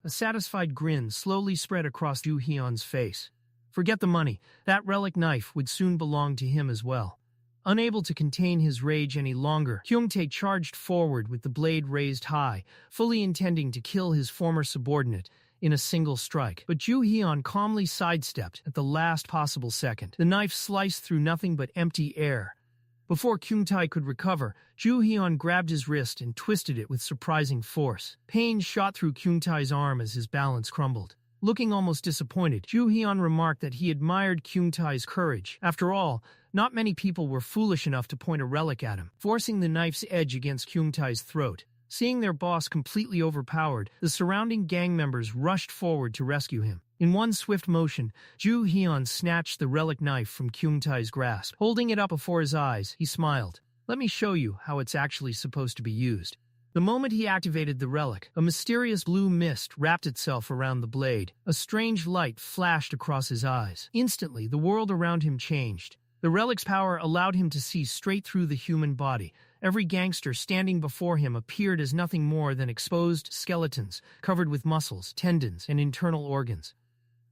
A satisfied grin slowly spread across Joo-Heon's face. Forget the money, that relic knife would soon belong to him as well. Unable to contain his rage any longer, Kyung-tae charged forward with the blade raised high, fully intending to kill his former subordinate in a single strike. But Joo-Heon calmly sidestepped at the last possible second. The knife sliced through nothing but empty air. Before Kyung-tae could recover, Joo-Heon grabbed his wrist and twisted it with surprising force. Pain shot through Kyung-tae's arm as his balance crumbled. Looking almost disappointed, Joo-Heon remarked that he admired Kyung-tae's courage. After all, not many people were foolish enough to point a relic at him, forcing the knife's edge against Kyung-tae's throat. Seeing their boss completely overpowered, the surrounding gang members rushed forward to rescue him. In one swift motion, Joo-Heon snatched the relic knife from Kyung-tae's grasp. Holding it up before his eyes, he smiled. "Let me show you how it's actually supposed to be used." The moment he activated the relic, a mysterious blue mist wrapped itself around the blade. A strange light flashed across his eyes. Instantly, the world around him changed. The relic's power allowed him to see straight through the human body. Every gangster standing before him appeared as nothing more than exposed skeletons, covered with muscles, tendons, and internal organs.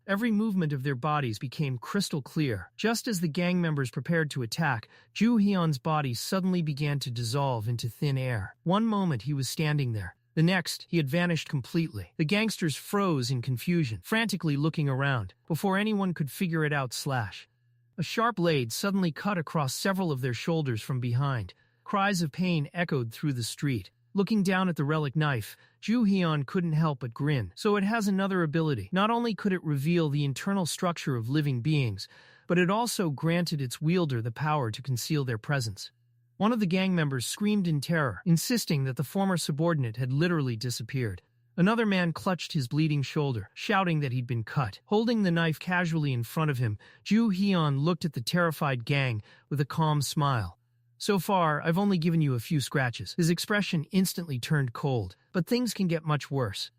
Every movement of their bodies became crystal clear. Just as the gang members prepared to attack, Joo-Heon's body suddenly began to dissolve into thin air. One moment he was standing there. The next, he had vanished completely. The gangsters froze in confusion, frantically looking around. Before anyone could figure it out, a sharp blade suddenly cut across several of their shoulders from behind. Cries of pain echoed through the street. Looking down at the relic knife, Joo-Heon couldn't help but grin. So it has another ability. Not only could it reveal the internal structure of living beings, but it also granted its wielder the power to conceal their presence. One of the gang members screamed in terror, insisting that the former subordinate had literally disappeared. Another man clutched his bleeding shoulder, shouting that he'd been cut. Holding the knife casually in front of him, Joo-Heon looked at the terrified gang with a calm smile. "So far, I've only given you a few scratches." His expression instantly turned cold. "But things can get much worse.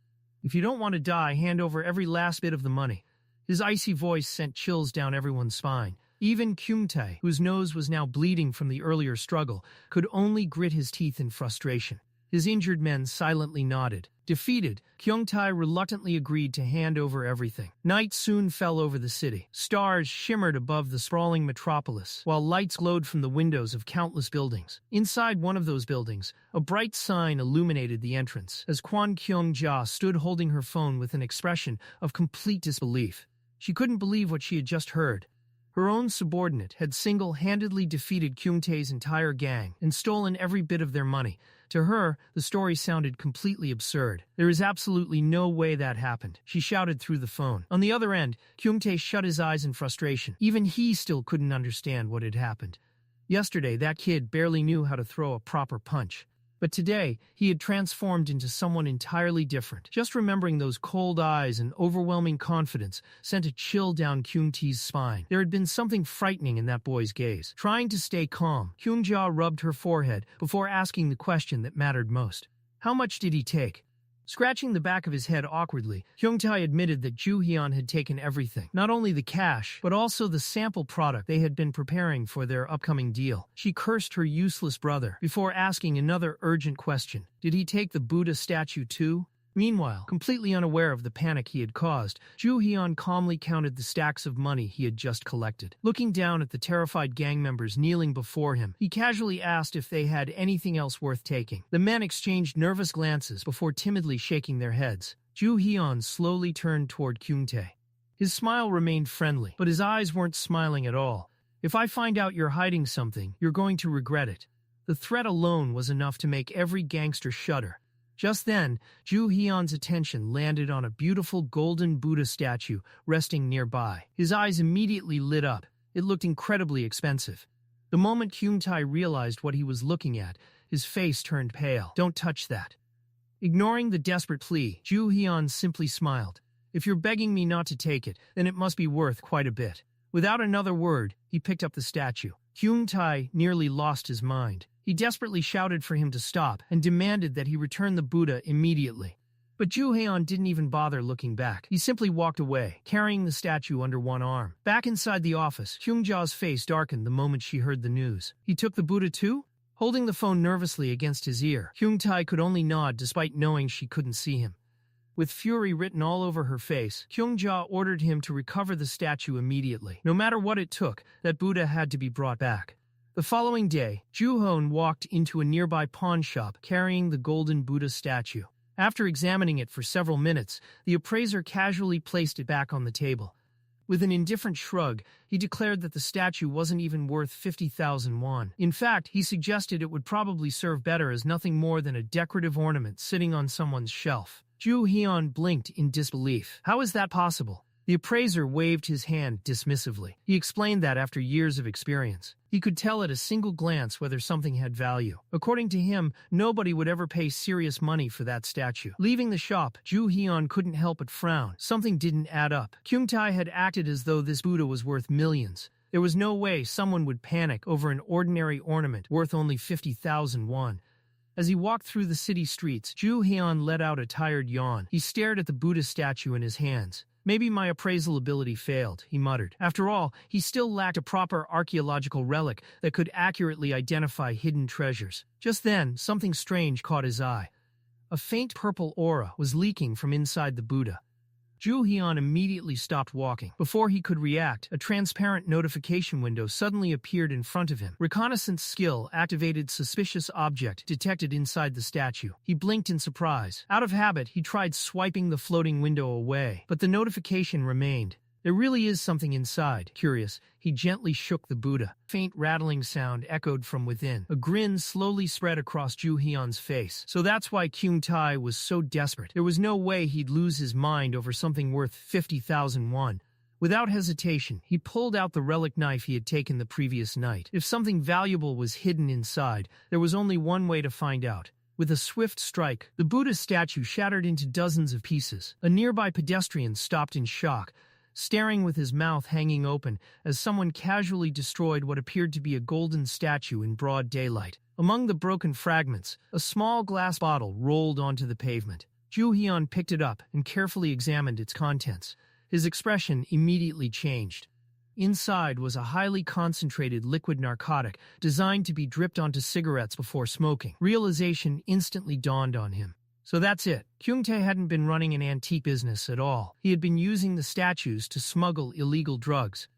If you don't want to die, hand over every last bit of the money." His icy voice sent chills down everyone's spine. Even Kyung-tae, whose nose was now bleeding from the earlier struggle, could only grit his teeth in frustration. His injured men silently nodded. Defeated, Kyung-tae reluctantly agreed to hand over everything. Night soon fell over the city. Stars shimmered above the sprawling metropolis, while lights glowed from the windows of countless buildings. Inside one of those buildings, a bright sign illuminated the entrance, as Kwon Kyung-ja stood holding her phone with an expression of complete disbelief. She couldn't believe what she had just heard. Her own subordinate had single-handedly defeated Kyung-tae's entire gang and stolen every bit of their money. To her, the story sounded completely absurd. There is absolutely no way that happened, she shouted through the phone. On the other end, Kyung-tae shut his eyes in frustration. Even he still couldn't understand what had happened. Yesterday, that kid barely knew how to throw a proper punch. But today, he had transformed into someone entirely different. Just remembering those cold eyes and overwhelming confidence sent a chill down Kyung-tae's spine. There had been something frightening in that boy's gaze. Trying to stay calm, Kyung-ja rubbed her forehead before asking the question that mattered most. How much did he take? Scratching the back of his head awkwardly, Kyung-tae admitted that Joo-Heon had taken everything. Not only the cash, but also the sample product they had been preparing for their upcoming deal. She cursed her useless brother before asking another urgent question. Did he take the Buddha statue too? Meanwhile, completely unaware of the panic he had caused, Joo-Heon calmly counted the stacks of money he had just collected. Looking down at the terrified gang members kneeling before him, he casually asked if they had anything else worth taking. The men exchanged nervous glances before timidly shaking their heads. Joo-Heon slowly turned toward Kyung-tae. His smile remained friendly, but his eyes weren't smiling at all. "If I find out you're hiding something, you're going to regret it." The threat alone was enough to make every gangster shudder. Just then, Joo-Heon's attention landed on a beautiful golden Buddha statue resting nearby. His eyes immediately lit up. It looked incredibly expensive. The moment Kyung-tae realized what he was looking at, his face turned pale. "Don't touch that." Ignoring the desperate plea, Joo-Heon simply smiled. "If you're begging me not to take it, then it must be worth quite a bit." Without another word, he picked up the statue. Kyung-tae nearly lost his mind. He desperately shouted for him to stop and demanded that he return the Buddha immediately. But Joo-Heon didn't even bother looking back. He simply walked away, carrying the statue under one arm. Back inside the office, Kyung-ja's face darkened the moment she heard the news. He took the Buddha too? Holding the phone nervously against his ear, Kyung-tae could only nod despite knowing she couldn't see him. With fury written all over her face, Kyung-ja ordered him to recover the statue immediately. No matter what it took, that Buddha had to be brought back. The following day, Joo-Heon walked into a nearby pawn shop carrying the golden Buddha statue. After examining it for several minutes, the appraiser casually placed it back on the table. With an indifferent shrug, he declared that the statue wasn't even worth 50,000 won. In fact, he suggested it would probably serve better as nothing more than a decorative ornament sitting on someone's shelf. Joo-Heon blinked in disbelief. How is that possible? The appraiser waved his hand dismissively. He explained that after years of experience, he could tell at a single glance whether something had value. According to him, nobody would ever pay serious money for that statue. Leaving the shop, Joo-Heon couldn't help but frown. Something didn't add up. Kyung-tae had acted as though this Buddha was worth millions. There was no way someone would panic over an ordinary ornament worth only 50,000 won. As he walked through the city streets, Joo-Heon let out a tired yawn. He stared at the Buddha statue in his hands. Maybe my appraisal ability failed, he muttered. After all, he still lacked a proper archaeological relic that could accurately identify hidden treasures. Just then, something strange caught his eye. A faint purple aura was leaking from inside the Buddha. Joo-Heon immediately stopped walking. Before he could react, a transparent notification window suddenly appeared in front of him. Reconnaissance skill activated suspicious object detected inside the statue. He blinked in surprise. Out of habit, he tried swiping the floating window away, but the notification remained. There really is something inside. Curious, he gently shook the Buddha. Faint rattling sound echoed from within. A grin slowly spread across Joo-Heon's face. So that's why Kyung-tae was so desperate. There was no way he'd lose his mind over something worth 50,000 won. Without hesitation, he pulled out the relic knife he had taken the previous night. If something valuable was hidden inside, there was only one way to find out. With a swift strike, the Buddha statue shattered into dozens of pieces. A nearby pedestrian stopped in shock, staring with his mouth hanging open as someone casually destroyed what appeared to be a golden statue in broad daylight. Among the broken fragments, a small glass bottle rolled onto the pavement. Joo-Heon picked it up and carefully examined its contents. His expression immediately changed. Inside was a highly concentrated liquid narcotic designed to be dripped onto cigarettes before smoking. Realization instantly dawned on him. So that's it. Kyung-tae hadn't been running an antique business at all. He had been using the statues to smuggle illegal drugs.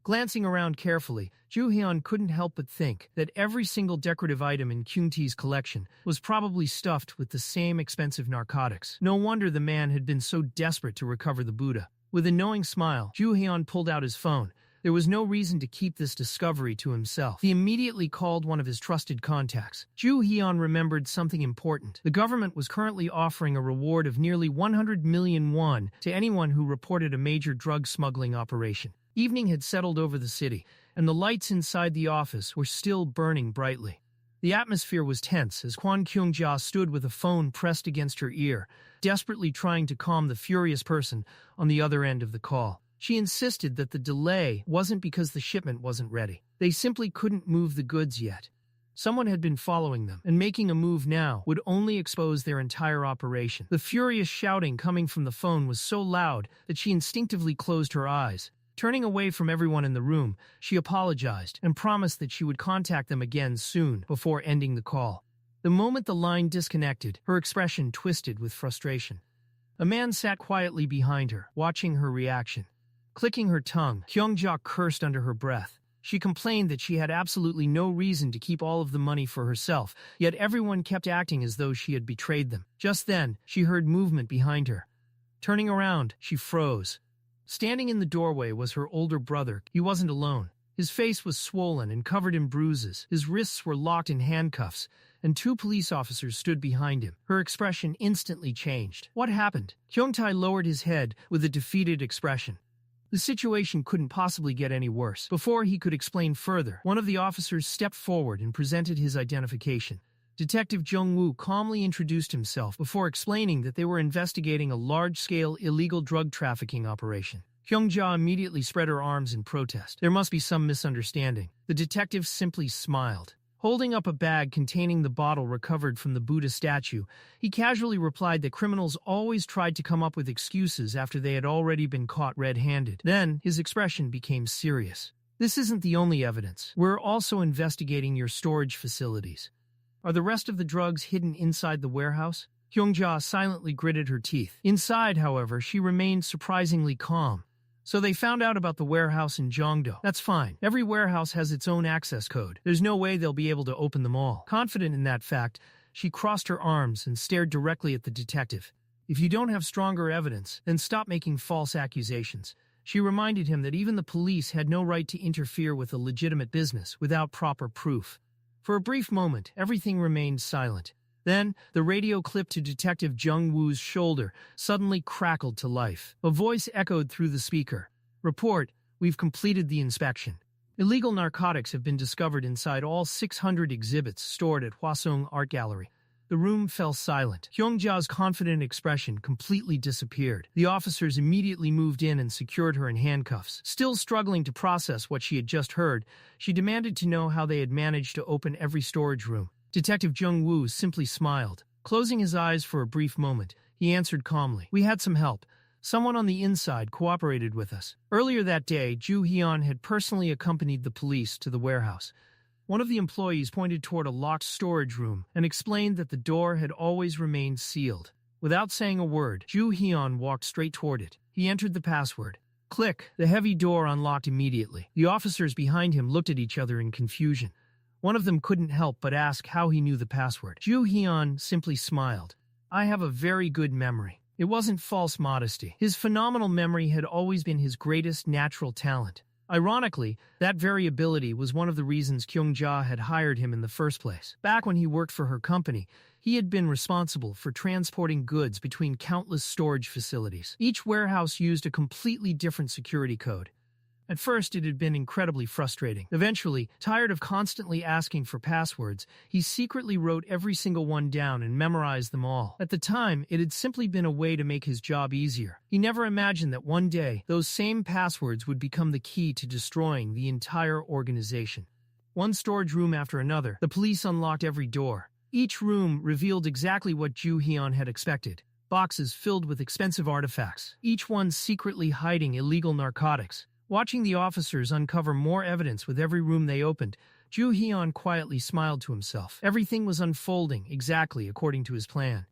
Glancing around carefully, Joo-Heon couldn't help but think that every single decorative item in Kyung-tae's collection was probably stuffed with the same expensive narcotics. No wonder the man had been so desperate to recover the Buddha. With a knowing smile, Joo-Heon pulled out his phone. There was no reason to keep this discovery to himself. He immediately called one of his trusted contacts. Joo-Heon remembered something important. The government was currently offering a reward of nearly 100 million won to anyone who reported a major drug smuggling operation. Evening had settled over the city, and the lights inside the office were still burning brightly. The atmosphere was tense as Kwon Kyung-ja stood with a phone pressed against her ear, desperately trying to calm the furious person on the other end of the call. She insisted that the delay wasn't because the shipment wasn't ready. They simply couldn't move the goods yet. Someone had been following them, and making a move now would only expose their entire operation. The furious shouting coming from the phone was so loud that she instinctively closed her eyes. Turning away from everyone in the room, she apologized and promised that she would contact them again soon before ending the call. The moment the line disconnected, her expression twisted with frustration. A man sat quietly behind her, watching her reaction. Clicking her tongue, Kyung-ja cursed under her breath. She complained that she had absolutely no reason to keep all of the money for herself, yet everyone kept acting as though she had betrayed them. Just then, she heard movement behind her. Turning around, she froze. Standing in the doorway was her older brother. He wasn't alone. His face was swollen and covered in bruises. His wrists were locked in handcuffs, and 2 police officers stood behind him. Her expression instantly changed. What happened? Kyung-tae lowered his head with a defeated expression. The situation couldn't possibly get any worse. Before he could explain further, one of the officers stepped forward and presented his identification. Detective Jinwoo calmly introduced himself before explaining that they were investigating a large-scale illegal drug trafficking operation. Kyung-ja immediately spread her arms in protest. There must be some misunderstanding. The detective simply smiled. Holding up a bag containing the bottle recovered from the Buddha statue, he casually replied that criminals always tried to come up with excuses after they had already been caught red-handed. Then, his expression became serious. This isn't the only evidence. We're also investigating your storage facilities. Are the rest of the drugs hidden inside the warehouse? Kyung-ja silently gritted her teeth. Inside, however, she remained surprisingly calm. So they found out about the warehouse in Jongdo. That's fine. Every warehouse has its own access code. There's no way they'll be able to open them all. Confident in that fact, she crossed her arms and stared directly at the detective. If you don't have stronger evidence, then stop making false accusations. She reminded him that even the police had no right to interfere with a legitimate business without proper proof. For a brief moment, everything remained silent. Then, the radio clip to Detective Jung-woo's shoulder suddenly crackled to life. A voice echoed through the speaker. "Report, we've completed the inspection. Illegal narcotics have been discovered inside all 600 exhibits stored at Hwasong Art Gallery." The room fell silent. Kyung-ja's confident expression completely disappeared. The officers immediately moved in and secured her in handcuffs. Still struggling to process what she had just heard, she demanded to know how they had managed to open every storage room. Detective Jung-woo simply smiled. Closing his eyes for a brief moment, he answered calmly, "We had some help. Someone on the inside cooperated with us." Earlier that day, Joo-Heon had personally accompanied the police to the warehouse. One of the employees pointed toward a locked storage room and explained that the door had always remained sealed. Without saying a word, Joo-Heon walked straight toward it. He entered the password. Click! The heavy door unlocked immediately. The officers behind him looked at each other in confusion. One of them couldn't help but ask how he knew the password. Joo-Heon simply smiled. "I have a very good memory." It wasn't false modesty. His phenomenal memory had always been his greatest natural talent. Ironically, that very ability was one of the reasons Kyung-ja had hired him in the first place. Back when he worked for her company, he had been responsible for transporting goods between countless storage facilities. Each warehouse used a completely different security code. At first, it had been incredibly frustrating. Eventually, tired of constantly asking for passwords, he secretly wrote every single one down and memorized them all. At the time, it had simply been a way to make his job easier. He never imagined that one day, those same passwords would become the key to destroying the entire organization. One storage room after another, the police unlocked every door. Each room revealed exactly what Joo-Heon had expected. Boxes filled with expensive artifacts, each one secretly hiding illegal narcotics. Watching the officers uncover more evidence with every room they opened, Joo-Heon quietly smiled to himself. Everything was unfolding exactly according to his plan.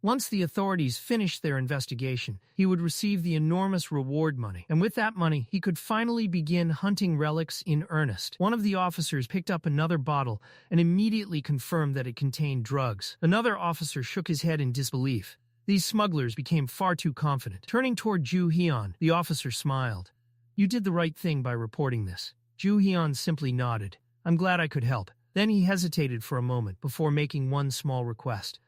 Once the authorities finished their investigation, he would receive the enormous reward money, and with that money, he could finally begin hunting relics in earnest. One of the officers picked up another bottle and immediately confirmed that it contained drugs. Another officer shook his head in disbelief. These smugglers became far too confident. Turning toward Joo-Heon, the officer smiled. "You did the right thing by reporting this." Joo-Heon simply nodded. "I'm glad I could help." Then he hesitated for a moment before making one small request.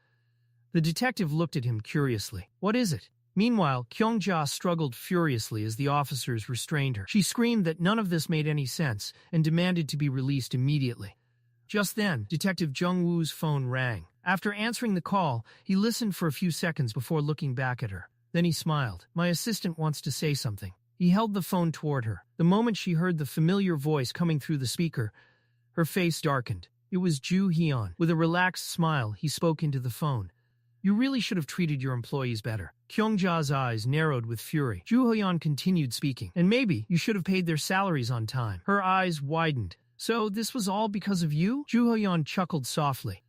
The detective looked at him curiously. "What is it?" Meanwhile, Kyung-ja struggled furiously as the officers restrained her. She screamed that none of this made any sense and demanded to be released immediately. Just then, Detective Jung-woo's phone rang. After answering the call, he listened for a few seconds before looking back at her. Then he smiled. "My assistant wants to say something." He held the phone toward her. The moment she heard the familiar voice coming through the speaker, her face darkened. It was Joo-Heon. With a relaxed smile, he spoke into the phone. "You really should have treated your employees better." Kyung-ja's eyes narrowed with fury. Joo-Heon continued speaking. "And maybe you should have paid their salaries on time." Her eyes widened. "So this was all because of you?" Joo-Heon chuckled softly.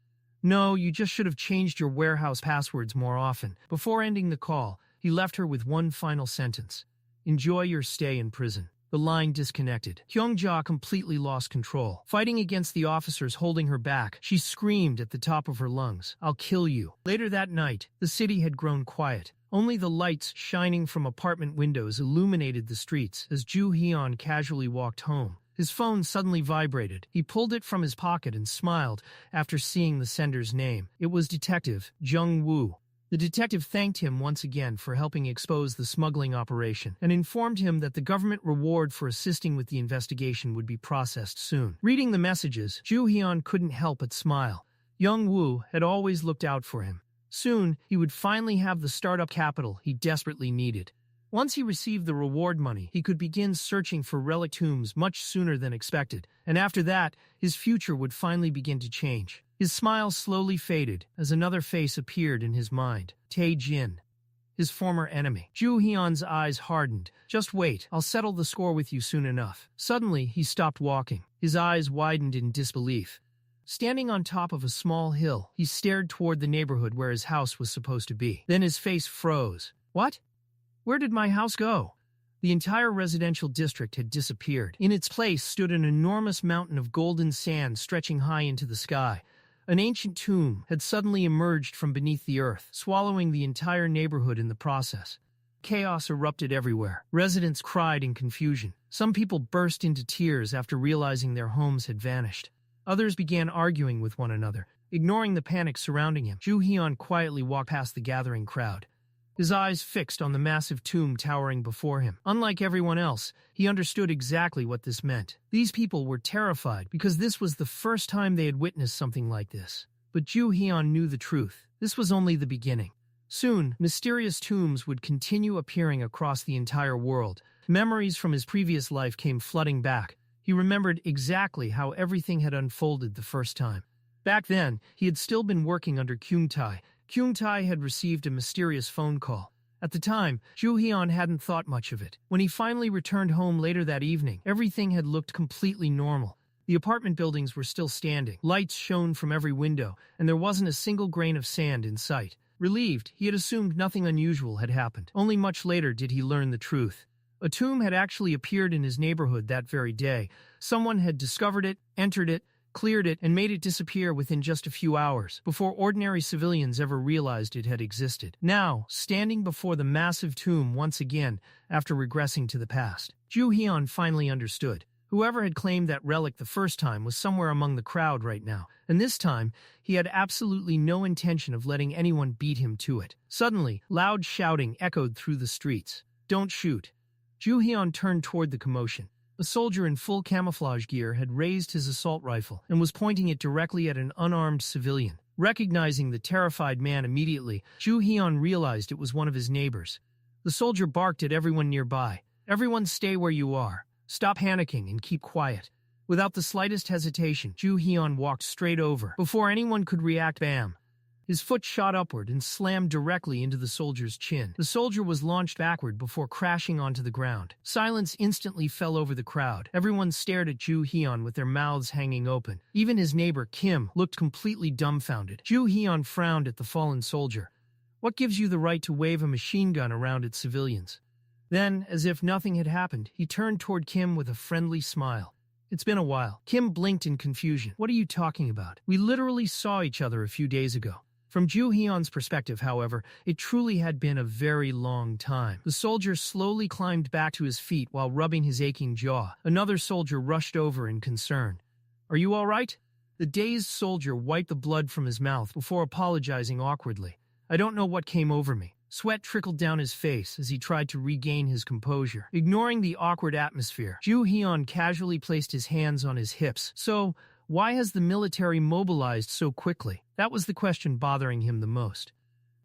"No, you just should have changed your warehouse passwords more often." Before ending the call, he left her with one final sentence. "Enjoy your stay in prison." The line disconnected. Kyung-ja completely lost control. Fighting against the officers holding her back, she screamed at the top of her lungs, "I'll kill you." Later that night, the city had grown quiet. Only the lights shining from apartment windows illuminated the streets as Joo-Heon casually walked home. His phone suddenly vibrated. He pulled it from his pocket and smiled after seeing the sender's name. It was Detective Jung-woo. The detective thanked him once again for helping expose the smuggling operation and informed him that the government reward for assisting with the investigation would be processed soon. Reading the messages, Joo-Heon couldn't help but smile. Jung-woo had always looked out for him. Soon, he would finally have the startup capital he desperately needed. Once he received the reward money, he could begin searching for relic tombs much sooner than expected, and after that, his future would finally begin to change. His smile slowly faded as another face appeared in his mind. Tae-jin, his former enemy. Joo-Heon's eyes hardened. "Just wait, I'll settle the score with you soon enough." Suddenly, he stopped walking. His eyes widened in disbelief. Standing on top of a small hill, he stared toward the neighborhood where his house was supposed to be. Then his face froze. What? Where did my house go? The entire residential district had disappeared. In its place stood an enormous mountain of golden sand stretching high into the sky. An ancient tomb had suddenly emerged from beneath the earth, swallowing the entire neighborhood in the process. Chaos erupted everywhere. Residents cried in confusion. Some people burst into tears after realizing their homes had vanished. Others began arguing with one another, ignoring the panic surrounding him. Joo-Heon quietly walked past the gathering crowd, his eyes fixed on the massive tomb towering before him. Unlike everyone else, he understood exactly what this meant. These people were terrified because this was the first time they had witnessed something like this. But Joo-Heon knew the truth. This was only the beginning. Soon, mysterious tombs would continue appearing across the entire world. Memories from his previous life came flooding back. He remembered exactly how everything had unfolded the first time. Back then, he had still been working under Kyung-tae. Kyung-tae had received a mysterious phone call. At the time, Joo-Heon hadn't thought much of it. When he finally returned home later that evening, everything had looked completely normal. The apartment buildings were still standing. Lights shone from every window, and there wasn't a single grain of sand in sight. Relieved, he had assumed nothing unusual had happened. Only much later did he learn the truth. A tomb had actually appeared in his neighborhood that very day. Someone had discovered it, entered it, cleared it, and made it disappear within just a few hours, before ordinary civilians ever realized it had existed. Now, standing before the massive tomb once again, after regressing to the past, Joo-Heon finally understood. Whoever had claimed that relic the first time was somewhere among the crowd right now, and this time, he had absolutely no intention of letting anyone beat him to it. Suddenly, loud shouting echoed through the streets. "Don't shoot." Joo-Heon turned toward the commotion. A soldier in full camouflage gear had raised his assault rifle and was pointing it directly at an unarmed civilian. Recognizing the terrified man immediately, Joo-Heon realized it was one of his neighbors. The soldier barked at everyone nearby. "Everyone stay where you are. Stop panicking and keep quiet." Without the slightest hesitation, Joo-Heon walked straight over. Before anyone could react, bam! His foot shot upward and slammed directly into the soldier's chin. The soldier was launched backward before crashing onto the ground. Silence instantly fell over the crowd. Everyone stared at Joo-Heon with their mouths hanging open. Even his neighbor, Kim, looked completely dumbfounded. Joo-Heon frowned at the fallen soldier. "What gives you the right to wave a machine gun around at civilians?" Then, as if nothing had happened, he turned toward Kim with a friendly smile. "It's been a while." Kim blinked in confusion. "What are you talking about? We literally saw each other a few days ago." From Joo-Heon's perspective, however, it truly had been a very long time. The soldier slowly climbed back to his feet while rubbing his aching jaw. Another soldier rushed over in concern. "Are you all right?" The dazed soldier wiped the blood from his mouth before apologizing awkwardly. "I don't know what came over me." Sweat trickled down his face as he tried to regain his composure. Ignoring the awkward atmosphere, Joo-Heon casually placed his hands on his hips. "So, why has the military mobilized so quickly?" That was the question bothering him the most.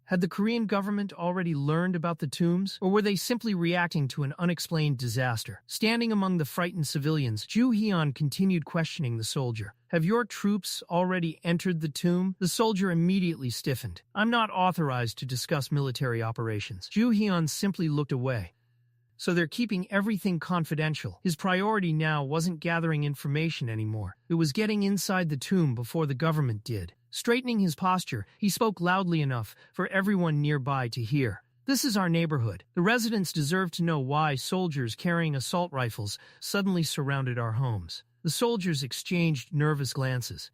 Had the Korean government already learned about the tombs, or were they simply reacting to an unexplained disaster? Standing among the frightened civilians, Joo-Heon continued questioning the soldier. "Have your troops already entered the tomb?" The soldier immediately stiffened. "I'm not authorized to discuss military operations." Joo-Heon simply looked away. So they're keeping everything confidential. His priority now wasn't gathering information anymore. It was getting inside the tomb before the government did. Straightening his posture, he spoke loudly enough for everyone nearby to hear. "This is our neighborhood. The residents deserve to know why soldiers carrying assault rifles suddenly surrounded our homes." The soldiers exchanged nervous glances.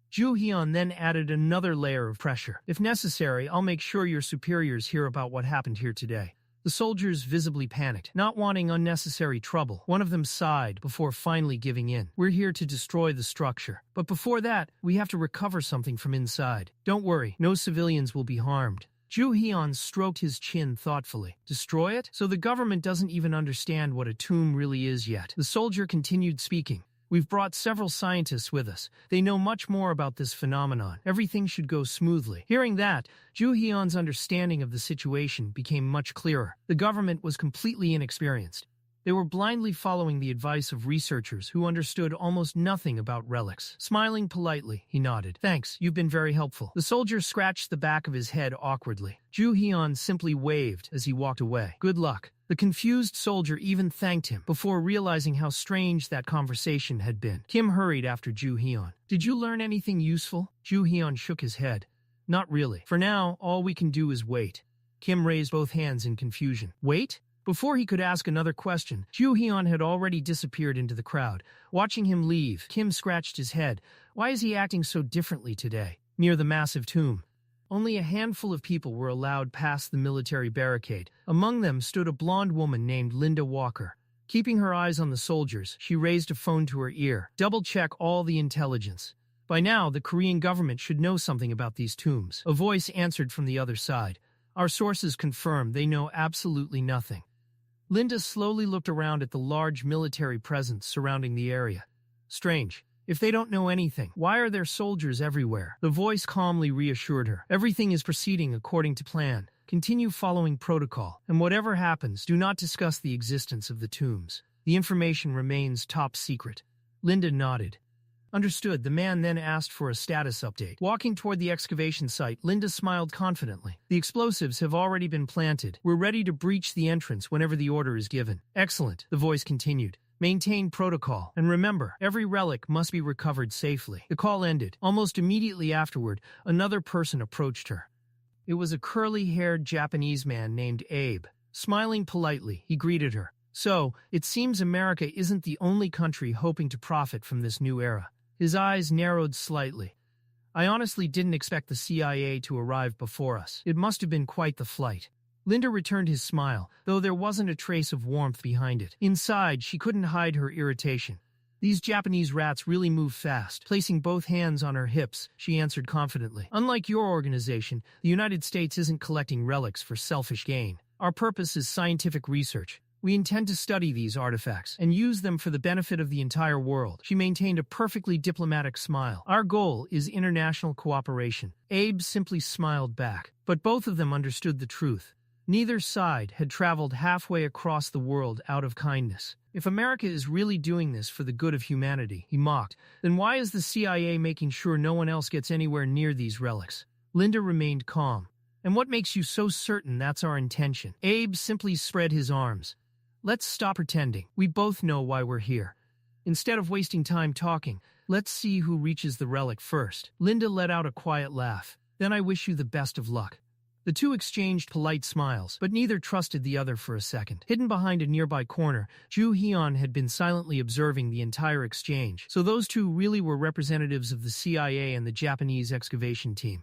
Joo-Heon then added another layer of pressure. "If necessary, I'll make sure your superiors hear about what happened here today." The soldiers visibly panicked, not wanting unnecessary trouble. One of them sighed before finally giving in. "We're here to destroy the structure. But before that, we have to recover something from inside. Don't worry, no civilians will be harmed." Joo-Heon stroked his chin thoughtfully. "Destroy it? So the government doesn't even understand what a tomb really is yet." The soldier continued speaking. "We've brought several scientists with us. They know much more about this phenomenon. Everything should go smoothly." Hearing that, Joo-Heon's understanding of the situation became much clearer. The government was completely inexperienced. They were blindly following the advice of researchers who understood almost nothing about relics. Smiling politely, he nodded. Thanks, you've been very helpful. The soldier scratched the back of his head awkwardly. Joo-Heon simply waved as he walked away. Good luck. The confused soldier even thanked him before realizing how strange that conversation had been. Kim hurried after Joo-Heon. Did you learn anything useful? Joo-Heon shook his head. Not really. For now, all we can do is wait. Kim raised both hands in confusion. Wait? Before he could ask another question, Joo-Heon had already disappeared into the crowd. Watching him leave, Kim scratched his head. Why is he acting so differently today? Near the massive tomb, only a handful of people were allowed past the military barricade. Among them stood a blonde woman named Linda Walker. Keeping her eyes on the soldiers, she raised a phone to her ear. Double-check all the intelligence. By now, the Korean government should know something about these tombs. A voice answered from the other side. Our sources confirm they know absolutely nothing. Linda slowly looked around at the large military presence surrounding the area. Strange. If they don't know anything, why are there soldiers everywhere? The voice calmly reassured her. Everything is proceeding according to plan. Continue following protocol, and whatever happens, do not discuss the existence of the tombs. The information remains top secret. Linda nodded. Understood. The man then asked for a status update. Walking toward the excavation site, Linda smiled confidently. The explosives have already been planted. We're ready to breach the entrance whenever the order is given. Excellent, the voice continued. Maintain protocol. And remember, every relic must be recovered safely. The call ended. Almost immediately afterward, another person approached her. It was a curly-haired Japanese man named Abe. Smiling politely, he greeted her. So, it seems America isn't the only country hoping to profit from this new era. His eyes narrowed slightly. I honestly didn't expect the CIA to arrive before us. It must have been quite the flight. Linda returned his smile, though there wasn't a trace of warmth behind it. Inside, she couldn't hide her irritation. These Japanese rats really move fast. Placing both hands on her hips, she answered confidently. Unlike your organization, the United States isn't collecting relics for selfish gain. Our purpose is scientific research. We intend to study these artifacts and use them for the benefit of the entire world. She maintained a perfectly diplomatic smile. Our goal is international cooperation. Abe simply smiled back, but both of them understood the truth. Neither side had traveled halfway across the world out of kindness. If America is really doing this for the good of humanity, he mocked, then why is the CIA making sure no one else gets anywhere near these relics? Linda remained calm. And what makes you so certain that's our intention? Abe simply spread his arms. Let's stop pretending. We both know why we're here. Instead of wasting time talking, let's see who reaches the relic first. Linda let out a quiet laugh. Then I wish you the best of luck. The two exchanged polite smiles, but neither trusted the other for a second. Hidden behind a nearby corner, Joo-Heon had been silently observing the entire exchange. So those two really were representatives of the CIA and the Japanese excavation team.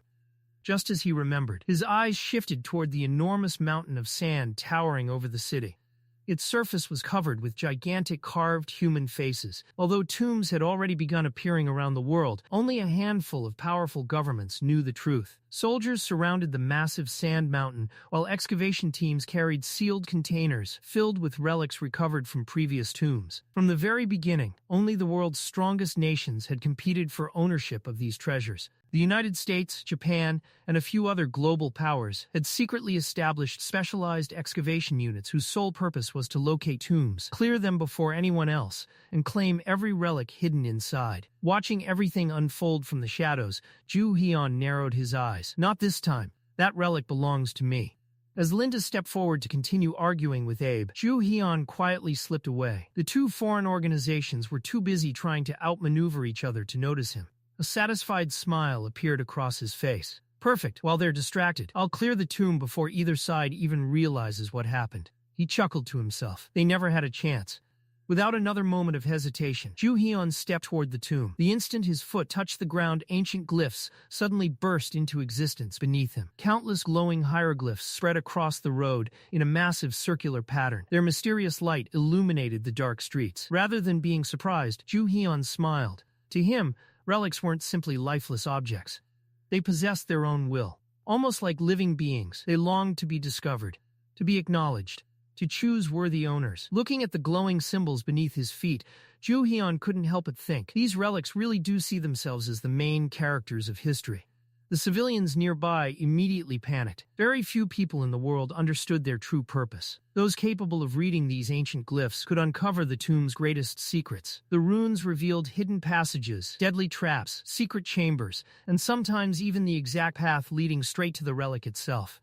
Just as he remembered, his eyes shifted toward the enormous mountain of sand towering over the city. Its surface was covered with gigantic carved human faces. Although tombs had already begun appearing around the world, only a handful of powerful governments knew the truth. Soldiers surrounded the massive sand mountain, while excavation teams carried sealed containers filled with relics recovered from previous tombs. From the very beginning, only the world's strongest nations had competed for ownership of these treasures. The United States, Japan, and a few other global powers had secretly established specialized excavation units whose sole purpose was to locate tombs, clear them before anyone else, and claim every relic hidden inside. Watching everything unfold from the shadows, Joo-Heon narrowed his eyes. Not this time. That relic belongs to me. As Linda stepped forward to continue arguing with Abe, Joo-Heon quietly slipped away. The two foreign organizations were too busy trying to outmaneuver each other to notice him. A satisfied smile appeared across his face. Perfect. While they're distracted, I'll clear the tomb before either side even realizes what happened. He chuckled to himself. They never had a chance. Without another moment of hesitation, Joo-Heon stepped toward the tomb. The instant his foot touched the ground, ancient glyphs suddenly burst into existence beneath him. Countless glowing hieroglyphs spread across the road in a massive circular pattern. Their mysterious light illuminated the dark streets. Rather than being surprised, Joo-Heon smiled. To him, relics weren't simply lifeless objects. They possessed their own will. Almost like living beings, they longed to be discovered, to be acknowledged, to choose worthy owners. Looking at the glowing symbols beneath his feet, Joo-Heon couldn't help but think, these relics really do see themselves as the main characters of history. The civilians nearby immediately panicked. Very few people in the world understood their true purpose. Those capable of reading these ancient glyphs could uncover the tomb's greatest secrets. The runes revealed hidden passages, deadly traps, secret chambers, and sometimes even the exact path leading straight to the relic itself.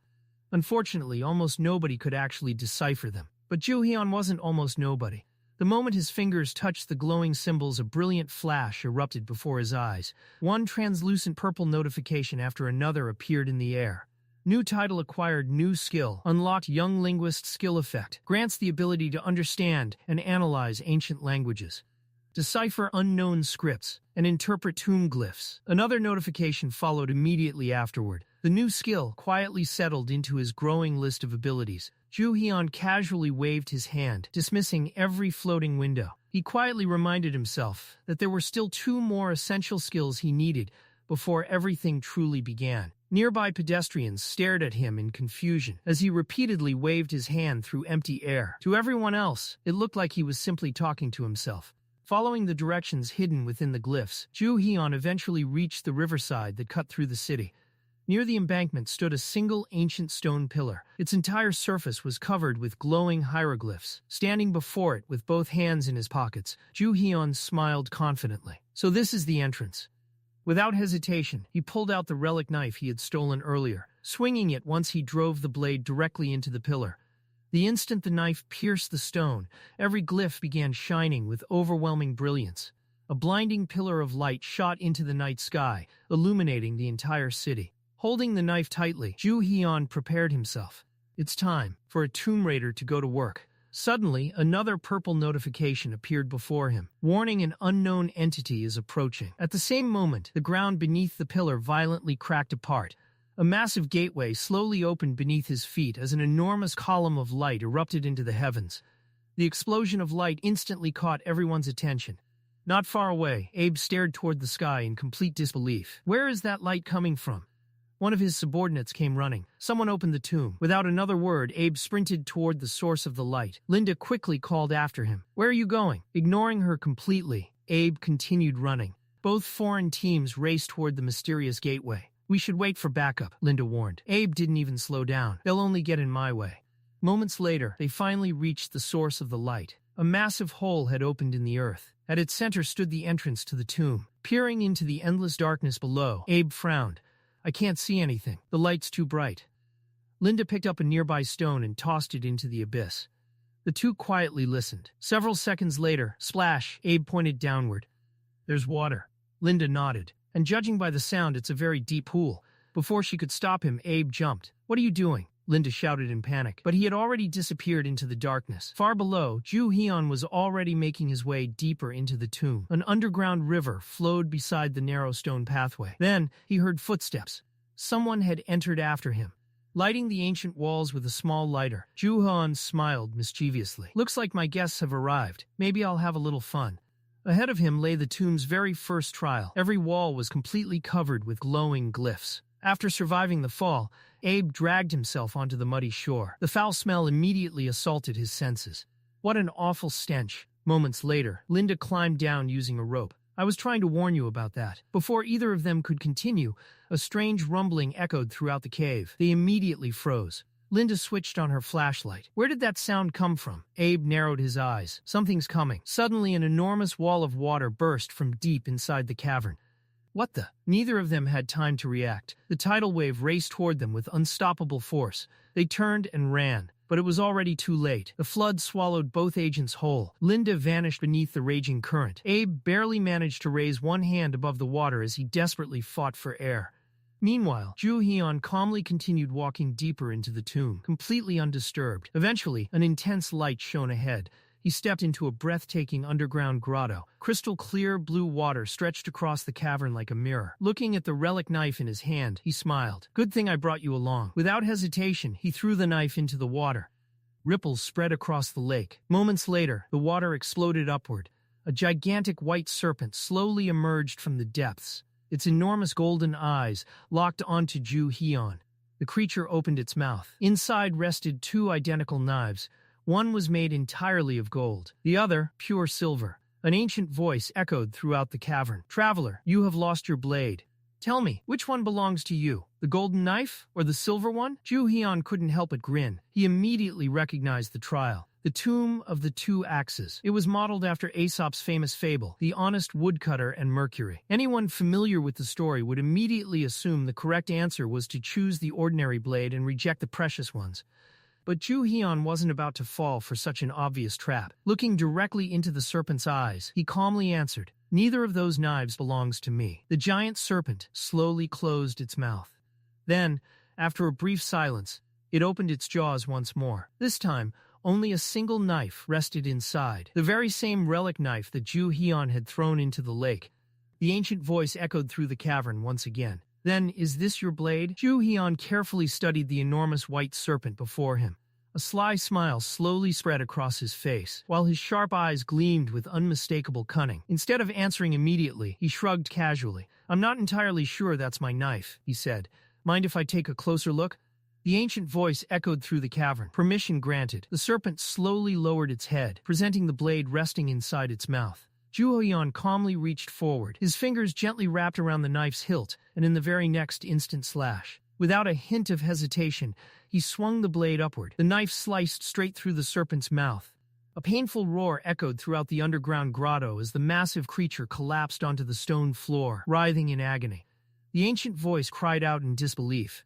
Unfortunately, almost nobody could actually decipher them. But Joo-Heon wasn't almost nobody. The moment his fingers touched the glowing symbols, a brilliant flash erupted before his eyes. One translucent purple notification after another appeared in the air. New title acquired, new skill, unlocked young linguist skill effect, grants the ability to understand and analyze ancient languages. Decipher unknown scripts and interpret tomb glyphs. Another notification followed immediately afterward. The new skill quietly settled into his growing list of abilities. Joo-Heon casually waved his hand, dismissing every floating window. He quietly reminded himself that there were still 2 more essential skills he needed before everything truly began. Nearby pedestrians stared at him in confusion as he repeatedly waved his hand through empty air. To everyone else, it looked like he was simply talking to himself. Following the directions hidden within the glyphs, Joo-Heon eventually reached the riverside that cut through the city. Near the embankment stood a single ancient stone pillar. Its entire surface was covered with glowing hieroglyphs. Standing before it with both hands in his pockets, Joo-Heon smiled confidently. So this is the entrance. Without hesitation, he pulled out the relic knife he had stolen earlier, swinging it once he drove the blade directly into the pillar. The instant the knife pierced the stone, every glyph began shining with overwhelming brilliance. A blinding pillar of light shot into the night sky, illuminating the entire city. Holding the knife tightly, Joo-Heon prepared himself. It's time for a tomb raider to go to work. Suddenly, another purple notification appeared before him, warning an unknown entity is approaching. At the same moment, the ground beneath the pillar violently cracked apart. A massive gateway slowly opened beneath his feet as an enormous column of light erupted into the heavens. The explosion of light instantly caught everyone's attention. Not far away, Abe stared toward the sky in complete disbelief. Where is that light coming from? One of his subordinates came running. Someone opened the tomb. Without another word, Abe sprinted toward the source of the light. Linda quickly called after him. Where are you going? Ignoring her completely, Abe continued running. Both foreign teams raced toward the mysterious gateway. We should wait for backup, Linda warned. Abe didn't even slow down. They'll only get in my way. Moments later, they finally reached the source of the light. A massive hole had opened in the earth. At its center stood the entrance to the tomb. Peering into the endless darkness below, Abe frowned. I can't see anything. The light's too bright. Linda picked up a nearby stone and tossed it into the abyss. The two quietly listened. Several seconds later, splash, Abe pointed downward. There's water. Linda nodded. And judging by the sound, it's a very deep pool. Before she could stop him, Abe jumped. What are you doing? Linda shouted in panic. But he had already disappeared into the darkness. Far below, Joo-Heon was already making his way deeper into the tomb. An underground river flowed beside the narrow stone pathway. Then, he heard footsteps. Someone had entered after him. Lighting the ancient walls with a small lighter, Joo-Heon smiled mischievously. Looks like my guests have arrived. Maybe I'll have a little fun. Ahead of him lay the tomb's very first trial. Every wall was completely covered with glowing glyphs. After surviving the fall, Abe dragged himself onto the muddy shore. The foul smell immediately assaulted his senses. What an awful stench. Moments later, Linda climbed down using a rope. I was trying to warn you about that. Before either of them could continue, a strange rumbling echoed throughout the cave. They immediately froze. Linda switched on her flashlight. Where did that sound come from? Abe narrowed his eyes. Something's coming. Suddenly, an enormous wall of water burst from deep inside the cavern. What the? Neither of them had time to react. The tidal wave raced toward them with unstoppable force. They turned and ran, but it was already too late. The flood swallowed both agents whole. Linda vanished beneath the raging current. Abe barely managed to raise one hand above the water as he desperately fought for air. Meanwhile, Joo-Heon calmly continued walking deeper into the tomb, completely undisturbed. Eventually, an intense light shone ahead. He stepped into a breathtaking underground grotto. Crystal clear blue water stretched across the cavern like a mirror. Looking at the relic knife in his hand, he smiled. Good thing I brought you along. Without hesitation, he threw the knife into the water. Ripples spread across the lake. Moments later, the water exploded upward. A gigantic white serpent slowly emerged from the depths. Its enormous golden eyes locked onto Joo-Heon. The creature opened its mouth. Inside rested 2 identical knives. One was made entirely of gold, the other pure silver. An ancient voice echoed throughout the cavern. Traveler, you have lost your blade. Tell me, which one belongs to you? The golden knife or the silver one? Joo-Heon couldn't help but grin. He immediately recognized the trial. The Tomb of the Two Axes. It was modeled after Aesop's famous fable, The Honest Woodcutter and Mercury. Anyone familiar with the story would immediately assume the correct answer was to choose the ordinary blade and reject the precious ones. But Joo-Heon wasn't about to fall for such an obvious trap. Looking directly into the serpent's eyes, he calmly answered, "Neither of those knives belongs to me." The giant serpent slowly closed its mouth. Then, after a brief silence, it opened its jaws once more. This time, only a single knife rested inside, the very same relic knife that Joo-Heon had thrown into the lake. The ancient voice echoed through the cavern once again. "Then, is this your blade?" Joo-Heon carefully studied the enormous white serpent before him. A sly smile slowly spread across his face, while his sharp eyes gleamed with unmistakable cunning. Instead of answering immediately, he shrugged casually. "I'm not entirely sure that's my knife," he said. "Mind if I take a closer look?" The ancient voice echoed through the cavern. Permission granted. The serpent slowly lowered its head, presenting the blade resting inside its mouth. Joo-Heon calmly reached forward, his fingers gently wrapped around the knife's hilt, and in the very next instant slash. Without a hint of hesitation, he swung the blade upward. The knife sliced straight through the serpent's mouth. A painful roar echoed throughout the underground grotto as the massive creature collapsed onto the stone floor, writhing in agony. The ancient voice cried out in disbelief.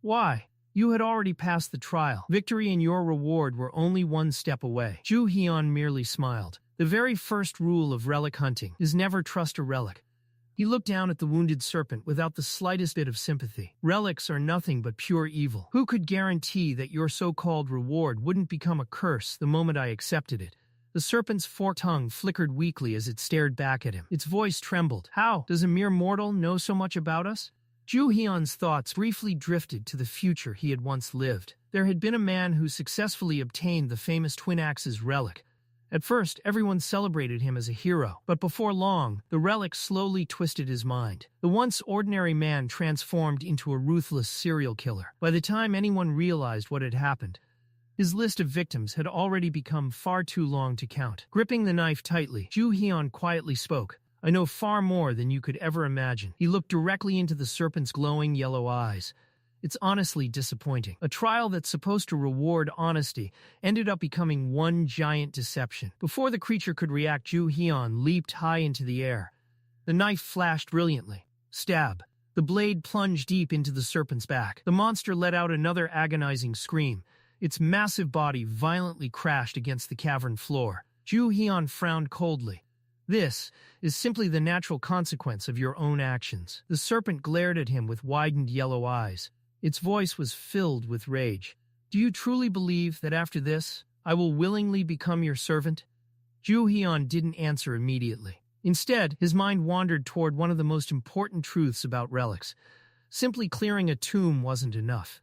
"Why? You had already passed the trial. Victory and your reward were only one step away." Joo-Heon merely smiled. The very first rule of relic hunting is never trust a relic. He looked down at the wounded serpent without the slightest bit of sympathy. Relics are nothing but pure evil. Who could guarantee that your so-called reward wouldn't become a curse the moment I accepted it? The serpent's forked tongue flickered weakly as it stared back at him. Its voice trembled. "How? Does a mere mortal know so much about us?" Joo-Heon's thoughts briefly drifted to the future he had once lived. There had been a man who successfully obtained the famous Twin Axes relic. At first, everyone celebrated him as a hero, but before long, the relic slowly twisted his mind. The once ordinary man transformed into a ruthless serial killer. By the time anyone realized what had happened, his list of victims had already become far too long to count. Gripping the knife tightly, Joo-Heon quietly spoke. "I know far more than you could ever imagine." He looked directly into the serpent's glowing yellow eyes. "It's honestly disappointing. A trial that's supposed to reward honesty ended up becoming one giant deception." Before the creature could react, Joo-Heon leaped high into the air. The knife flashed brilliantly. Stab. The blade plunged deep into the serpent's back. The monster let out another agonizing scream. Its massive body violently crashed against the cavern floor. Joo-Heon frowned coldly. "This is simply the natural consequence of your own actions." The serpent glared at him with widened yellow eyes. Its voice was filled with rage. "Do you truly believe that after this, I will willingly become your servant?" Joo-Heon didn't answer immediately. Instead, his mind wandered toward one of the most important truths about relics. Simply clearing a tomb wasn't enough.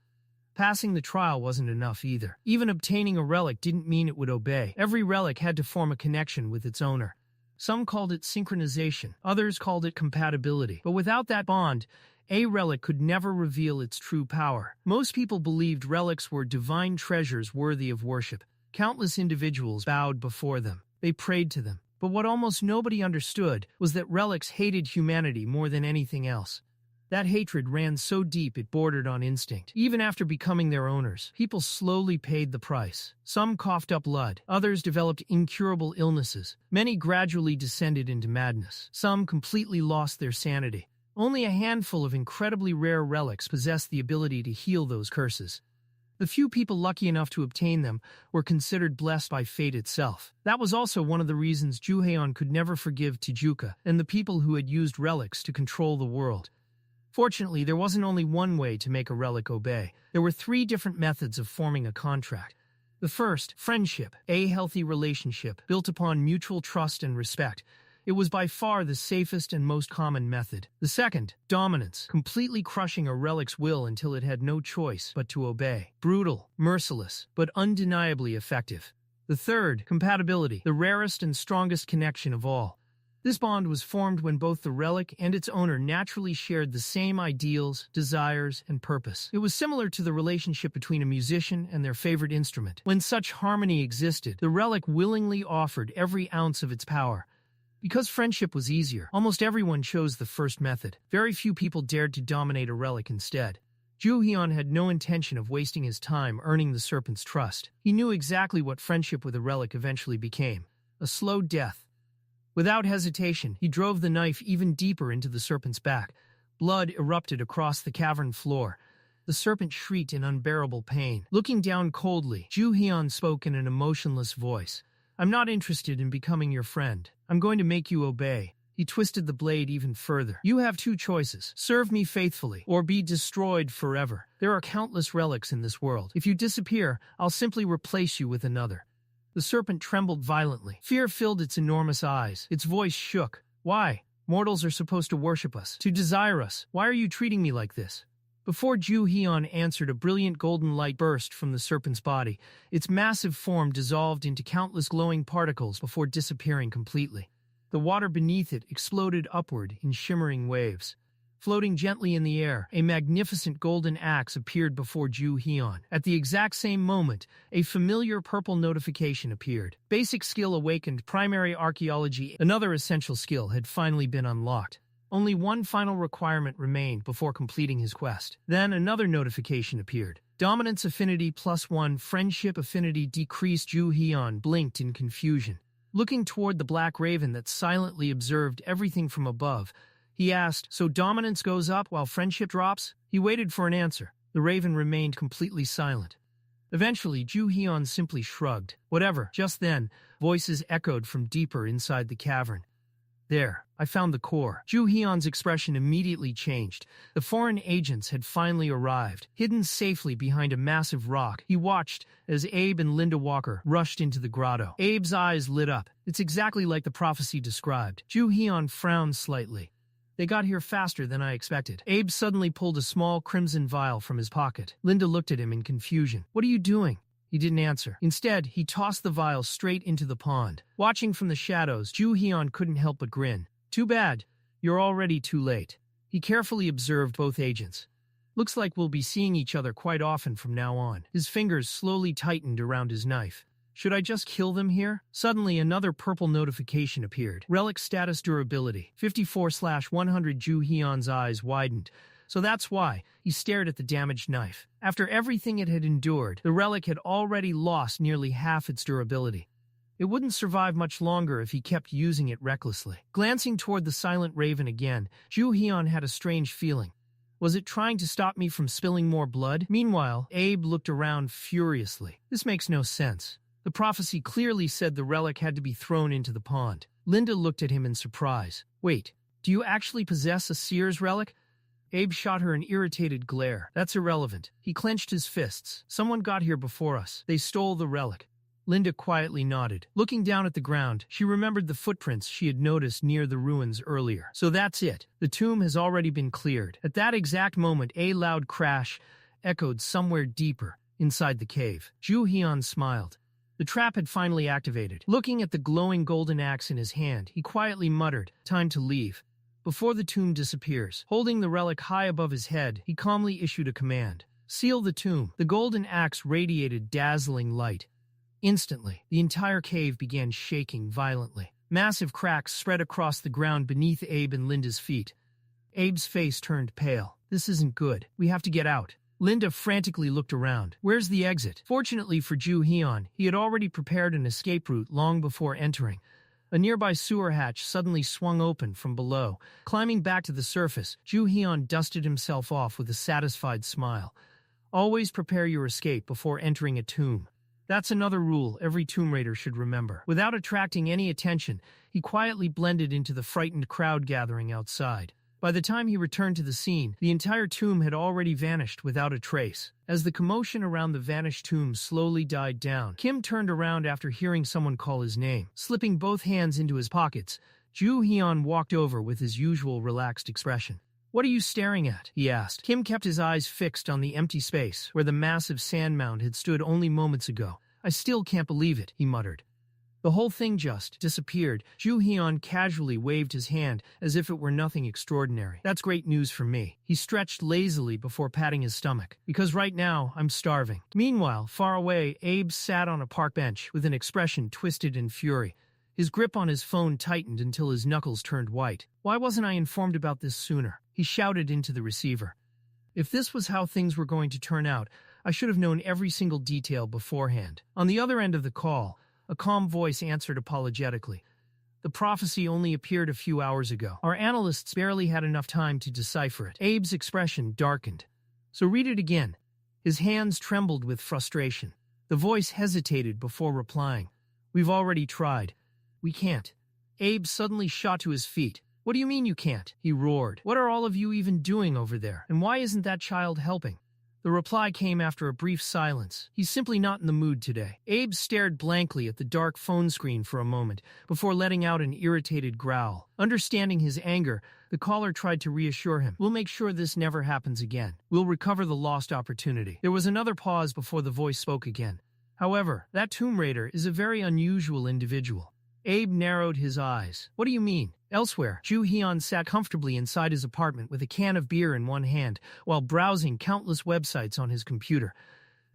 Passing the trial wasn't enough either. Even obtaining a relic didn't mean it would obey. Every relic had to form a connection with its owner. Some called it synchronization, others called it compatibility. But without that bond, a relic could never reveal its true power. Most people believed relics were divine treasures worthy of worship. Countless individuals bowed before them. They prayed to them. But what almost nobody understood was that relics hated humanity more than anything else. That hatred ran so deep it bordered on instinct. Even after becoming their owners, people slowly paid the price. Some coughed up blood, others developed incurable illnesses. Many gradually descended into madness. Some completely lost their sanity. Only a handful of incredibly rare relics possessed the ability to heal those curses. The few people lucky enough to obtain them were considered blessed by fate itself. That was also one of the reasons Joo-Heon could never forgive Tijuca and the people who had used relics to control the world. Fortunately, there wasn't only one way to make a relic obey. There were 3 different methods of forming a contract. The first, friendship, a healthy relationship built upon mutual trust and respect. It was by far the safest and most common method. The second, dominance, completely crushing a relic's will until it had no choice but to obey. Brutal, merciless, but undeniably effective. The third, compatibility, the rarest and strongest connection of all. This bond was formed when both the relic and its owner naturally shared the same ideals, desires, and purpose. It was similar to the relationship between a musician and their favorite instrument. When such harmony existed, the relic willingly offered every ounce of its power. Because friendship was easier, almost everyone chose the first method. Very few people dared to dominate a relic instead. Joo-Heon had no intention of wasting his time earning the serpent's trust. He knew exactly what friendship with a relic eventually became: a slow death. Without hesitation, he drove the knife even deeper into the serpent's back. Blood erupted across the cavern floor. The serpent shrieked in unbearable pain. Looking down coldly, Joo-Heon spoke in an emotionless voice. "I'm not interested in becoming your friend. I'm going to make you obey." He twisted the blade even further. "You have two choices. Serve me faithfully, or be destroyed forever. There are countless relics in this world. If you disappear, I'll simply replace you with another." The serpent trembled violently. Fear filled its enormous eyes. Its voice shook. "Why? Mortals are supposed to worship us, to desire us. Why are you treating me like this?" Before Joo-Heon answered, a brilliant golden light burst from the serpent's body. Its massive form dissolved into countless glowing particles before disappearing completely. The water beneath it exploded upward in shimmering waves. Floating gently in the air, a magnificent golden axe appeared before Joo-Heon. At the exact same moment, a familiar purple notification appeared. Basic skill awakened, primary archaeology. Another essential skill had finally been unlocked. Only one final requirement remained before completing his quest. Then another notification appeared. Dominance affinity +1, friendship affinity decreased. Joo-Heon blinked in confusion. Looking toward the black raven that silently observed everything from above, he asked, "So dominance goes up while friendship drops?" He waited for an answer. The raven remained completely silent. Eventually, Joo-Heon simply shrugged. "Whatever." Just then, voices echoed from deeper inside the cavern. "There, I found the core." Joo-Heon's expression immediately changed. The foreign agents had finally arrived. Hidden safely behind a massive rock, he watched as Abe and Linda Walker rushed into the grotto. Abe's eyes lit up. "It's exactly like the prophecy described." Joo-Heon frowned slightly. "They got here faster than I expected." Abe suddenly pulled a small crimson vial from his pocket. Linda looked at him in confusion. "What are you doing?" He didn't answer. Instead, he tossed the vial straight into the pond. Watching from the shadows, Joo-Heon couldn't help but grin. "Too bad. You're already too late." He carefully observed both agents. "Looks like we'll be seeing each other quite often from now on." His fingers slowly tightened around his knife. "Should I just kill them here?" Suddenly, another purple notification appeared. Relic status durability 54/100. Joo-Heon's eyes widened. So that's why. He stared at the damaged knife. After everything it had endured, the relic had already lost nearly half its durability. It wouldn't survive much longer if he kept using it recklessly. Glancing toward the silent raven again, Joo-Heon had a strange feeling. Was it trying to stop me from spilling more blood? Meanwhile, Abe looked around furiously. "This makes no sense. The prophecy clearly said the relic had to be thrown into the pond." Linda looked at him in surprise. "Wait, do you actually possess a seer's relic?" Abe shot her an irritated glare. "That's irrelevant." He clenched his fists. "Someone got here before us. They stole the relic." Linda quietly nodded. Looking down at the ground, she remembered the footprints she had noticed near the ruins earlier. "So that's it. The tomb has already been cleared." At that exact moment, a loud crash echoed somewhere deeper inside the cave. Joo-Heon smiled. The trap had finally activated. Looking at the glowing golden axe in his hand, he quietly muttered, "Time to leave." Before the tomb disappears, holding the relic high above his head, he calmly issued a command. "Seal the tomb." The golden axe radiated dazzling light. Instantly, the entire cave began shaking violently. Massive cracks spread across the ground beneath Abe and Linda's feet. Abe's face turned pale. "This isn't good. We have to get out." Linda frantically looked around. "Where's the exit?" Fortunately for Joo-Heon, he had already prepared an escape route long before entering. A nearby sewer hatch suddenly swung open from below. Climbing back to the surface, Joo-Heon dusted himself off with a satisfied smile. Always prepare your escape before entering a tomb. That's another rule every Tomb Raider should remember. Without attracting any attention, he quietly blended into the frightened crowd gathering outside. By the time he returned to the scene, the entire tomb had already vanished without a trace. As the commotion around the vanished tomb slowly died down, Kim turned around after hearing someone call his name. Slipping both hands into his pockets, Joo-Heon walked over with his usual relaxed expression. "What are you staring at?" he asked. Kim kept his eyes fixed on the empty space where the massive sand mound had stood only moments ago. "I still can't believe it," he muttered. The whole thing just disappeared. Joo-Heon casually waved his hand as if it were nothing extraordinary. "That's great news for me." He stretched lazily before patting his stomach. "Because right now, I'm starving." Meanwhile, far away, Abe sat on a park bench with an expression twisted in fury. His grip on his phone tightened until his knuckles turned white. Why wasn't I informed about this sooner? He shouted into the receiver. If this was how things were going to turn out, I should have known every single detail beforehand. On the other end of the call, a calm voice answered apologetically. The prophecy only appeared a few hours ago. Our analysts barely had enough time to decipher it. Abe's expression darkened. So read it again. His hands trembled with frustration. The voice hesitated before replying. We've already tried. We can't. Abe suddenly shot to his feet. What do you mean you can't? He roared. What are all of you even doing over there? And why isn't that child helping? The reply came after a brief silence. He's simply not in the mood today. Abe stared blankly at the dark phone screen for a moment before letting out an irritated growl. Understanding his anger, the caller tried to reassure him. We'll make sure this never happens again. We'll recover the lost opportunity. There was another pause before the voice spoke again. However, that Tomb Raider is a very unusual individual. Abe narrowed his eyes. What do you mean? Elsewhere, Joo-Heon sat comfortably inside his apartment with a can of beer in one hand while browsing countless websites on his computer.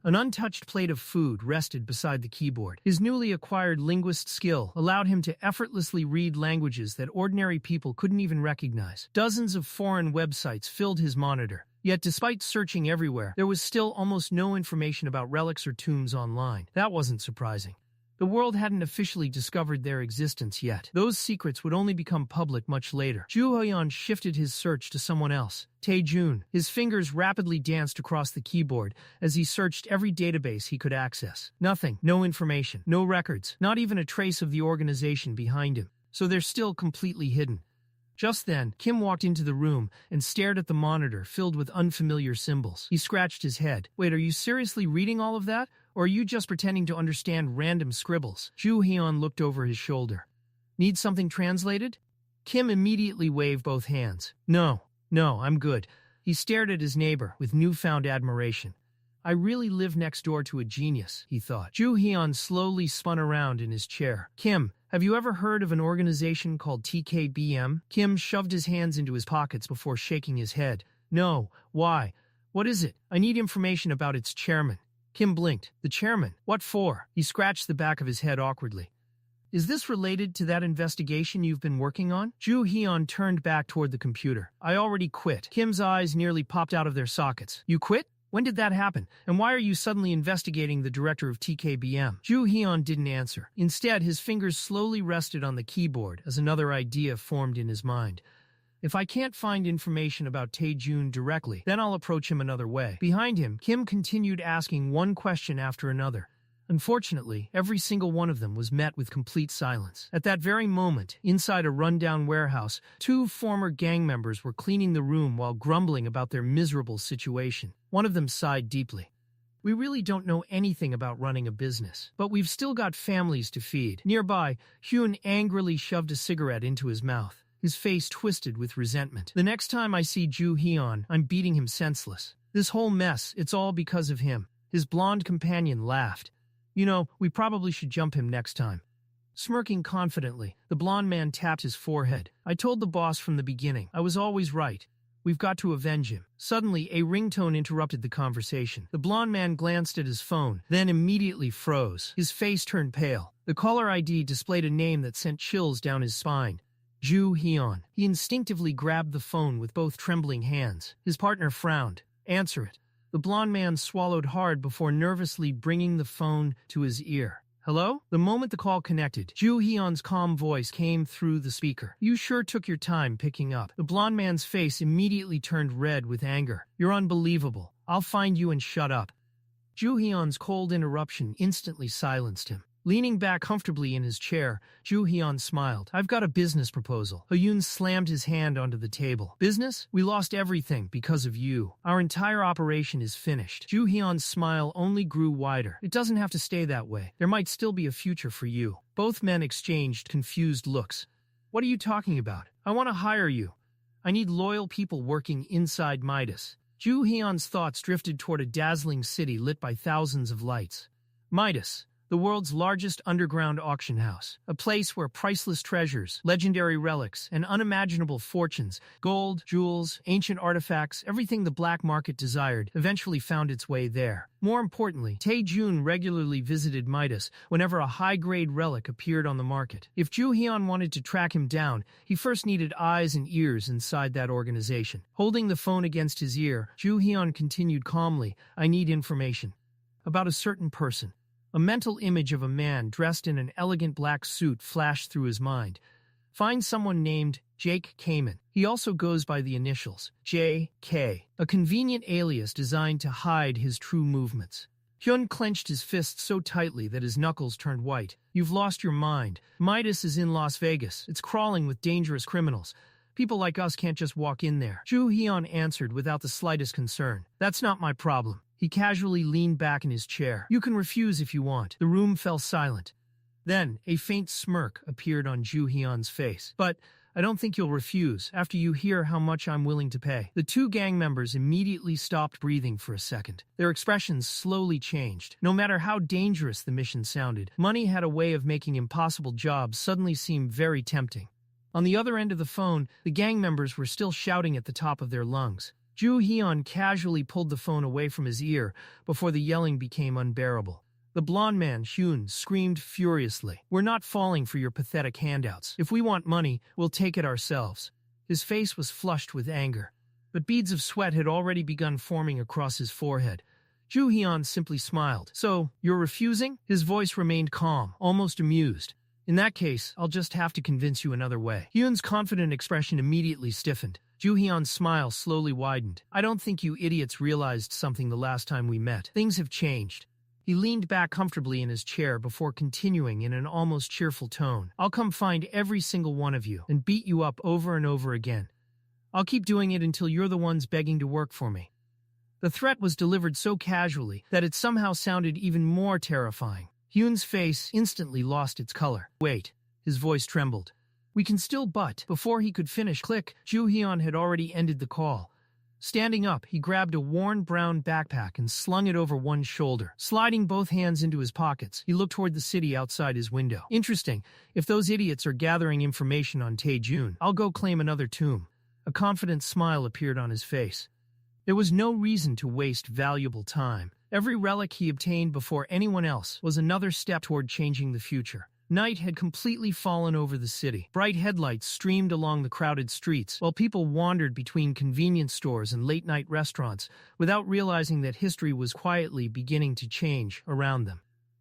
An untouched plate of food rested beside the keyboard. His newly acquired linguist skill allowed him to effortlessly read languages that ordinary people couldn't even recognize. Dozens of foreign websites filled his monitor. Yet despite searching everywhere, there was still almost no information about relics or tombs online. That wasn't surprising. The world hadn't officially discovered their existence yet. Those secrets would only become public much later. Joo-Heon shifted his search to someone else, Tae-Jun. His fingers rapidly danced across the keyboard as he searched every database he could access. Nothing, no information, no records, not even a trace of the organization behind him. So they're still completely hidden. Just then, Kim walked into the room and stared at the monitor filled with unfamiliar symbols. He scratched his head. Wait, are you seriously reading all of that? Or are you just pretending to understand random scribbles? Joo-Heon looked over his shoulder. Need something translated? Kim immediately waved both hands. No, I'm good. He stared at his neighbor with newfound admiration. I really live next door to a genius, he thought. Joo-Heon slowly spun around in his chair. Kim, have you ever heard of an organization called TKBM? Kim shoved his hands into his pockets before shaking his head. No, why? What is it? I need information about its chairman. Kim blinked. The chairman? What for? He scratched the back of his head awkwardly. Is this related to that investigation you've been working on? Joo-Heon turned back toward the computer. I already quit. Kim's eyes nearly popped out of their sockets. You quit? When did that happen? And why are you suddenly investigating the director of TKBM? Joo-Heon didn't answer. Instead, his fingers slowly rested on the keyboard as another idea formed in his mind. If I can't find information about Tae-Jun directly, then I'll approach him another way. Behind him, Kim continued asking one question after another. Unfortunately, every single one of them was met with complete silence. At that very moment, inside a rundown warehouse, two former gang members were cleaning the room while grumbling about their miserable situation. One of them sighed deeply. We really don't know anything about running a business, but we've still got families to feed. Nearby, Hyun angrily shoved a cigarette into his mouth. His face twisted with resentment. The next time I see Joo-Heon, I'm beating him senseless. This whole mess, it's all because of him. His blonde companion laughed. You know, we probably should jump him next time. Smirking confidently, the blonde man tapped his forehead. I told the boss from the beginning. I was always right. We've got to avenge him. Suddenly, a ringtone interrupted the conversation. The blonde man glanced at his phone, then immediately froze. His face turned pale. The caller ID displayed a name that sent chills down his spine. Joo-Heon. He instinctively grabbed the phone with both trembling hands. His partner frowned. Answer it. The blonde man swallowed hard before nervously bringing the phone to his ear. Hello? The moment the call connected, Joo-Heon's calm voice came through the speaker. You sure took your time picking up. The blonde man's face immediately turned red with anger. You're unbelievable. I'll find you and shut up. Joo-Heon's cold interruption instantly silenced him. Leaning back comfortably in his chair, Joo-Heon smiled. I've got a business proposal. Hyun slammed his hand onto the table. Business? We lost everything because of you. Our entire operation is finished. Joo-Heon's smile only grew wider. It doesn't have to stay that way. There might still be a future for you. Both men exchanged confused looks. What are you talking about? I want to hire you. I need loyal people working inside Midas. Joo-Heon's thoughts drifted toward a dazzling city lit by thousands of lights. Midas. the world's largest underground auction house, a place where priceless treasures, legendary relics, and unimaginable fortunes, gold, jewels, ancient artifacts, everything the black market desired, eventually found its way there. More importantly, Tae-Jun regularly visited Midas whenever a high-grade relic appeared on the market. If Joo-Heon wanted to track him down, he first needed eyes and ears inside that organization. Holding the phone against his ear, Joo-Heon continued calmly, "I need information about a certain person." A mental image of a man dressed in an elegant black suit flashed through his mind. Find someone named Jake Kamen. He also goes by the initials J.K., a convenient alias designed to hide his true movements. Hyun clenched his fists so tightly that his knuckles turned white. "You've lost your mind. Midas is in Las Vegas. It's crawling with dangerous criminals. People like us can't just walk in there." Joo-Heon answered without the slightest concern. "That's not my problem." He casually leaned back in his chair. "You can refuse if you want." The room fell silent. Then, a faint smirk appeared on Joo-Heon's face. "But I don't think you'll refuse after you hear how much I'm willing to pay." The two gang members immediately stopped breathing for a second. Their expressions slowly changed. No matter how dangerous the mission sounded, money had a way of making impossible jobs suddenly seem very tempting. On the other end of the phone, the gang members were still shouting at the top of their lungs. Joo-Heon casually pulled the phone away from his ear before the yelling became unbearable. The blond man, Hyun, screamed furiously. "We're not falling for your pathetic handouts. If we want money, we'll take it ourselves." His face was flushed with anger, but beads of sweat had already begun forming across his forehead. Joo-Heon simply smiled. "So, you're refusing?" His voice remained calm, almost amused. "In that case, I'll just have to convince you another way." Hyun's confident expression immediately stiffened. Joo-Heon's smile slowly widened. "I don't think you idiots realized something the last time we met. Things have changed." He leaned back comfortably in his chair before continuing in an almost cheerful tone. "I'll come find every single one of you and beat you up over and over again. I'll keep doing it until you're the ones begging to work for me." The threat was delivered so casually that it somehow sounded even more terrifying. Hyun's face instantly lost its color. "Wait." His voice trembled. "We can still but..." Before he could finish, click, Joo-Heon had already ended the call. Standing up, he grabbed a worn brown backpack and slung it over one shoulder. Sliding both hands into his pockets, he looked toward the city outside his window. "Interesting. If those idiots are gathering information on Tae-Jun, I'll go claim another tomb." A confident smile appeared on his face. There was no reason to waste valuable time. Every relic he obtained before anyone else was another step toward changing the future. Night had completely fallen over the city. Bright headlights streamed along the crowded streets, while people wandered between convenience stores and late-night restaurants without realizing that history was quietly beginning to change around them.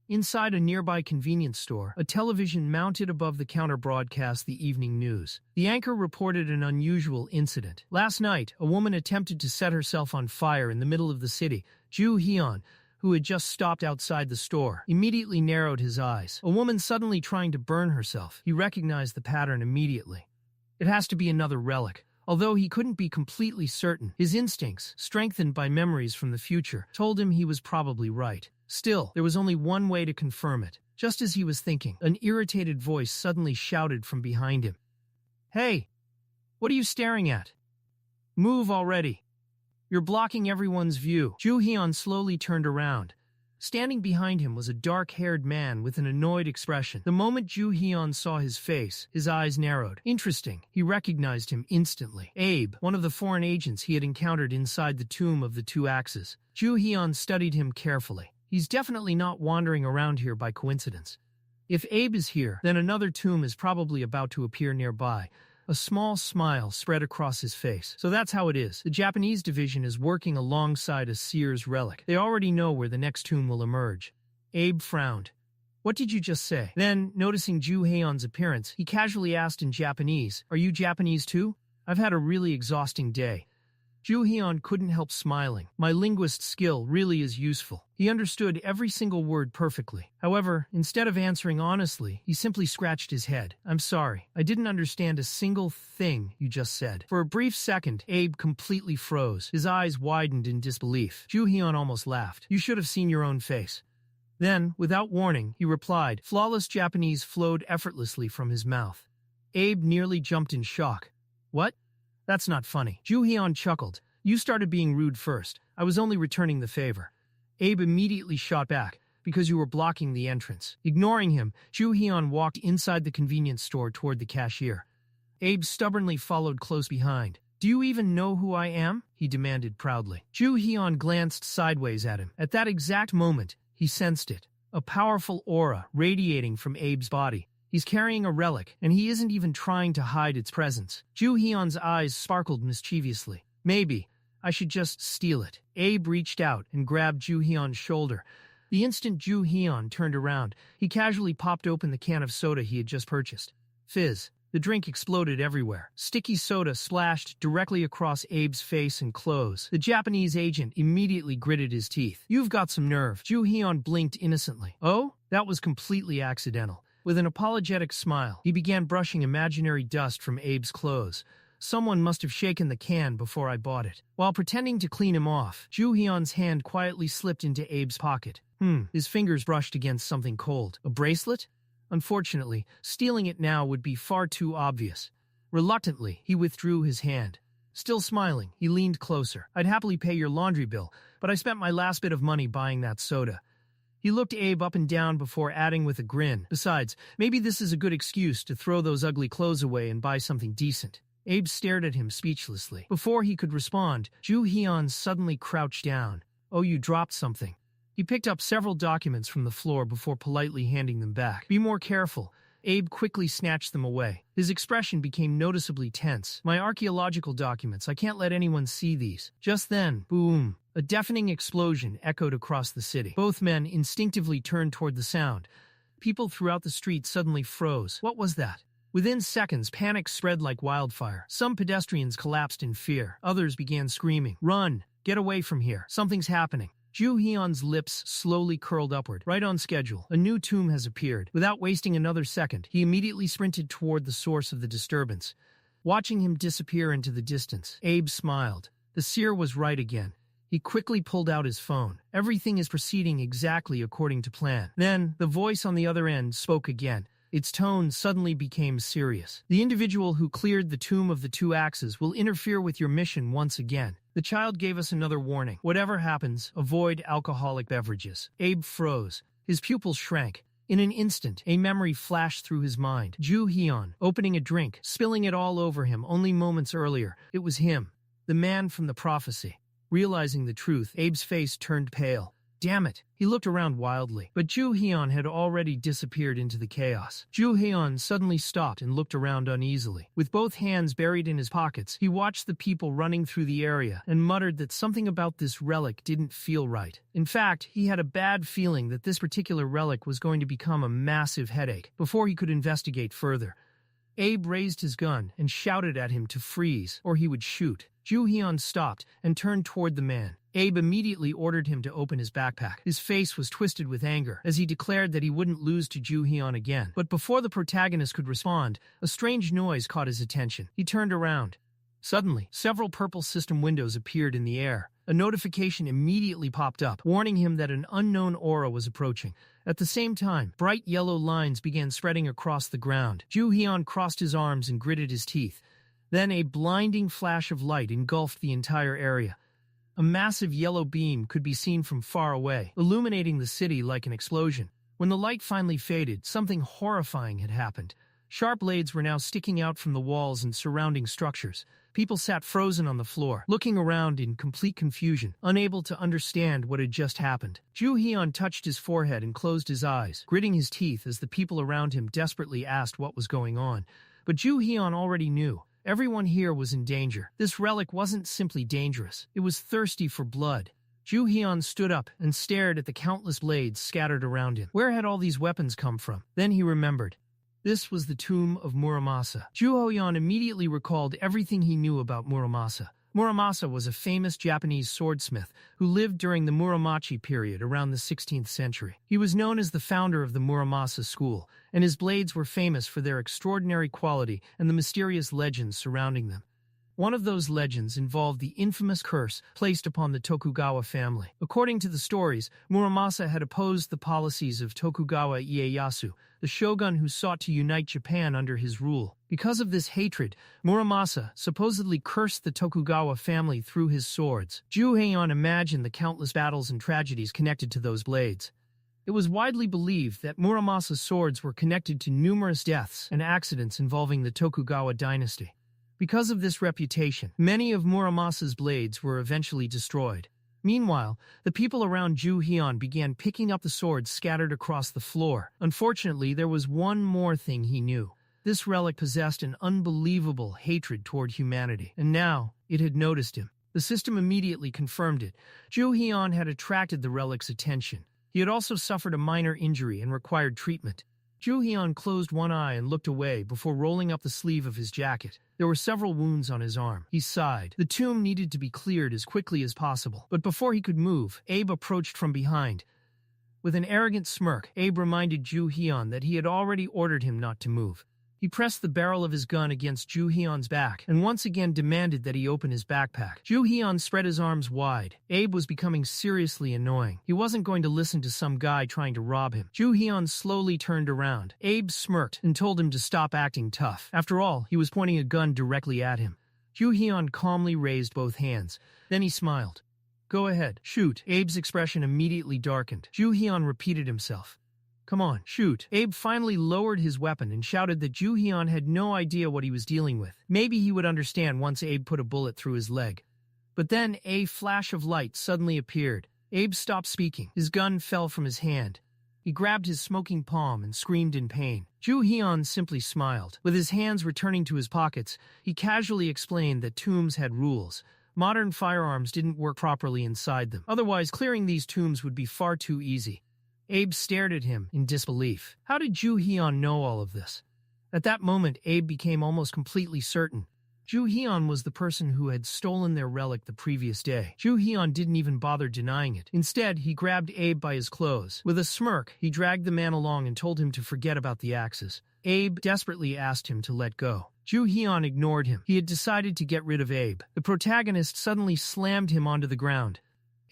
Inside a nearby convenience store, a television mounted above the counter broadcast the evening news. The anchor reported an unusual incident. Last night, a woman attempted to set herself on fire in the middle of the city. Joo-Heon, who had just stopped outside the store, immediately narrowed his eyes. A woman suddenly trying to burn herself. He recognized the pattern immediately. It has to be another relic. Although he couldn't be completely certain, his instincts, strengthened by memories from the future, told him he was probably right. Still, there was only one way to confirm it. Just as he was thinking, an irritated voice suddenly shouted from behind him. "Hey! What are you staring at? Move already! You're blocking everyone's view." Joo-Heon slowly turned around. Standing behind him was a dark-haired man with an annoyed expression. The moment Joo-Heon saw his face, his eyes narrowed. Interesting. He recognized him instantly. Abe, one of the foreign agents he had encountered inside the Tomb of the Two Axes. Joo-Heon studied him carefully. He's definitely not wandering around here by coincidence. If Abe is here, then another tomb is probably about to appear nearby. A small smile spread across his face. So that's how it is. The Japanese division is working alongside a Seer's relic. They already know where the next tomb will emerge. Abe frowned. "What did you just say?" Then, noticing Joo-Heon's appearance, he casually asked in Japanese, "Are you Japanese too? I've had a really exhausting day." Joo-Heon couldn't help smiling. "My linguist skill really is useful." He understood every single word perfectly. However, instead of answering honestly, he simply scratched his head. "I'm sorry. I didn't understand a single thing you just said." For a brief second, Abe completely froze. His eyes widened in disbelief. Joo-Heon almost laughed. "You should have seen your own face." Then, without warning, he replied. Flawless Japanese flowed effortlessly from his mouth. Abe nearly jumped in shock. "What? That's not funny." Joo-Heon chuckled. "You started being rude first. I was only returning the favor." Abe immediately shot back. because you were blocking the entrance. Ignoring him, Joo-Heon walked inside the convenience store toward the cashier. Abe stubbornly followed close behind. "Do you even know who I am?" he demanded proudly. Joo-Heon glanced sideways at him. At that exact moment, he sensed it. A powerful aura radiating from Abe's body. He's carrying a relic, and he isn't even trying to hide its presence. Joo-Heon's eyes sparkled mischievously. "Maybe I should just steal it." Abe reached out and grabbed Joo-Heon's shoulder. The instant Joo-Heon turned around, he casually popped open the can of soda he had just purchased. Fizz. The drink exploded everywhere. Sticky soda splashed directly across Abe's face and clothes. The Japanese agent immediately gritted his teeth. "You've got some nerve." Joo-Heon blinked innocently. "Oh? That was completely accidental." With an apologetic smile, he began brushing imaginary dust from Abe's clothes. "Someone must have shaken the can before I bought it." While pretending to clean him off, Joo-Heon's hand quietly slipped into Abe's pocket. His fingers brushed against something cold. A bracelet? Unfortunately, stealing it now would be far too obvious. Reluctantly, he withdrew his hand. Still smiling, he leaned closer. "I'd happily pay your laundry bill, but I spent my last bit of money buying that soda." He looked Abe up and down before adding with a grin. "Besides, maybe this is a good excuse to throw those ugly clothes away and buy something decent." Abe stared at him speechlessly. Before he could respond, Joo-Heon suddenly crouched down. "Oh, you dropped something." He picked up several documents from the floor before politely handing them back. "Be more careful." Abe quickly snatched them away. His expression became noticeably tense. "My archaeological documents, I can't let anyone see these." Just then, boom! A deafening explosion echoed across the city. Both men instinctively turned toward the sound. People throughout the street suddenly froze. What was that? Within seconds, panic spread like wildfire. Some pedestrians collapsed in fear. Others began screaming, "Run! Get away from here! Something's happening!" Joo-Heon's lips slowly curled upward. "Right on schedule. A new tomb has appeared." Without wasting another second, he immediately sprinted toward the source of the disturbance. Watching him disappear into the distance, Abe smiled. The seer was right again. He quickly pulled out his phone. "Everything is proceeding exactly according to plan." Then, the voice on the other end spoke again. Its tone suddenly became serious. "The individual who cleared the Tomb of the Two Axes will interfere with your mission once again. The child gave us another warning. Whatever happens, avoid alcoholic beverages." Abe froze. His pupils shrank. In an instant, a memory flashed through his mind. Joo-Heon, opening a drink, spilling it all over him only moments earlier. It was him, the man from the prophecy. Realizing the truth, Abe's face turned pale. Damn it! He looked around wildly, but Joo-Heon had already disappeared into the chaos. Joo-Heon suddenly stopped and looked around uneasily. With both hands buried in his pockets, he watched the people running through the area and muttered that something about this relic didn't feel right. In fact, he had a bad feeling that this particular relic was going to become a massive headache. Before he could investigate further, Abe raised his gun and shouted at him to freeze, or he would shoot. Joo-Heon stopped and turned toward the man. Abe immediately ordered him to open his backpack. His face was twisted with anger as he declared that he wouldn't lose to Joo-Heon again. But before the protagonist could respond, a strange noise caught his attention. He turned around. Suddenly, several purple system windows appeared in the air. A notification immediately popped up, warning him that an unknown aura was approaching. At the same time, bright yellow lines began spreading across the ground. Joo-Heon crossed his arms and gritted his teeth. Then a blinding flash of light engulfed the entire area. A massive yellow beam could be seen from far away, illuminating the city like an explosion. When the light finally faded, something horrifying had happened. Sharp blades were now sticking out from the walls and surrounding structures. People sat frozen on the floor, looking around in complete confusion, unable to understand what had just happened. Joo-Heon touched his forehead and closed his eyes, gritting his teeth as the people around him desperately asked what was going on. But Joo-Heon already knew. Everyone here was in danger. This relic wasn't simply dangerous. It was thirsty for blood. Joo-Heon stood up and stared at the countless blades scattered around him. Where had all these weapons come from? Then he remembered. This was the tomb of Muramasa. Joo-Heon immediately recalled everything he knew about Muramasa. Muramasa was a famous Japanese swordsmith who lived during the Muromachi period around the 16th century. He was known as the founder of the Muramasa school, and his blades were famous for their extraordinary quality and the mysterious legends surrounding them. One of those legends involved the infamous curse placed upon the Tokugawa family. According to the stories, Muramasa had opposed the policies of Tokugawa Ieyasu, the shogun who sought to unite Japan under his rule. Because of this hatred, Muramasa supposedly cursed the Tokugawa family through his swords. Joo-Heon imagined the countless battles and tragedies connected to those blades. It was widely believed that Muramasa's swords were connected to numerous deaths and accidents involving the Tokugawa dynasty. Because of this reputation, many of Muramasa's blades were eventually destroyed. Meanwhile, the people around Joo-Heon began picking up the swords scattered across the floor. Unfortunately, there was one more thing he knew. This relic possessed an unbelievable hatred toward humanity, and now it had noticed him. The system immediately confirmed it. Joo-Heon had attracted the relic's attention. He had also suffered a minor injury and required treatment. Joo-Heon closed one eye and looked away before rolling up the sleeve of his jacket. There were several wounds on his arm. He sighed. The tomb needed to be cleared as quickly as possible. But before he could move, Abe approached from behind. With an arrogant smirk, Abe reminded Joo-Heon that he had already ordered him not to move. He pressed the barrel of his gun against Joo-Heon's back and once again demanded that he open his backpack. Joo-Heon spread his arms wide. Abe was becoming seriously annoying. He wasn't going to listen to some guy trying to rob him. Joo-Heon slowly turned around. Abe smirked and told him to stop acting tough. After all, he was pointing a gun directly at him. Joo-Heon calmly raised both hands. Then he smiled. "Go ahead, shoot." Abe's expression immediately darkened. Joo-Heon repeated himself. "Come on, shoot." Abe finally lowered his weapon and shouted that Joo-Heon had no idea what he was dealing with. Maybe he would understand once Abe put a bullet through his leg. But then a flash of light suddenly appeared. Abe stopped speaking. His gun fell from his hand. He grabbed his smoking palm and screamed in pain. Joo-Heon simply smiled. With his hands returning to his pockets, he casually explained that tombs had rules. Modern firearms didn't work properly inside them. Otherwise, clearing these tombs would be far too easy. Abe stared at him in disbelief. How did Joo-Heon know all of this? At that moment, Abe became almost completely certain. Joo-Heon was the person who had stolen their relic the previous day. Joo-Heon didn't even bother denying it. Instead, he grabbed Abe by his clothes. With a smirk, he dragged the man along and told him to forget about the axes. Abe desperately asked him to let go. Joo-Heon ignored him. He had decided to get rid of Abe. The protagonist suddenly slammed him onto the ground.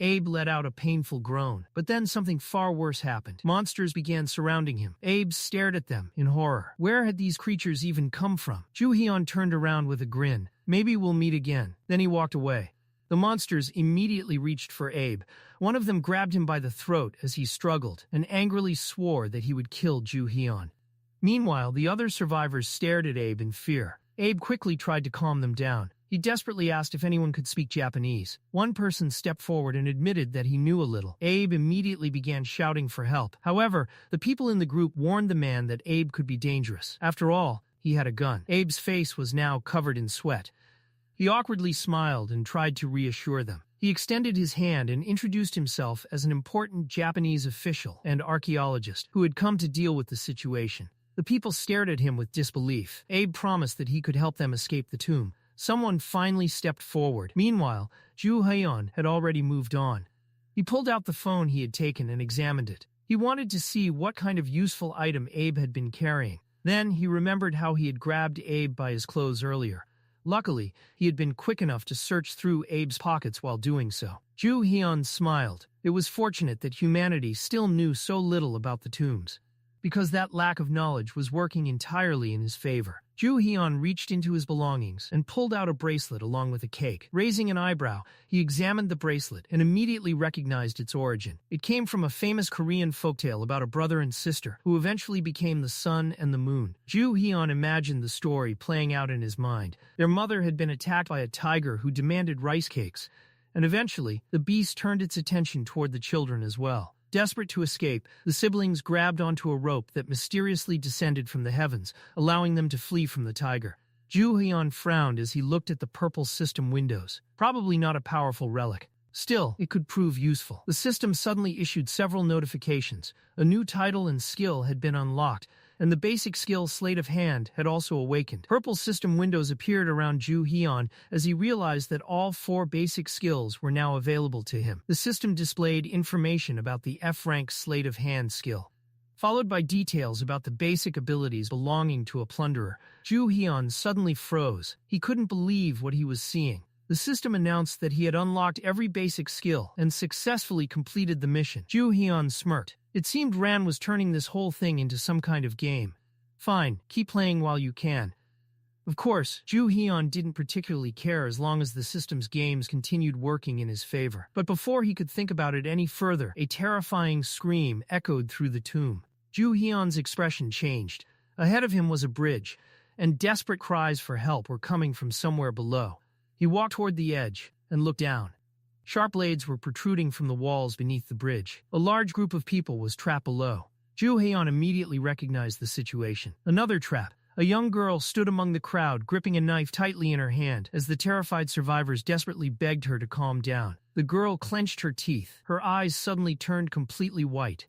Abe let out a painful groan. But then something far worse happened. Monsters began surrounding him. Abe stared at them in horror. Where had these creatures even come from? Joo-Heon turned around with a grin. "Maybe we'll meet again." Then he walked away. The monsters immediately reached for Abe. One of them grabbed him by the throat as he struggled and angrily swore that he would kill Joo-Heon. Meanwhile, the other survivors stared at Abe in fear. Abe quickly tried to calm them down. He desperately asked if anyone could speak Japanese. One person stepped forward and admitted that he knew a little. Abe immediately began shouting for help. However, the people in the group warned the man that Abe could be dangerous. After all, he had a gun. Abe's face was now covered in sweat. He awkwardly smiled and tried to reassure them. He extended his hand and introduced himself as an important Japanese official and archaeologist who had come to deal with the situation. The people stared at him with disbelief. Abe promised that he could help them escape the tomb. Someone finally stepped forward. Meanwhile, Joo-Heon had already moved on. He pulled out the phone he had taken and examined it. He wanted to see what kind of useful item Abe had been carrying. Then he remembered how he had grabbed Abe by his clothes earlier. Luckily, he had been quick enough to search through Abe's pockets while doing so. Joo-Heon smiled. It was fortunate that humanity still knew so little about the tombs, because that lack of knowledge was working entirely in his favor. Joo-Heon reached into his belongings and pulled out a bracelet along with a cake. Raising an eyebrow, he examined the bracelet and immediately recognized its origin. It came from a famous Korean folktale about a brother and sister who eventually became the sun and the moon. Joo-Heon imagined the story playing out in his mind. Their mother had been attacked by a tiger who demanded rice cakes, and eventually, the beast turned its attention toward the children as well. Desperate to escape, the siblings grabbed onto a rope that mysteriously descended from the heavens, allowing them to flee from the tiger. Joo-Heon frowned as he looked at the purple system windows. Probably not a powerful relic. Still, it could prove useful. The system suddenly issued several notifications. A new title and skill had been unlocked, and the basic skill Sleight of Hand had also awakened. Purple system windows appeared around Joo-Heon as he realized that all 4 basic skills were now available to him. The system displayed information about the F-rank Sleight of Hand skill, followed by details about the basic abilities belonging to a plunderer. Joo-Heon suddenly froze. He couldn't believe what he was seeing. The system announced that he had unlocked every basic skill and successfully completed the mission. Joo-Heon smirked. It seemed Ran was turning this whole thing into some kind of game. Fine, keep playing while you can. Of course, Joo-Heon didn't particularly care as long as the system's games continued working in his favor. But before he could think about it any further, a terrifying scream echoed through the tomb. Joo-Heon's expression changed. Ahead of him was a bridge, and desperate cries for help were coming from somewhere below. He walked toward the edge and looked down. Sharp blades were protruding from the walls beneath the bridge. A large group of people was trapped below. Joo-Heon immediately recognized the situation. Another trap. A young girl stood among the crowd, gripping a knife tightly in her hand, as the terrified survivors desperately begged her to calm down. The girl clenched her teeth. Her eyes suddenly turned completely white.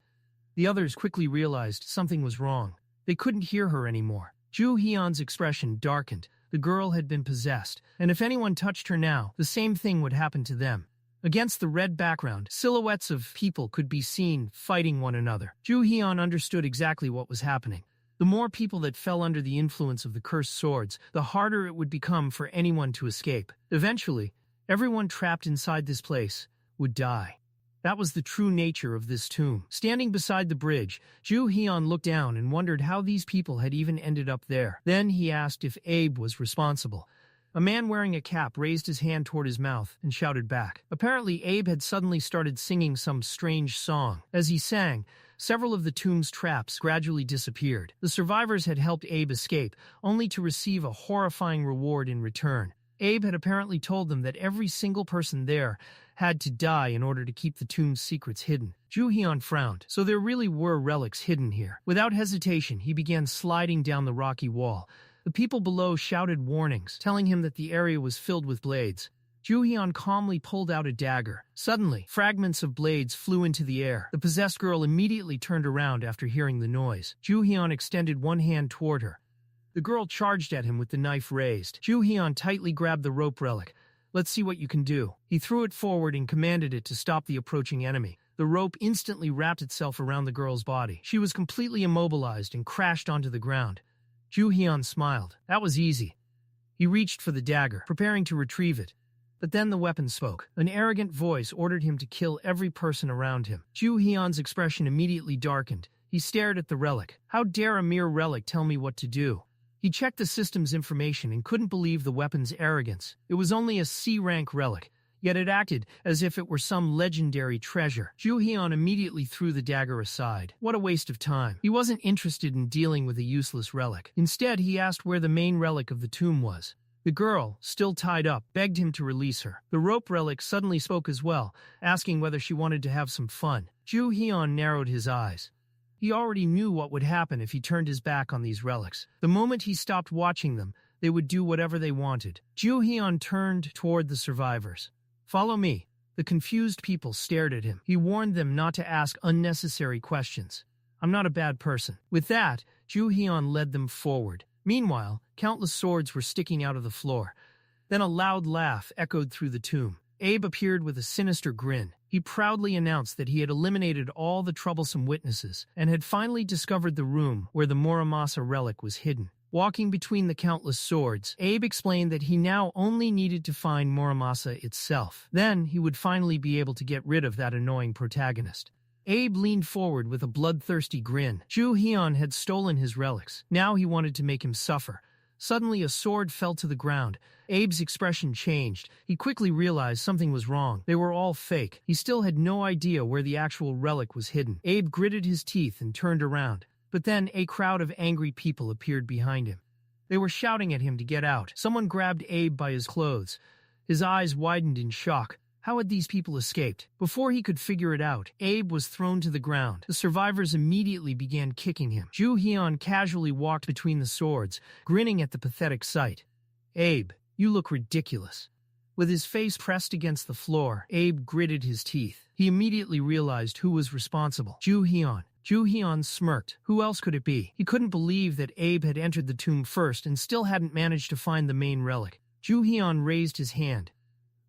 The others quickly realized something was wrong. They couldn't hear her anymore. Joo-Heon's expression darkened. The girl had been possessed, and if anyone touched her now, the same thing would happen to them. Against the red background, silhouettes of people could be seen fighting one another. Joo-Heon understood exactly what was happening. The more people that fell under the influence of the cursed swords, the harder it would become for anyone to escape. Eventually, everyone trapped inside this place would die. That was the true nature of this tomb. Standing beside the bridge, Joo-Heon looked down and wondered how these people had even ended up there. Then he asked if Abe was responsible. A man wearing a cap raised his hand toward his mouth and shouted back. Apparently, Abe had suddenly started singing some strange song. As he sang, several of the tomb's traps gradually disappeared. The survivors had helped Abe escape, only to receive a horrifying reward in return. Abe had apparently told them that every single person there had to die in order to keep the tomb's secrets hidden. Joo-Heon frowned. So there really were relics hidden here. Without hesitation, he began sliding down the rocky wall. The people below shouted warnings, telling him that the area was filled with blades. Joo-Heon calmly pulled out a dagger. Suddenly, fragments of blades flew into the air. The possessed girl immediately turned around after hearing the noise. Joo-Heon extended one hand toward her. The girl charged at him with the knife raised. Joo-Heon tightly grabbed the rope relic. "Let's see what you can do." He threw it forward and commanded it to stop the approaching enemy. The rope instantly wrapped itself around the girl's body. She was completely immobilized and crashed onto the ground. Joo-Heon smiled. That was easy. He reached for the dagger, preparing to retrieve it. But then the weapon spoke. An arrogant voice ordered him to kill every person around him. Joo-Heon's expression immediately darkened. He stared at the relic. How dare a mere relic tell me what to do? He checked the system's information and couldn't believe the weapon's arrogance. It was only a C-rank relic, yet it acted as if it were some legendary treasure. Joo-Heon immediately threw the dagger aside. What a waste of time. He wasn't interested in dealing with a useless relic. Instead, he asked where the main relic of the tomb was. The girl, still tied up, begged him to release her. The rope relic suddenly spoke as well, asking whether she wanted to have some fun. Joo-Heon narrowed his eyes. He already knew what would happen if he turned his back on these relics. The moment he stopped watching them, they would do whatever they wanted. Joo-Heon turned toward the survivors. "Follow me." The confused people stared at him. He warned them not to ask unnecessary questions. "I'm not a bad person." With that, Joo-Heon led them forward. Meanwhile, countless swords were sticking out of the floor. Then a loud laugh echoed through the tomb. Abe appeared with a sinister grin. He proudly announced that he had eliminated all the troublesome witnesses and had finally discovered the room where the Muramasa relic was hidden. Walking between the countless swords, Abe explained that he now only needed to find Muramasa itself. Then he would finally be able to get rid of that annoying protagonist. Abe leaned forward with a bloodthirsty grin. Joo-Heon had stolen his relics. Now he wanted to make him suffer. Suddenly a sword fell to the ground. Abe's expression changed. He quickly realized something was wrong. They were all fake. He still had no idea where the actual relic was hidden. Abe gritted his teeth and turned around. But then a crowd of angry people appeared behind him. They were shouting at him to get out. Someone grabbed Abe by his clothes. His eyes widened in shock. How had these people escaped? Before he could figure it out, Abe was thrown to the ground. The survivors immediately began kicking him. Joo-Heon casually walked between the swords, grinning at the pathetic sight. "Abe, you look ridiculous." With his face pressed against the floor, Abe gritted his teeth. He immediately realized who was responsible. Joo-Heon. Joo-Heon smirked. Who else could it be? He couldn't believe that Abe had entered the tomb first and still hadn't managed to find the main relic. Joo-Heon raised his hand.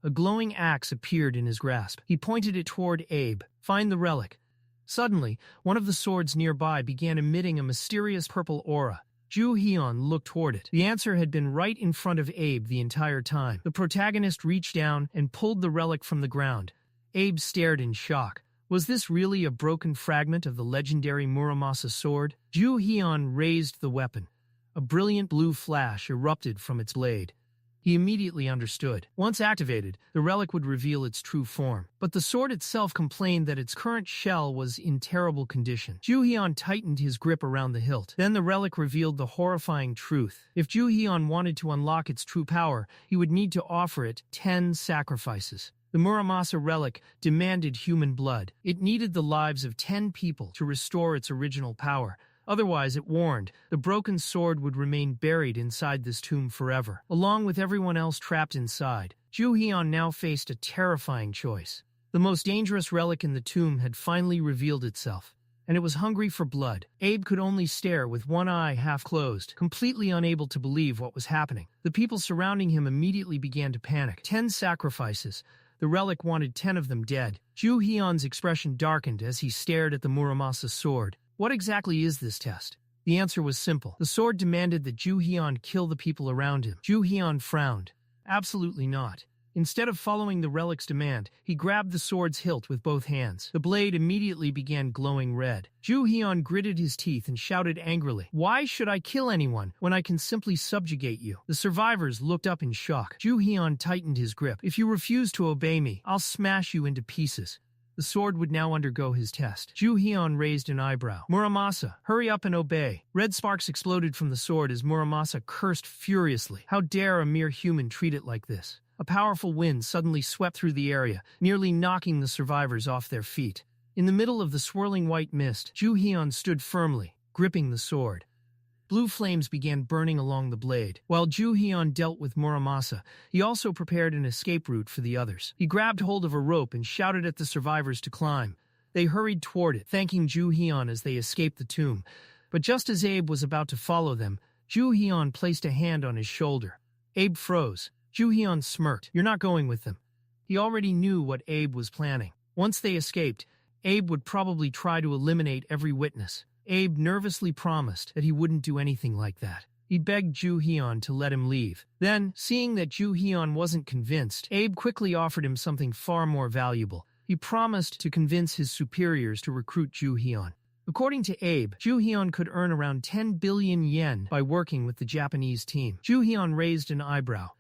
A glowing axe appeared in his grasp. He pointed it toward Abe. "Find the relic." Suddenly, one of the swords nearby began emitting a mysterious purple aura. Joo-Heon looked toward it. The answer had been right in front of Abe the entire time. The protagonist reached down and pulled the relic from the ground. Abe stared in shock. Was this really a broken fragment of the legendary Muramasa sword? Joo-Heon raised the weapon. A brilliant blue flash erupted from its blade. He immediately understood. Once activated, the relic would reveal its true form. But the sword itself complained that its current shell was in terrible condition. Joo-Heon tightened his grip around the hilt. Then the relic revealed the horrifying truth. If Joo-Heon wanted to unlock its true power, he would need to offer it 10 sacrifices. The Muramasa relic demanded human blood. It needed the lives of 10 people to restore its original power. Otherwise, it warned, the broken sword would remain buried inside this tomb forever, along with everyone else trapped inside. Joo-Heon now faced a terrifying choice. The most dangerous relic in the tomb had finally revealed itself, and it was hungry for blood. Abe could only stare with one eye half closed, completely unable to believe what was happening. The people surrounding him immediately began to panic. 10 sacrifices. The relic wanted 10 of them dead. Joo-Heon's expression darkened as he stared at the Muramasa sword. What exactly is this test? The answer was simple. The sword demanded that Joo-Heon kill the people around him. Joo-Heon frowned. Absolutely not. Instead of following the relic's demand, he grabbed the sword's hilt with both hands. The blade immediately began glowing red. Joo-Heon gritted his teeth and shouted angrily, "Why should I kill anyone when I can simply subjugate you?" The survivors looked up in shock. Joo-Heon tightened his grip. "If you refuse to obey me, I'll smash you into pieces." The sword would now undergo his test. Joo-Heon raised an eyebrow. "Muramasa, hurry up and obey." Red sparks exploded from the sword as Muramasa cursed furiously. How dare a mere human treat it like this? A powerful wind suddenly swept through the area, nearly knocking the survivors off their feet. In the middle of the swirling white mist, Joo-Heon stood firmly, gripping the sword. Blue flames began burning along the blade. While Joo-Heon dealt with Muramasa, he also prepared an escape route for the others. He grabbed hold of a rope and shouted at the survivors to climb. They hurried toward it, thanking Joo-Heon as they escaped the tomb. But just as Abe was about to follow them, Joo-Heon placed a hand on his shoulder. Abe froze. Joo-Heon smirked. "You're not going with them." He already knew what Abe was planning. Once they escaped, Abe would probably try to eliminate every witness. Abe nervously promised that he wouldn't do anything like that. He begged Joo-Heon to let him leave. Then, seeing that Joo-Heon wasn't convinced, Abe quickly offered him something far more valuable. He promised to convince his superiors to recruit Joo-Heon. According to Abe, Joo-Heon could earn around 10 billion yen by working with the Japanese team. Joo-Heon raised an eyebrow.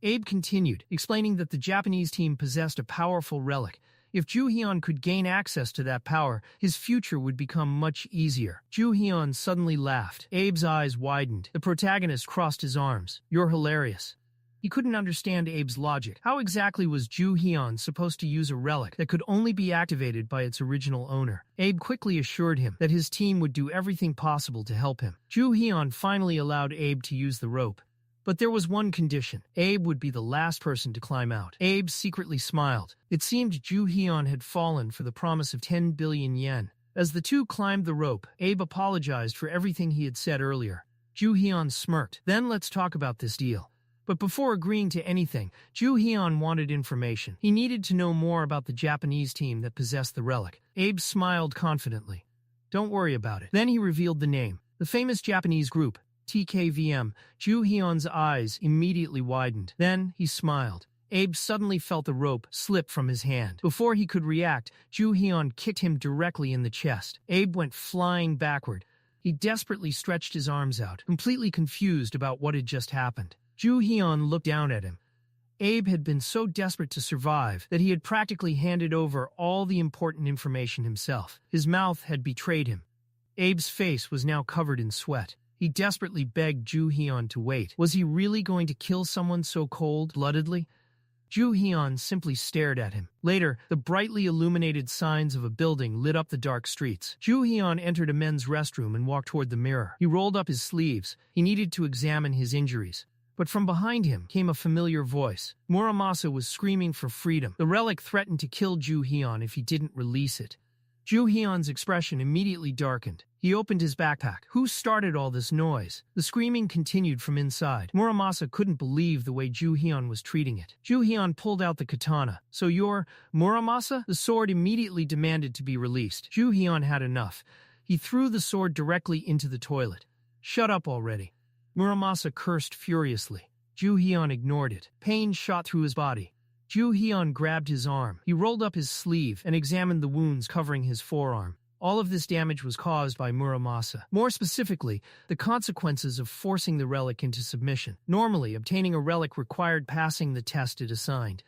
Abe continued, explaining that the Japanese team possessed a powerful relic. If Joo-Heon could gain access to that power, his future would become much easier. Joo-Heon suddenly laughed. Abe's eyes widened. The protagonist crossed his arms. "You're hilarious." He couldn't understand Abe's logic. How exactly was Joo-Heon supposed to use a relic that could only be activated by its original owner? Abe quickly assured him that his team would do everything possible to help him. Joo-Heon finally allowed Abe to use the rope. But there was one condition. Abe would be the last person to climb out. Abe secretly smiled. It seemed Joo-Heon had fallen for the promise of 10 billion yen. As the two climbed the rope, Abe apologized for everything he had said earlier. Joo-Heon smirked. "Then let's talk about this deal." But before agreeing to anything, Joo-Heon wanted information. He needed to know more about the Japanese team that possessed the relic. Abe smiled confidently. "Don't worry about it." Then he revealed the name. The famous Japanese group, TKVM. Joo-Heon's eyes immediately widened. Then he smiled. Abe suddenly felt the rope slip from his hand. Before he could react, Joo-Heon kicked him directly in the chest. Abe went flying backward. He desperately stretched his arms out, completely confused about what had just happened. Joo-Heon looked down at him. Abe had been so desperate to survive that he had practically handed over all the important information himself. His mouth had betrayed him. Abe's face was now covered in sweat. He desperately begged Joo-Heon to wait. Was he really going to kill someone so cold-bloodedly? Joo-Heon simply stared at him. Later, the brightly illuminated signs of a building lit up the dark streets. Joo-Heon entered a men's restroom and walked toward the mirror. He rolled up his sleeves. He needed to examine his injuries. But from behind him came a familiar voice. Muramasa was screaming for freedom. The relic threatened to kill Joo-Heon if he didn't release it. Joo-Heon's expression immediately darkened. He opened his backpack. Who started all this noise? The screaming continued from inside. Muramasa couldn't believe the way Joo-Heon was treating it. Joo-Heon pulled out the katana. "So you're Muramasa?" The sword immediately demanded to be released. Joo-Heon had enough. He threw the sword directly into the toilet. "Shut up already." Muramasa cursed furiously. Joo-Heon ignored it. Pain shot through his body. Joo-Heon grabbed his arm. He rolled up his sleeve and examined the wounds covering his forearm. All of this damage was caused by Muramasa. More specifically, the consequences of forcing the relic into submission. Normally, obtaining a relic required passing the test it assigned.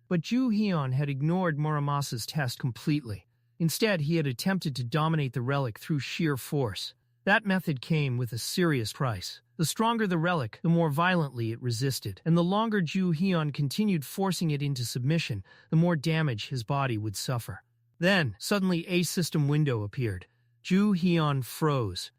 But Joo-Heon had ignored Muramasa's test completely. Instead, he had attempted to dominate the relic through sheer force. That method came with a serious price. The stronger the relic, the more violently it resisted, and the longer Joo-Heon continued forcing it into submission, the more damage his body would suffer. Then, suddenly a system window appeared. Joo-Heon froze.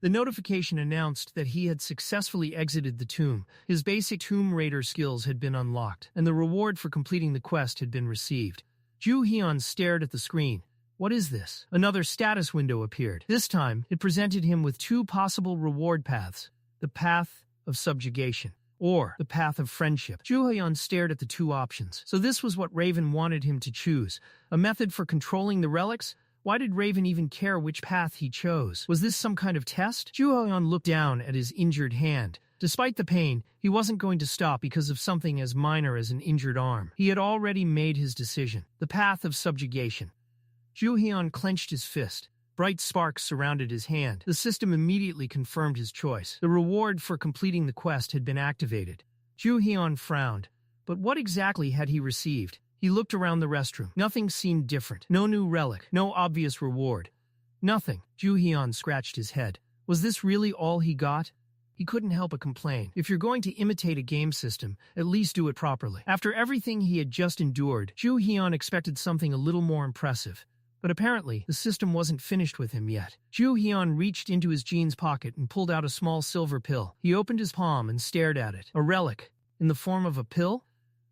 The notification announced that he had successfully exited the tomb, his basic Tomb Raider skills had been unlocked, and the reward for completing the quest had been received. Joo-Heon stared at the screen. What is this? Another status window appeared. This time, it presented him with two possible reward paths. The path of subjugation, or the path of friendship. Joo-Heon stared at the two options. So this was what Raven wanted him to choose. A method for controlling the relics? Why did Raven even care which path he chose? Was this some kind of test? Joo-Heon looked down at his injured hand. Despite the pain, he wasn't going to stop because of something as minor as an injured arm. He had already made his decision. The path of subjugation. Joo-Heon clenched his fist. Bright sparks surrounded his hand. The system immediately confirmed his choice. The reward for completing the quest had been activated. Joo-Heon frowned. But what exactly had he received? He looked around the restroom. Nothing seemed different. No new relic. No obvious reward. Nothing. Joo-Heon scratched his head. Was this really all he got? He couldn't help but complain. If you're going to imitate a game system, at least do it properly. After everything he had just endured, Joo-Heon expected something a little more impressive. But apparently, the system wasn't finished with him yet. Joo-Heon reached into his jeans pocket and pulled out a small silver pill. He opened his palm and stared at it. A relic. In the form of a pill?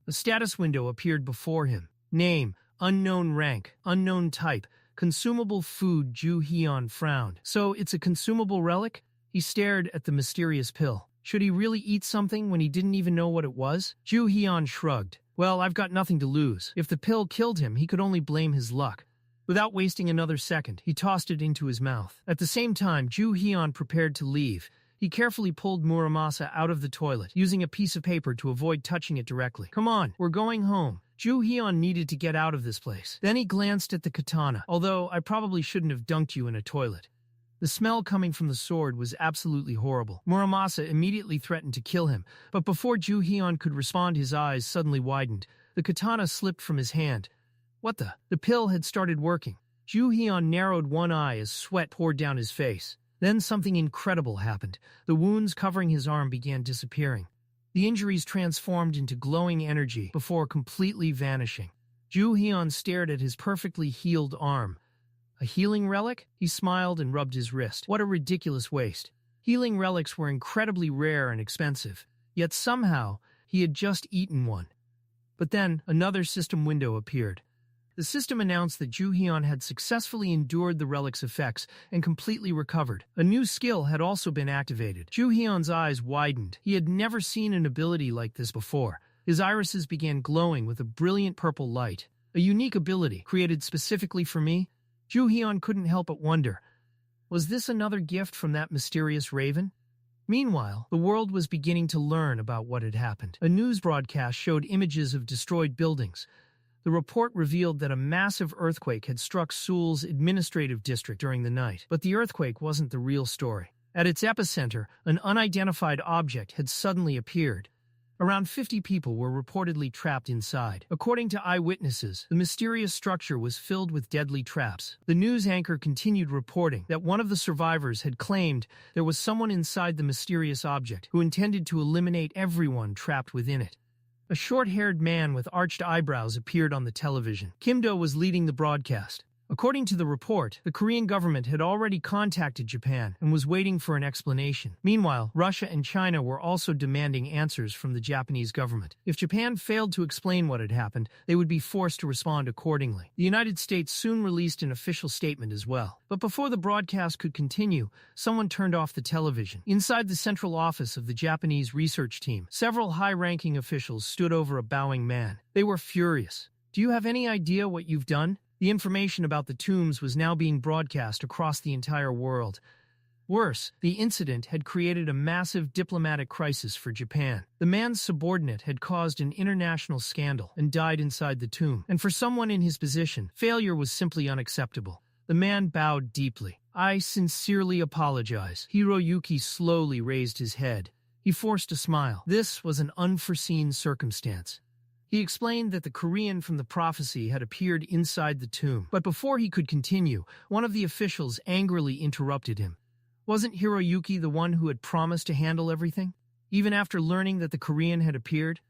A status window appeared before him. Name, unknown rank, unknown type, consumable food. Joo-Heon frowned. So it's a consumable relic? He stared at the mysterious pill. Should he really eat something when he didn't even know what it was? Joo-Heon shrugged. Well, I've got nothing to lose. If the pill killed him, he could only blame his luck. Without wasting another second, he tossed it into his mouth. At the same time, Joo-Heon prepared to leave. He carefully pulled Muramasa out of the toilet, using a piece of paper to avoid touching it directly. Come on, we're going home. Joo-Heon needed to get out of this place. Then he glanced at the katana, although I probably shouldn't have dunked you in a toilet. The smell coming from the sword was absolutely horrible. Muramasa immediately threatened to kill him, but before Joo-Heon could respond, his eyes suddenly widened. The katana slipped from his hand. What the? The pill had started working. Joo-Heon narrowed one eye as sweat poured down his face. Then something incredible happened. The wounds covering his arm began disappearing. The injuries transformed into glowing energy before completely vanishing. Joo-Heon stared at his perfectly healed arm. A healing relic? He smiled and rubbed his wrist. What a ridiculous waste. Healing relics were incredibly rare and expensive. Yet somehow, he had just eaten one. But then, another system window appeared. The system announced that Joo-Heon had successfully endured the relic's effects and completely recovered. A new skill had also been activated. Joo-Heon's eyes widened. He had never seen an ability like this before. His irises began glowing with a brilliant purple light. A unique ability, created specifically for me? Joo-Heon couldn't help but wonder. Was this another gift from that mysterious raven? Meanwhile, the world was beginning to learn about what had happened. A news broadcast showed images of destroyed buildings. The report revealed that a massive earthquake had struck Seoul's administrative district during the night. But the earthquake wasn't the real story. At its epicenter, an unidentified object had suddenly appeared. Around 50 people were reportedly trapped inside. According to eyewitnesses, the mysterious structure was filled with deadly traps. The news anchor continued reporting that one of the survivors had claimed there was someone inside the mysterious object who intended to eliminate everyone trapped within it. A short-haired man with arched eyebrows appeared on the television. Kim-do was leading the broadcast. According to the report, the Korean government had already contacted Japan and was waiting for an explanation. Meanwhile, Russia and China were also demanding answers from the Japanese government. If Japan failed to explain what had happened, they would be forced to respond accordingly. The United States soon released an official statement as well. But before the broadcast could continue, someone turned off the television. Inside the central office of the Japanese research team, several high-ranking officials stood over a bowing man. They were furious. Do you have any idea what you've done? The information about the tombs was now being broadcast across the entire world. Worse, the incident had created a massive diplomatic crisis for Japan. The man's subordinate had caused an international scandal and died inside the tomb. And for someone in his position, failure was simply unacceptable. The man bowed deeply. "I sincerely apologize." Hiroyuki slowly raised his head. He forced a smile. This was an unforeseen circumstance. He explained that the Korean from the prophecy had appeared inside the tomb. But before he could continue, one of the officials angrily interrupted him. Wasn't Hiroyuki the one who had promised to handle everything? Even after learning that the Korean had appeared?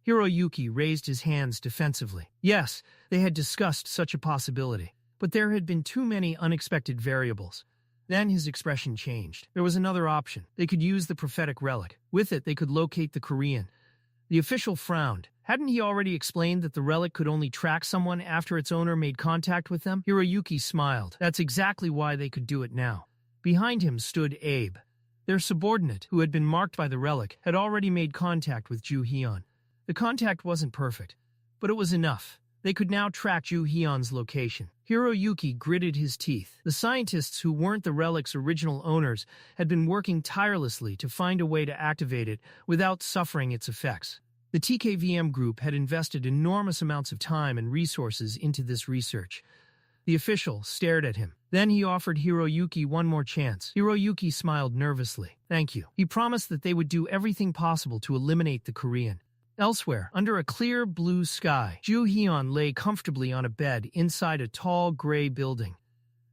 Hiroyuki raised his hands defensively. Yes, they had discussed such a possibility. But there had been too many unexpected variables. Then his expression changed. There was another option. They could use the prophetic relic. With it, they could locate the Korean. The official frowned. Hadn't he already explained that the relic could only track someone after its owner made contact with them? Hiroyuki smiled. That's exactly why they could do it now. Behind him stood Abe. Their subordinate, who had been marked by the relic, had already made contact with Joo-Heon. The contact wasn't perfect, but it was enough. They could now track Joo-Heon's location. Hiroyuki gritted his teeth. The scientists who weren't the relic's original owners had been working tirelessly to find a way to activate it without suffering its effects. The TKVM group had invested enormous amounts of time and resources into this research. The official stared at him. Then he offered Hiroyuki one more chance. Hiroyuki smiled nervously. Thank you. He promised that they would do everything possible to eliminate the Korean. Elsewhere, under a clear blue sky, Joo-Heon lay comfortably on a bed inside a tall gray building.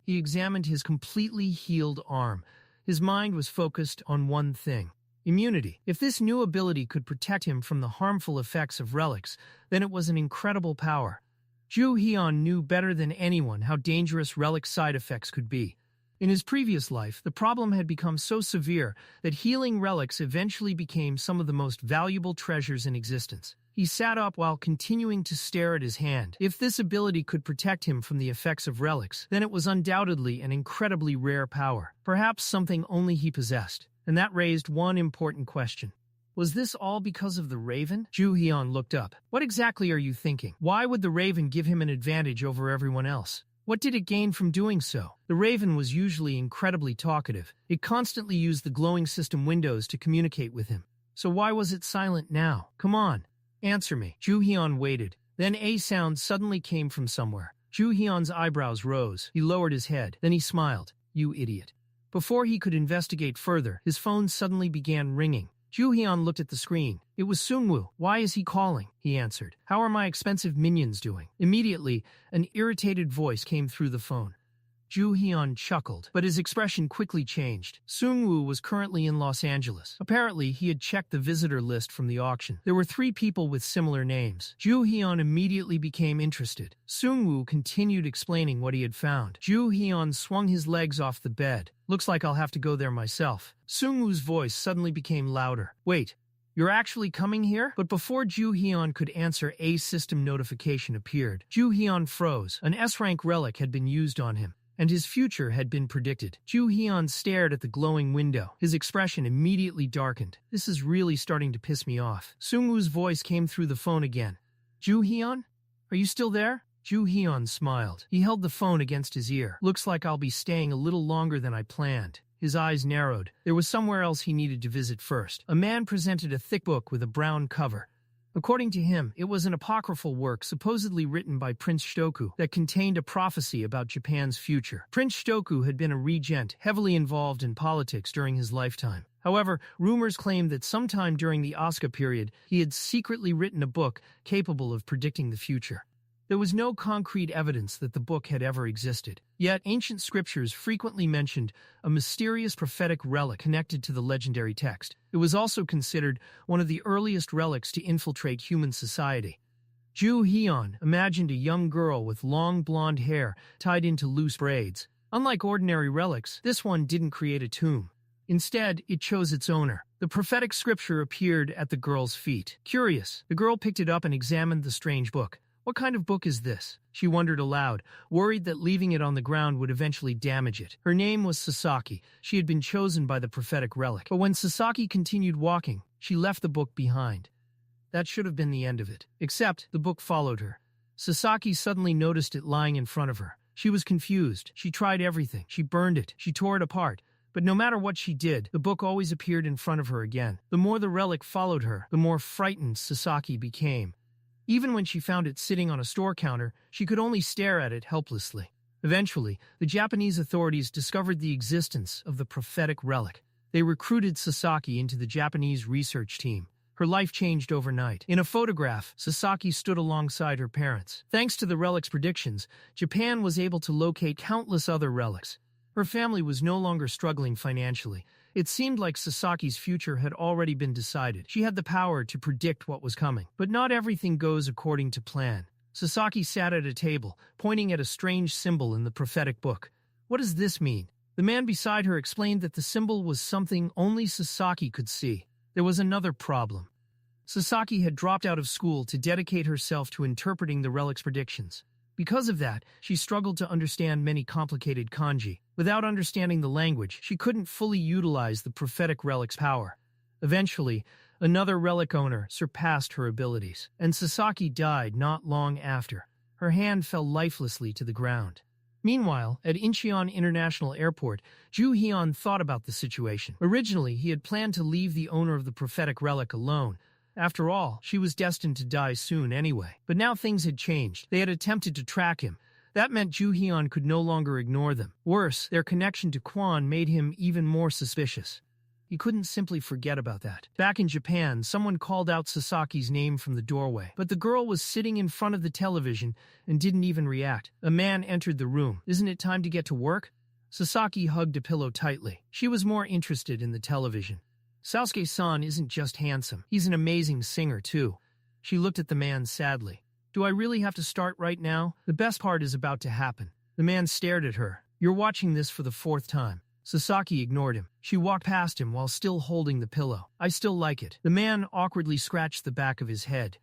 He examined his completely healed arm. His mind was focused on one thing: immunity. If this new ability could protect him from the harmful effects of relics, then it was an incredible power. Joo-Heon knew better than anyone how dangerous relic side effects could be. In his previous life, the problem had become so severe that healing relics eventually became some of the most valuable treasures in existence. He sat up while continuing to stare at his hand. If this ability could protect him from the effects of relics, then it was undoubtedly an incredibly rare power, perhaps something only he possessed. And that raised one important question. Was this all because of the Raven? Joo-Heon looked up. What exactly are you thinking? Why would the Raven give him an advantage over everyone else? What did it gain from doing so? The Raven was usually incredibly talkative. It constantly used the glowing system windows to communicate with him. So why was it silent now? Come on, answer me. Joo-Heon waited. Then a sound suddenly came from somewhere. Joo-Heon's eyebrows rose. He lowered his head. Then he smiled. You idiot. Before he could investigate further, his phone suddenly began ringing. Joo-Heon looked at the screen. It was Jinwoo. Why is he calling? He answered. How are my expensive minions doing? Immediately, an irritated voice came through the phone. Joo-Heon chuckled, but his expression quickly changed. Jinwoo was currently in Los Angeles. Apparently, he had checked the visitor list from the auction. There were 3 people with similar names. Joo-Heon immediately became interested. Jinwoo continued explaining what he had found. Joo-Heon swung his legs off the bed. Looks like I'll have to go there myself. Jinwoo's voice suddenly became louder. Wait, you're actually coming here? But before Joo-Heon could answer, a system notification appeared. Joo-Heon froze. An S-rank relic had been used on him, and his future had been predicted. Joo-Heon stared at the glowing window. His expression immediately darkened. This is really starting to piss me off. Jinwoo's voice came through the phone again. Joo-Heon? Are you still there? Joo-Heon smiled. He held the phone against his ear. Looks like I'll be staying a little longer than I planned. His eyes narrowed. There was somewhere else he needed to visit first. A man presented a thick book with a brown cover. According to him, it was an apocryphal work supposedly written by Prince Shotoku that contained a prophecy about Japan's future. Prince Shotoku had been a regent heavily involved in politics during his lifetime. However, rumors claimed that sometime during the Asuka period, he had secretly written a book capable of predicting the future. There was no concrete evidence that the book had ever existed. Yet, ancient scriptures frequently mentioned a mysterious prophetic relic connected to the legendary text. It was also considered one of the earliest relics to infiltrate human society. Joo-Heon imagined a young girl with long blonde hair tied into loose braids. Unlike ordinary relics, this one didn't create a tomb. Instead, it chose its owner. The prophetic scripture appeared at the girl's feet. Curious, the girl picked it up and examined the strange book. What kind of book is this? She wondered aloud, worried that leaving it on the ground would eventually damage it. Her name was Sasaki. She had been chosen by the prophetic relic. But when Sasaki continued walking, she left the book behind. That should have been the end of it. Except, the book followed her. Sasaki suddenly noticed it lying in front of her. She was confused. She tried everything. She burned it. She tore it apart. But no matter what she did, the book always appeared in front of her again. The more the relic followed her, the more frightened Sasaki became. Even when she found it sitting on a store counter, she could only stare at it helplessly. Eventually, the Japanese authorities discovered the existence of the prophetic relic. They recruited Sasaki into the Japanese research team. Her life changed overnight. In a photograph, Sasaki stood alongside her parents. Thanks to the relic's predictions, Japan was able to locate countless other relics. Her family was no longer struggling financially. It seemed like Sasaki's future had already been decided. She had the power to predict what was coming. But not everything goes according to plan. Sasaki sat at a table, pointing at a strange symbol in the prophetic book. What does this mean? The man beside her explained that the symbol was something only Sasaki could see. There was another problem. Sasaki had dropped out of school to dedicate herself to interpreting the relic's predictions. Because of that, she struggled to understand many complicated kanji. Without understanding the language, she couldn't fully utilize the prophetic relic's power. Eventually, another relic owner surpassed her abilities, and Sasaki died not long after. Her hand fell lifelessly to the ground. Meanwhile, at Incheon International Airport, Joo-Heon thought about the situation. Originally, he had planned to leave the owner of the prophetic relic alone. After all, she was destined to die soon anyway. But now things had changed. They had attempted to track him. That meant Joo-Heon could no longer ignore them. Worse, their connection to Kwon made him even more suspicious. He couldn't simply forget about that. Back in Japan, someone called out Sasaki's name from the doorway, but the girl was sitting in front of the television and didn't even react. A man entered the room. "Isn't it time to get to work?" Sasaki hugged a pillow tightly. She was more interested in the television. "Sasuke-san isn't just handsome. He's an amazing singer, too." She looked at the man sadly. "Do I really have to start right now? The best part is about to happen." The man stared at her. "You're watching this for the fourth time." Sasaki ignored him. She walked past him while still holding the pillow. "I still like it." The man awkwardly scratched the back of his head.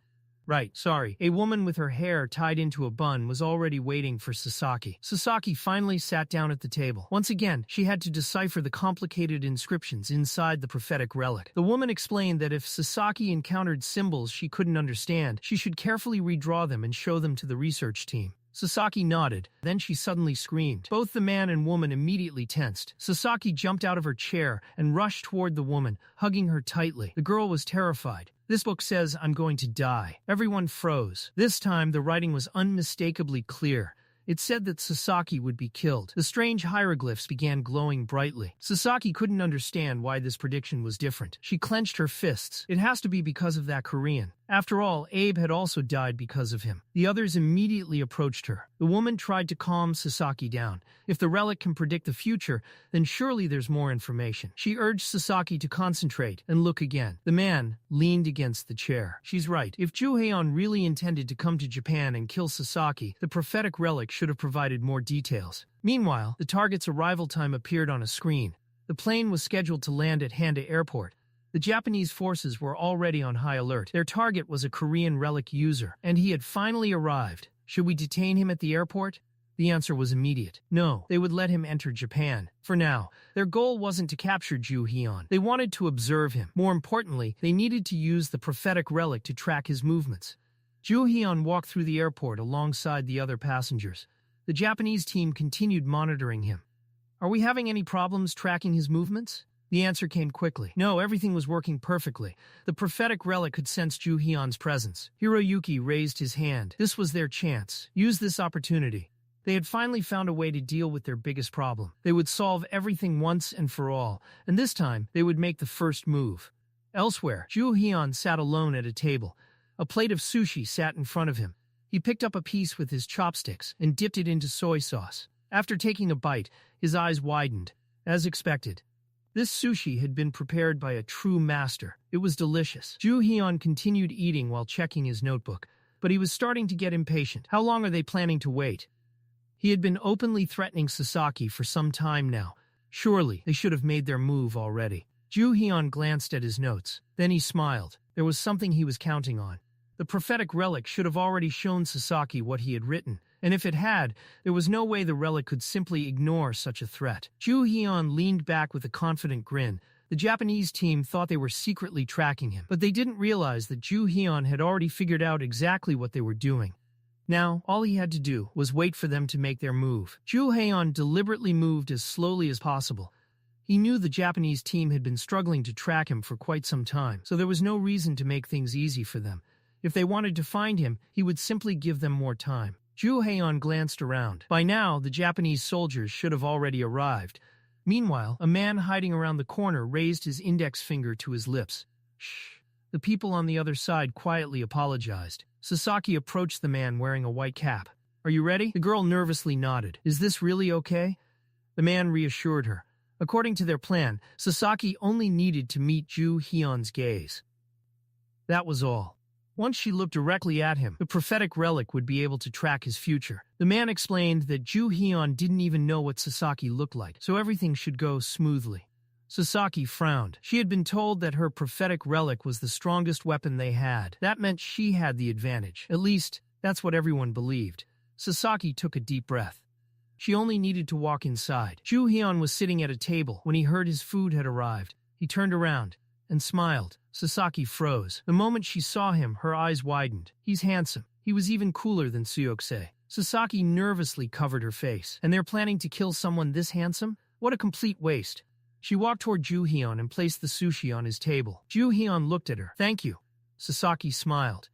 "Right, sorry." A woman with her hair tied into a bun was already waiting for Sasaki. Sasaki finally sat down at the table. Once again, she had to decipher the complicated inscriptions inside the prophetic relic. The woman explained that if Sasaki encountered symbols she couldn't understand, she should carefully redraw them and show them to the research team. Sasaki nodded. Then she suddenly screamed. Both the man and woman immediately tensed. Sasaki jumped out of her chair and rushed toward the woman, hugging her tightly. The girl was terrified. "This book says I'm going to die." Everyone froze. This time, the writing was unmistakably clear. It said that Sasaki would be killed. The strange hieroglyphs began glowing brightly. Sasaki couldn't understand why this prediction was different. She clenched her fists. It has to be because of that Korean. After all, Abe had also died because of him. The others immediately approached her. The woman tried to calm Sasaki down. If the relic can predict the future, then surely there's more information. She urged Sasaki to concentrate and look again. The man leaned against the chair. "She's right. If Joo-Heon really intended to come to Japan and kill Sasaki, the prophetic relic should have provided more details." Meanwhile, the target's arrival time appeared on a screen. The plane was scheduled to land at Handa Airport. The Japanese forces were already on high alert. Their target was a Korean relic user, and he had finally arrived. Should we detain him at the airport? The answer was immediate. No, they would let him enter Japan. For now, their goal wasn't to capture Joo-Heon. They wanted to observe him. More importantly, they needed to use the prophetic relic to track his movements. Joo-Heon walked through the airport alongside the other passengers. The Japanese team continued monitoring him. "Are we having any problems tracking his movements?" The answer came quickly. No, everything was working perfectly. The prophetic relic could sense Joo-Heon's presence. Hiroyuki raised his hand. This was their chance. Use this opportunity. They had finally found a way to deal with their biggest problem. They would solve everything once and for all, and this time they would make the first move. Elsewhere, Joo-Heon sat alone at a table. A plate of sushi sat in front of him. He picked up a piece with his chopsticks and dipped it into soy sauce. After taking a bite, his eyes widened. As expected, this sushi had been prepared by a true master. It was delicious. Joo-Heon continued eating while checking his notebook, but he was starting to get impatient. How long are they planning to wait? He had been openly threatening Sasaki for some time now. Surely, they should have made their move already. Joo-Heon glanced at his notes. Then he smiled. There was something he was counting on. The prophetic relic should have already shown Sasaki what he had written, and if it had, there was no way the relic could simply ignore such a threat. Joo-Heon leaned back with a confident grin. The Japanese team thought they were secretly tracking him, but they didn't realize that Joo-Heon had already figured out exactly what they were doing. Now, all he had to do was wait for them to make their move. Joo-Heon deliberately moved as slowly as possible. He knew the Japanese team had been struggling to track him for quite some time, so there was no reason to make things easy for them. If they wanted to find him, he would simply give them more time. Joo-Heon glanced around. By now, the Japanese soldiers should have already arrived. Meanwhile, a man hiding around the corner raised his index finger to his lips. Shh. The people on the other side quietly apologized. Sasaki approached the man wearing a white cap. Are you ready? The girl nervously nodded. Is this really okay? The man reassured her. According to their plan, Sasaki only needed to meet Joo-Heon's gaze. That was all. Once she looked directly at him, the prophetic relic would be able to track his future. The man explained that Joo-Heon didn't even know what Sasaki looked like, so everything should go smoothly. Sasaki frowned. She had been told that her prophetic relic was the strongest weapon they had. That meant she had the advantage. At least, that's what everyone believed. Sasaki took a deep breath. She only needed to walk inside. Joo-Heon was sitting at a table when he heard his food had arrived. He turned around and smiled. Sasaki froze. The moment she saw him, her eyes widened. He's handsome. He was even cooler than Seokse. Sasaki nervously covered her face. And they're planning to kill someone this handsome? What a complete waste. She walked toward Joo-Heon and placed the sushi on his table. Joo-Heon looked at her. Thank you. Sasaki smiled.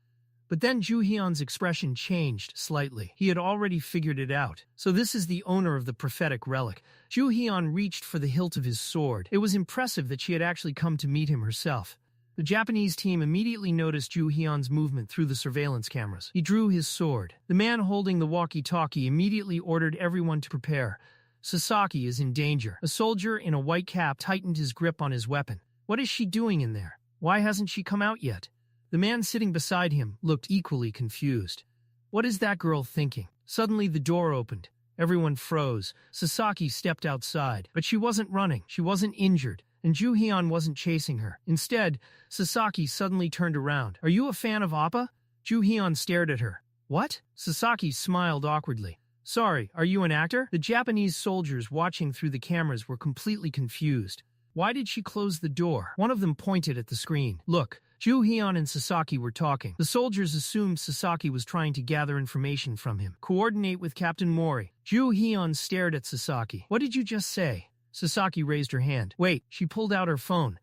But then Joo-Heon's expression changed slightly. He had already figured it out. So this is the owner of the prophetic relic. Joo-Heon reached for the hilt of his sword. It was impressive that she had actually come to meet him herself. The Japanese team immediately noticed Joo-Heon's movement through the surveillance cameras. He drew his sword. The man holding the walkie-talkie immediately ordered everyone to prepare. Sasaki is in danger. A soldier in a white cap tightened his grip on his weapon. What is she doing in there? Why hasn't she come out yet? The man sitting beside him looked equally confused. What is that girl thinking? Suddenly the door opened. Everyone froze. Sasaki stepped outside. But she wasn't running. She wasn't injured. And Joo-Heon wasn't chasing her. Instead, Sasaki suddenly turned around. Are you a fan of Appa? Joo-Heon stared at her. What? Sasaki smiled awkwardly. Sorry, are you an actor? The Japanese soldiers watching through the cameras were completely confused. Why did she close the door? One of them pointed at the screen. Look, Joo-Heon and Sasaki were talking. The soldiers assumed Sasaki was trying to gather information from him. Coordinate with Captain Mori. Joo-Heon stared at Sasaki. What did you just say? Sasaki raised her hand. Wait, she pulled out her phone.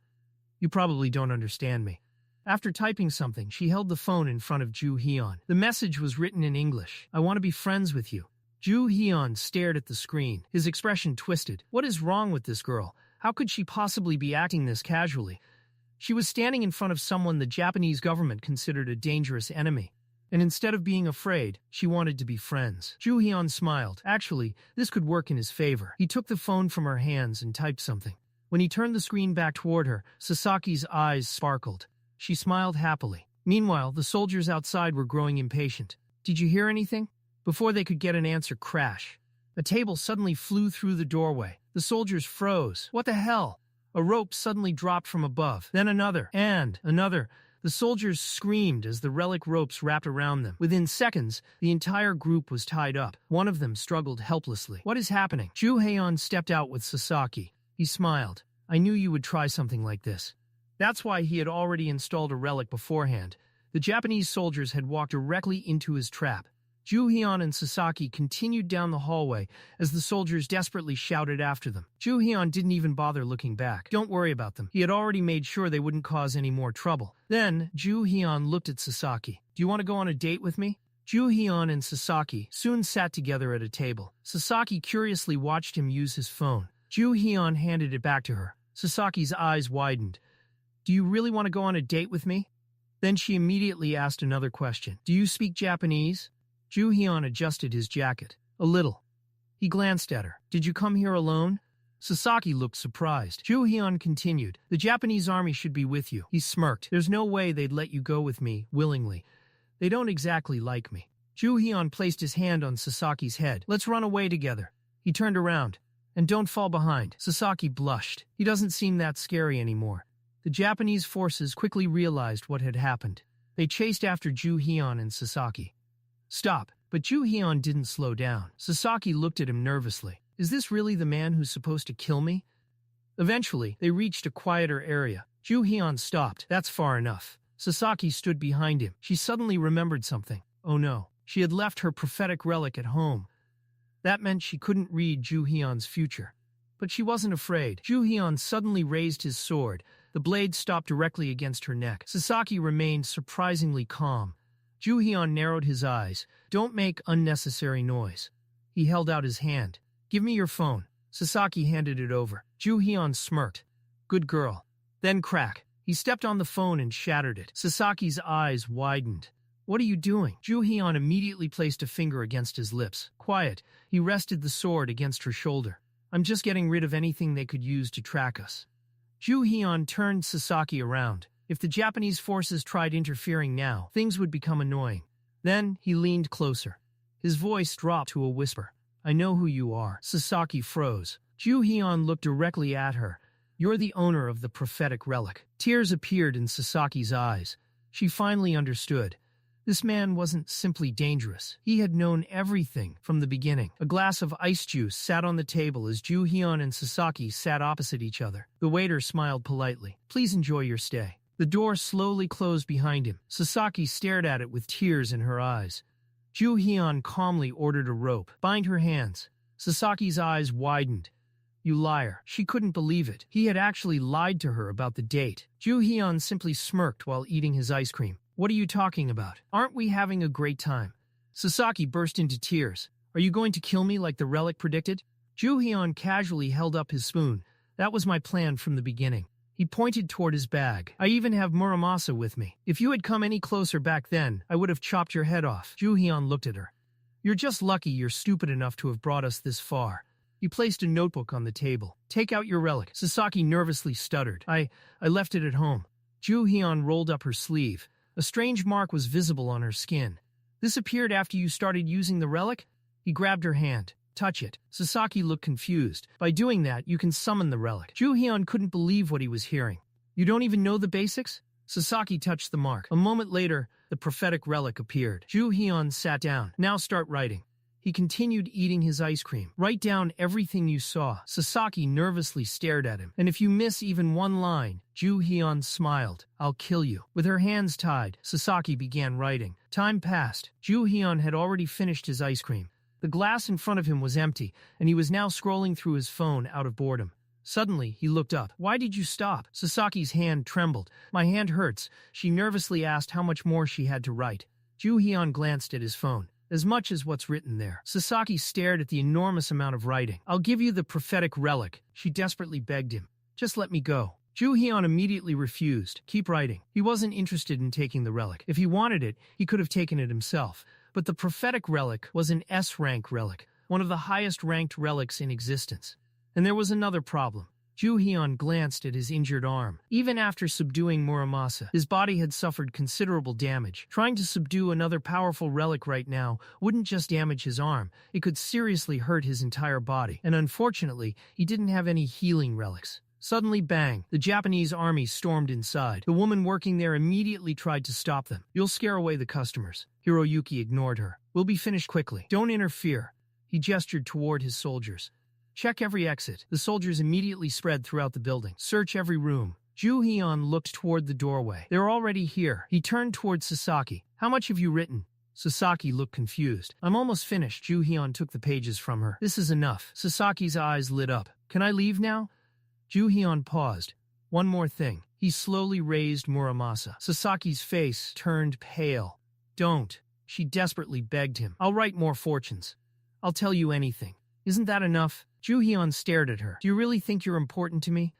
You probably don't understand me. After typing something, she held the phone in front of Joo-Heon. The message was written in English. I want to be friends with you. Joo-Heon stared at the screen. His expression twisted. What is wrong with this girl? How could she possibly be acting this casually? She was standing in front of someone the Japanese government considered a dangerous enemy. And instead of being afraid, she wanted to be friends. Joo-Heon smiled. Actually, this could work in his favor. He took the phone from her hands and typed something. When he turned the screen back toward her, Sasaki's eyes sparkled. She smiled happily. Meanwhile, the soldiers outside were growing impatient. Did you hear anything? Before they could get an answer, crash. A table suddenly flew through the doorway. The soldiers froze. What the hell? A rope suddenly dropped from above. Then another. And another. The soldiers screamed as the relic ropes wrapped around them. Within seconds, the entire group was tied up. One of them struggled helplessly. What is happening? Joo-Heon stepped out with Sasaki. He smiled. I knew you would try something like this. That's why he had already installed a relic beforehand. The Japanese soldiers had walked directly into his trap. Joo-Heon and Sasaki continued down the hallway as the soldiers desperately shouted after them. Joo-Heon didn't even bother looking back. Don't worry about them. He had already made sure they wouldn't cause any more trouble. Then, Joo-Heon looked at Sasaki. Do you want to go on a date with me? Joo-Heon and Sasaki soon sat together at a table. Sasaki curiously watched him use his phone. Joo-Heon handed it back to her. Sasaki's eyes widened. Do you really want to go on a date with me? Then she immediately asked another question. Do you speak Japanese? Joo-Heon adjusted his jacket. A little. He glanced at her. Did you come here alone? Sasaki looked surprised. Joo-Heon continued. The Japanese army should be with you. He smirked. There's no way they'd let you go with me, willingly. They don't exactly like me. Joo-Heon placed his hand on Sasaki's head. Let's run away together. He turned around. And don't fall behind. Sasaki blushed. He doesn't seem that scary anymore. The Japanese forces quickly realized what had happened. They chased after Joo-Heon and Sasaki. Stop. But Joo-Heon didn't slow down. Sasaki looked at him nervously. Is this really the man who's supposed to kill me? Eventually, they reached a quieter area. Joo-Heon stopped. That's far enough. Sasaki stood behind him. She suddenly remembered something. Oh no. She had left her prophetic relic at home. That meant she couldn't read Joo-Heon's future. But she wasn't afraid. Joo-Heon suddenly raised his sword. The blade stopped directly against her neck. Sasaki remained surprisingly calm. Joo-Heon narrowed his eyes. Don't make unnecessary noise. He held out his hand. Give me your phone. Sasaki handed it over. Joo-Heon smirked. Good girl. Then crack. He stepped on the phone and shattered it. Sasaki's eyes widened. What are you doing? Joo-Heon immediately placed a finger against his lips. Quiet. He rested the sword against her shoulder. I'm just getting rid of anything they could use to track us. Joo-Heon turned Sasaki around. If the Japanese forces tried interfering now, things would become annoying. Then he leaned closer. His voice dropped to a whisper. I know who you are. Sasaki froze. Joo-Heon looked directly at her. You're the owner of the prophetic relic. Tears appeared in Sasaki's eyes. She finally understood. This man wasn't simply dangerous. He had known everything from the beginning. A glass of ice juice sat on the table as Joo-Heon and Sasaki sat opposite each other. The waiter smiled politely. Please enjoy your stay. The door slowly closed behind him. Sasaki stared at it with tears in her eyes. Joo-Heon calmly ordered a rope. Bind her hands. Sasaki's eyes widened. You liar. She couldn't believe it. He had actually lied to her about the date. Joo-Heon simply smirked while eating his ice cream. What are you talking about? Aren't we having a great time? Sasaki burst into tears. Are you going to kill me like the relic predicted? Joo-Heon casually held up his spoon. That was my plan from the beginning. He pointed toward his bag. I even have Muramasa with me. If you had come any closer back then, I would have chopped your head off. Joo-Heon looked at her. You're just lucky you're stupid enough to have brought us this far. He placed a notebook on the table. Take out your relic. Sasaki nervously stuttered. I left it at home. Joo-Heon rolled up her sleeve. A strange mark was visible on her skin. This appeared after you started using the relic? He grabbed her hand. Touch it. Sasaki looked confused. By doing that, you can summon the relic. Joo-Heon couldn't believe what he was hearing. You don't even know the basics? Sasaki touched the mark. A moment later, the prophetic relic appeared. Joo-Heon sat down. Now start writing. He continued eating his ice cream. Write down everything you saw. Sasaki nervously stared at him. And if you miss even one line, Joo-Heon smiled. I'll kill you. With her hands tied, Sasaki began writing. Time passed. Joo-Heon had already finished his ice cream. The glass in front of him was empty, and he was now scrolling through his phone out of boredom. Suddenly, he looked up. Why did you stop? Sasaki's hand trembled. My hand hurts. She nervously asked how much more she had to write. Joo-Heon glanced at his phone. As much as what's written there. Sasaki stared at the enormous amount of writing. I'll give you the prophetic relic. She desperately begged him. Just let me go. Joo-Heon immediately refused. Keep writing. He wasn't interested in taking the relic. If he wanted it, he could have taken it himself. But the prophetic relic was an S-rank relic, one of the highest-ranked relics in existence. And there was another problem. Joo-Heon glanced at his injured arm. Even after subduing Muramasa, his body had suffered considerable damage. Trying to subdue another powerful relic right now wouldn't just damage his arm, it could seriously hurt his entire body. And unfortunately, he didn't have any healing relics. Suddenly, bang, the Japanese army stormed inside. The woman working there immediately tried to stop them. You'll scare away the customers. Hiroyuki ignored her. We'll be finished quickly. Don't interfere. He gestured toward his soldiers. Check every exit. The soldiers immediately spread throughout the building. Search every room. Joo-Heon looked toward the doorway. They're already here. He turned toward Sasaki. How much have you written? Sasaki looked confused. I'm almost finished. Joo-Heon took the pages from her. This is enough. Sasaki's eyes lit up. Can I leave now? Joo-Heon paused. One more thing. He slowly raised Muramasa. Sasaki's face turned pale. Don't. She desperately begged him. I'll write more fortunes. I'll tell you anything. Isn't that enough? Joo-Heon stared at her. Do you really think you're important to me?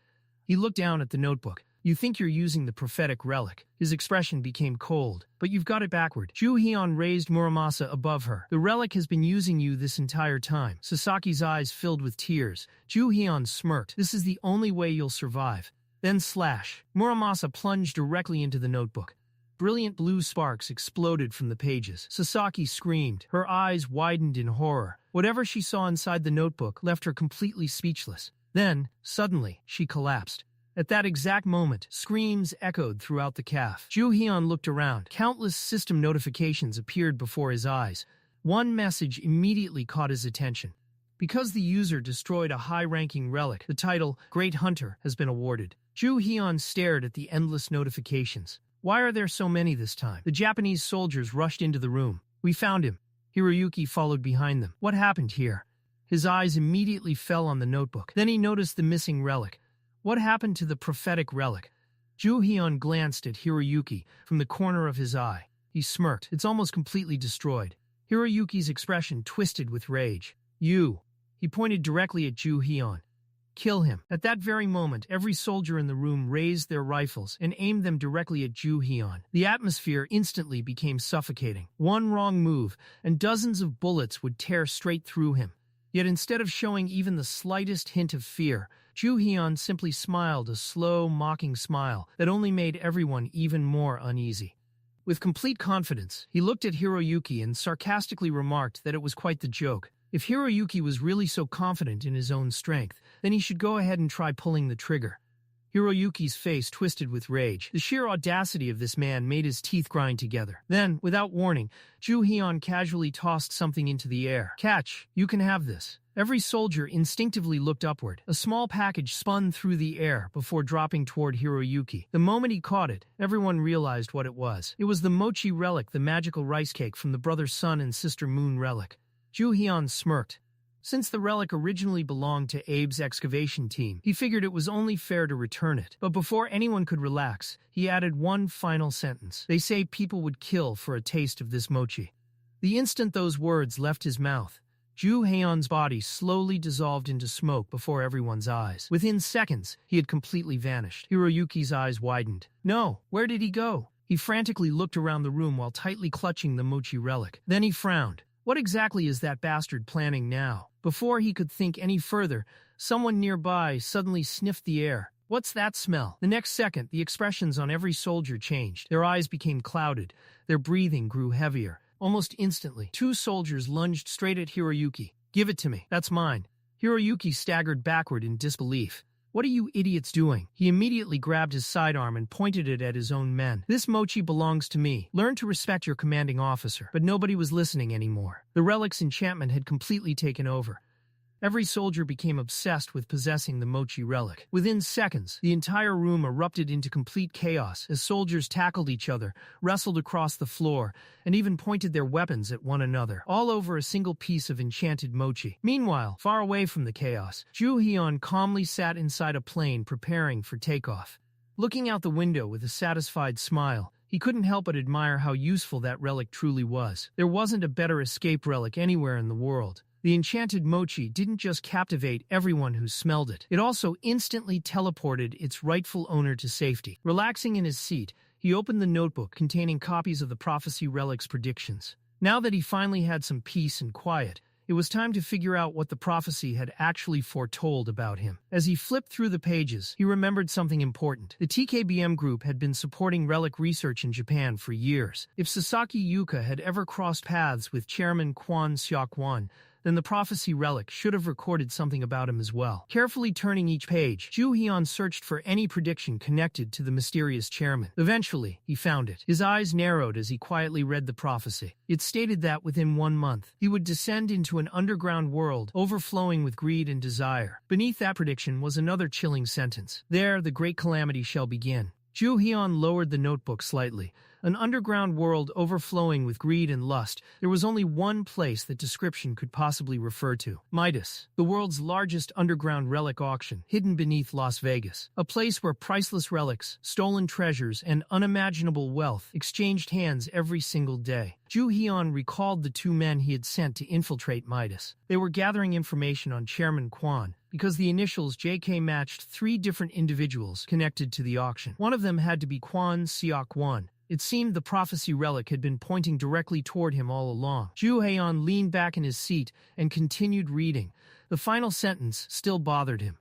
He looked down at the notebook. You think you're using the prophetic relic. His expression became cold. But you've got it backward. Joo-Heon raised Muramasa above her. The relic has been using you this entire time. Sasaki's eyes filled with tears. Joo-Heon smirked. This is the only way you'll survive. Then slash. Muramasa plunged directly into the notebook. Brilliant blue sparks exploded from the pages. Sasaki screamed. Her eyes widened in horror. Whatever she saw inside the notebook left her completely speechless. Then, suddenly, she collapsed. At that exact moment, screams echoed throughout the caf. Joo-Heon looked around. Countless system notifications appeared before his eyes. One message immediately caught his attention. Because the user destroyed a high-ranking relic, the title, Great Hunter, has been awarded. Joo-Heon stared at the endless notifications. Why are there so many this time? The Japanese soldiers rushed into the room. We found him. Hiroyuki followed behind them. What happened here? His eyes immediately fell on the notebook. Then he noticed the missing relic. What happened to the prophetic relic? Joo-Heon glanced at Hiroyuki from the corner of his eye. He smirked. It's almost completely destroyed. Hiroyuki's expression twisted with rage. You. He pointed directly at Joo-Heon. Kill him. At that very moment, every soldier in the room raised their rifles and aimed them directly at Joo-Heon. The atmosphere instantly became suffocating. One wrong move, and dozens of bullets would tear straight through him. Yet instead of showing even the slightest hint of fear, Joo-Heon simply smiled a slow, mocking smile that only made everyone even more uneasy. With complete confidence, he looked at Hiroyuki and sarcastically remarked that it was quite the joke. If Hiroyuki was really so confident in his own strength, then he should go ahead and try pulling the trigger. Hiroyuki's face twisted with rage. The sheer audacity of this man made his teeth grind together. Then, without warning, Joo-Heon casually tossed something into the air. Catch, you can have this. Every soldier instinctively looked upward. A small package spun through the air before dropping toward Hiroyuki. The moment he caught it, everyone realized what it was. It was the mochi relic, the magical rice cake from the brother sun and sister moon relic. Joo-Heon smirked. Since the relic originally belonged to Abe's excavation team, he figured it was only fair to return it. But before anyone could relax, he added one final sentence. They say people would kill for a taste of this mochi. The instant those words left his mouth, Joo-Heon's body slowly dissolved into smoke before everyone's eyes. Within seconds, he had completely vanished. Hiroyuki's eyes widened. No, where did he go? He frantically looked around the room while tightly clutching the mochi relic. Then he frowned. What exactly is that bastard planning now? Before he could think any further, someone nearby suddenly sniffed the air. What's that smell? The next second, the expressions on every soldier changed. Their eyes became clouded. Their breathing grew heavier. Almost instantly, two soldiers lunged straight at Hiroyuki. Give it to me. That's mine. Hiroyuki staggered backward in disbelief. What are you idiots doing? He immediately grabbed his sidearm and pointed it at his own men. This mochi belongs to me. Learn to respect your commanding officer. But nobody was listening anymore. The relic's enchantment had completely taken over. Every soldier became obsessed with possessing the mochi relic. Within seconds, the entire room erupted into complete chaos as soldiers tackled each other, wrestled across the floor, and even pointed their weapons at one another, all over a single piece of enchanted mochi. Meanwhile, far away from the chaos, Joo-Heon calmly sat inside a plane preparing for takeoff. Looking out the window with a satisfied smile, he couldn't help but admire how useful that relic truly was. There wasn't a better escape relic anywhere in the world. The enchanted mochi didn't just captivate everyone who smelled it. It also instantly teleported its rightful owner to safety. Relaxing in his seat, he opened the notebook containing copies of the prophecy relic's predictions. Now that he finally had some peace and quiet, it was time to figure out what the prophecy had actually foretold about him. As he flipped through the pages, he remembered something important. The TKBM group had been supporting relic research in Japan for years. If Sasaki Yuka had ever crossed paths with Chairman Kwon, then the prophecy relic should have recorded something about him as well. Carefully turning each page, Joo-Heon searched for any prediction connected to the mysterious chairman. Eventually, he found it. His eyes narrowed as he quietly read the prophecy. It stated that within 1 month, he would descend into an underground world overflowing with greed and desire. Beneath that prediction was another chilling sentence. There, the great calamity shall begin. Joo-Heon lowered the notebook slightly. An underground world overflowing with greed and lust. There was only one place that description could possibly refer to. Midas, the world's largest underground relic auction, hidden beneath Las Vegas. A place where priceless relics, stolen treasures, and unimaginable wealth exchanged hands every single day. Joo-Heon recalled the 2 men he had sent to infiltrate Midas. They were gathering information on Chairman Kwon, because the initials JK matched 3 different individuals connected to the auction. One of them had to be Kwon Seok-won. It seemed the prophecy relic had been pointing directly toward him all along. Joo-Heon leaned back in his seat and continued reading. The final sentence still bothered him.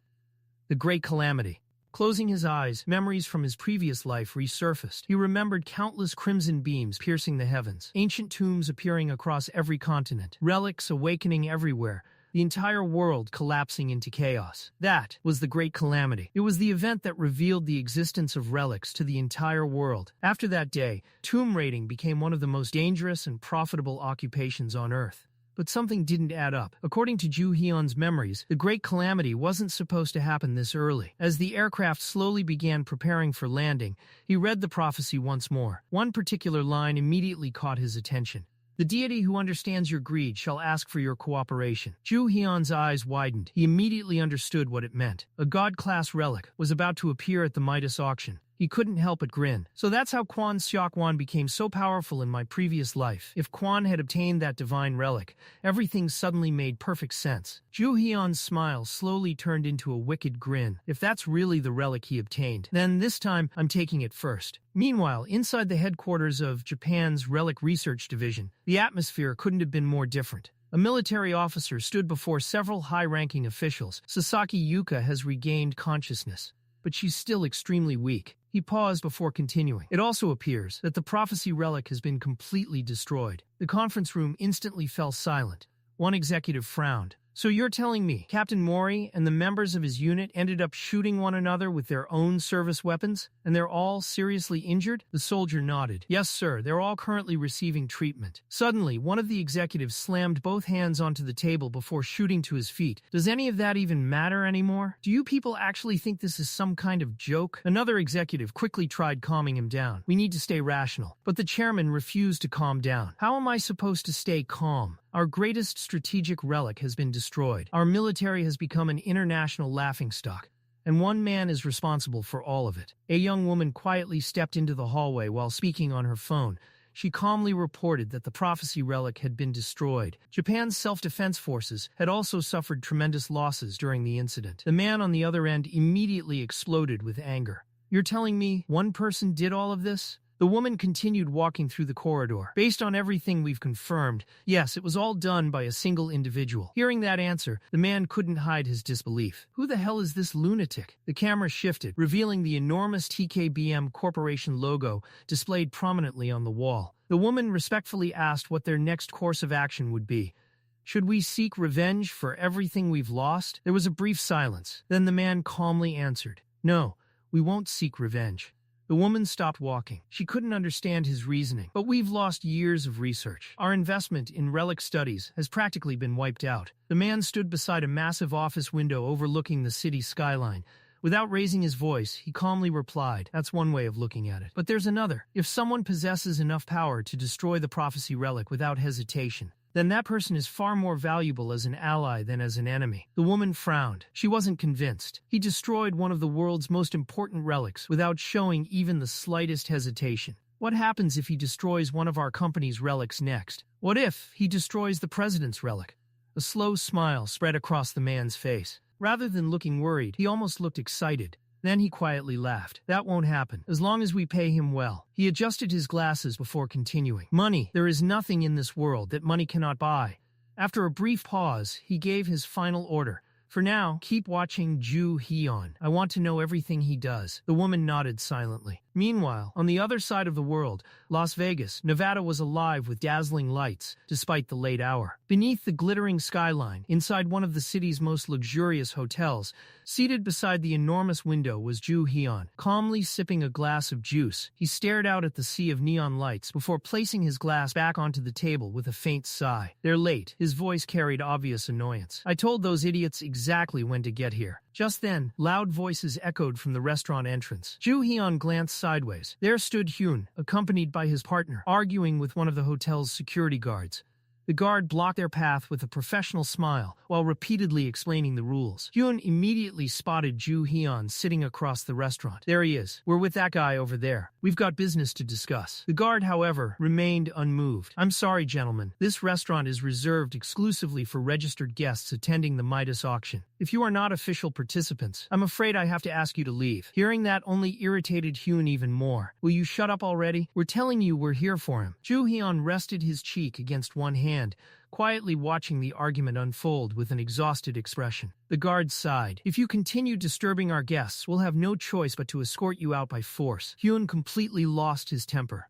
The great calamity. Closing his eyes, memories from his previous life resurfaced. He remembered countless crimson beams piercing the heavens, ancient tombs appearing across every continent, relics awakening everywhere, the entire world collapsing into chaos. That was the great calamity. It was the event that revealed the existence of relics to the entire world. After that day, tomb raiding became one of the most dangerous and profitable occupations on Earth. But something didn't add up. According to Joo-Heon's memories, the great calamity wasn't supposed to happen this early. As the aircraft slowly began preparing for landing, he read the prophecy once more. One particular line immediately caught his attention. The deity who understands your greed shall ask for your cooperation. Joo-Heon's eyes widened. He immediately understood what it meant. A God-Class Relic was about to appear at the Midas auction. He couldn't help but grin. So that's how Kwon Seok-won became so powerful in my previous life. If Kwon had obtained that divine relic, everything suddenly made perfect sense. Joo-Heon's smile slowly turned into a wicked grin. If that's really the relic he obtained, then this time I'm taking it first. Meanwhile, inside the headquarters of Japan's Relic Research Division, the atmosphere couldn't have been more different. A military officer stood before several high-ranking officials. Sasaki Yuka has regained consciousness, but she's still extremely weak. He paused before continuing. It also appears that the prophecy relic has been completely destroyed. The conference room instantly fell silent. One executive frowned. So you're telling me Captain Mori and the members of his unit ended up shooting one another with their own service weapons, and they're all seriously injured? The soldier nodded. Yes, sir, they're all currently receiving treatment. Suddenly, one of the executives slammed both hands onto the table before shooting to his feet. Does any of that even matter anymore? Do you people actually think this is some kind of joke? Another executive quickly tried calming him down. We need to stay rational. But the chairman refused to calm down. How am I supposed to stay calm? Our greatest strategic relic has been destroyed. Our military has become an international laughingstock, and one man is responsible for all of it. A young woman quietly stepped into the hallway while speaking on her phone. She calmly reported that the prophecy relic had been destroyed. Japan's self-defense forces had also suffered tremendous losses during the incident. The man on the other end immediately exploded with anger. You're telling me one person did all of this? The woman continued walking through the corridor. Based on everything we've confirmed, yes, it was all done by a single individual. Hearing that answer, the man couldn't hide his disbelief. Who the hell is this lunatic? The camera shifted, revealing the enormous TKBM Corporation logo displayed prominently on the wall. The woman respectfully asked what their next course of action would be. Should we seek revenge for everything we've lost? There was a brief silence. Then the man calmly answered, No, we won't seek revenge. The woman stopped walking. She couldn't understand his reasoning. But we've lost years of research. Our investment in relic studies has practically been wiped out. The man stood beside a massive office window overlooking the city skyline. Without raising his voice, he calmly replied, That's one way of looking at it. But there's another. If someone possesses enough power to destroy the prophecy relic without hesitation, then that person is far more valuable as an ally than as an enemy. The woman frowned. She wasn't convinced. He destroyed one of the world's most important relics without showing even the slightest hesitation. What happens if he destroys one of our company's relics next? What if he destroys the president's relic? A slow smile spread across the man's face. Rather than looking worried, he almost looked excited. Then he quietly laughed. That won't happen, as long as we pay him well. He adjusted his glasses before continuing. Money. There is nothing in this world that money cannot buy. After a brief pause, he gave his final order. For now, keep watching Joo-Heon. I want to know everything he does. The woman nodded silently. Meanwhile, on the other side of the world, Las Vegas, Nevada was alive with dazzling lights, despite the late hour. Beneath the glittering skyline, inside one of the city's most luxurious hotels, seated beside the enormous window was Joo-Heon, calmly sipping a glass of juice. He stared out at the sea of neon lights before placing his glass back onto the table with a faint sigh. They're late. His voice carried obvious annoyance. I told those idiots exactly when to get here. Just then, loud voices echoed from the restaurant entrance. Joo-Heon glanced sideways. There stood Hyun, accompanied by his partner, arguing with one of the hotel's security guards. The guard blocked their path with a professional smile while repeatedly explaining the rules. Hyun immediately spotted Joo-Heon sitting across the restaurant. There he is. We're with that guy over there. We've got business to discuss. The guard, however, remained unmoved. I'm sorry, gentlemen. This restaurant is reserved exclusively for registered guests attending the Midas auction. If you are not official participants, I'm afraid I have to ask you to leave. Hearing that only irritated Hyun even more. Will you shut up already? We're telling you we're here for him. Joo-Heon rested his cheek against one hand, quietly watching the argument unfold with an exhausted expression. The guard sighed. If you continue disturbing our guests, we'll have no choice but to escort you out by force. Hyun completely lost his temper.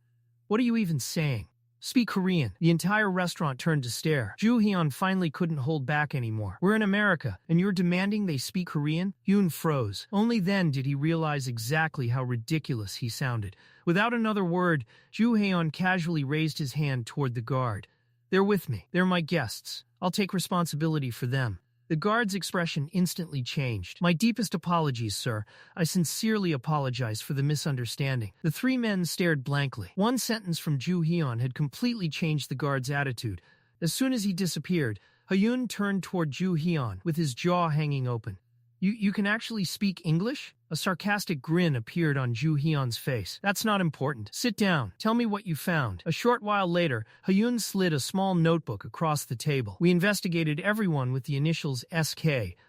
What are you even saying? Speak Korean. The entire restaurant turned to stare. Joo-Heon finally couldn't hold back anymore. We're in America, and you're demanding they speak Korean? Hyun froze. Only then did he realize exactly how ridiculous he sounded. Without another word, Joo-Heon casually raised his hand toward the guard. They're with me. They're my guests. I'll take responsibility for them. The guard's expression instantly changed. My deepest apologies, sir. I sincerely apologize for the misunderstanding. The three men stared blankly. One sentence from Joo-Heon had completely changed the guard's attitude. As soon as he disappeared, Hyun turned toward Joo-Heon with his jaw hanging open. You can actually speak English? A sarcastic grin appeared on Joo-Heon's face. That's not important. Sit down. Tell me what you found. A short while later, Hyun slid a small notebook across the table. We investigated everyone with the initials SK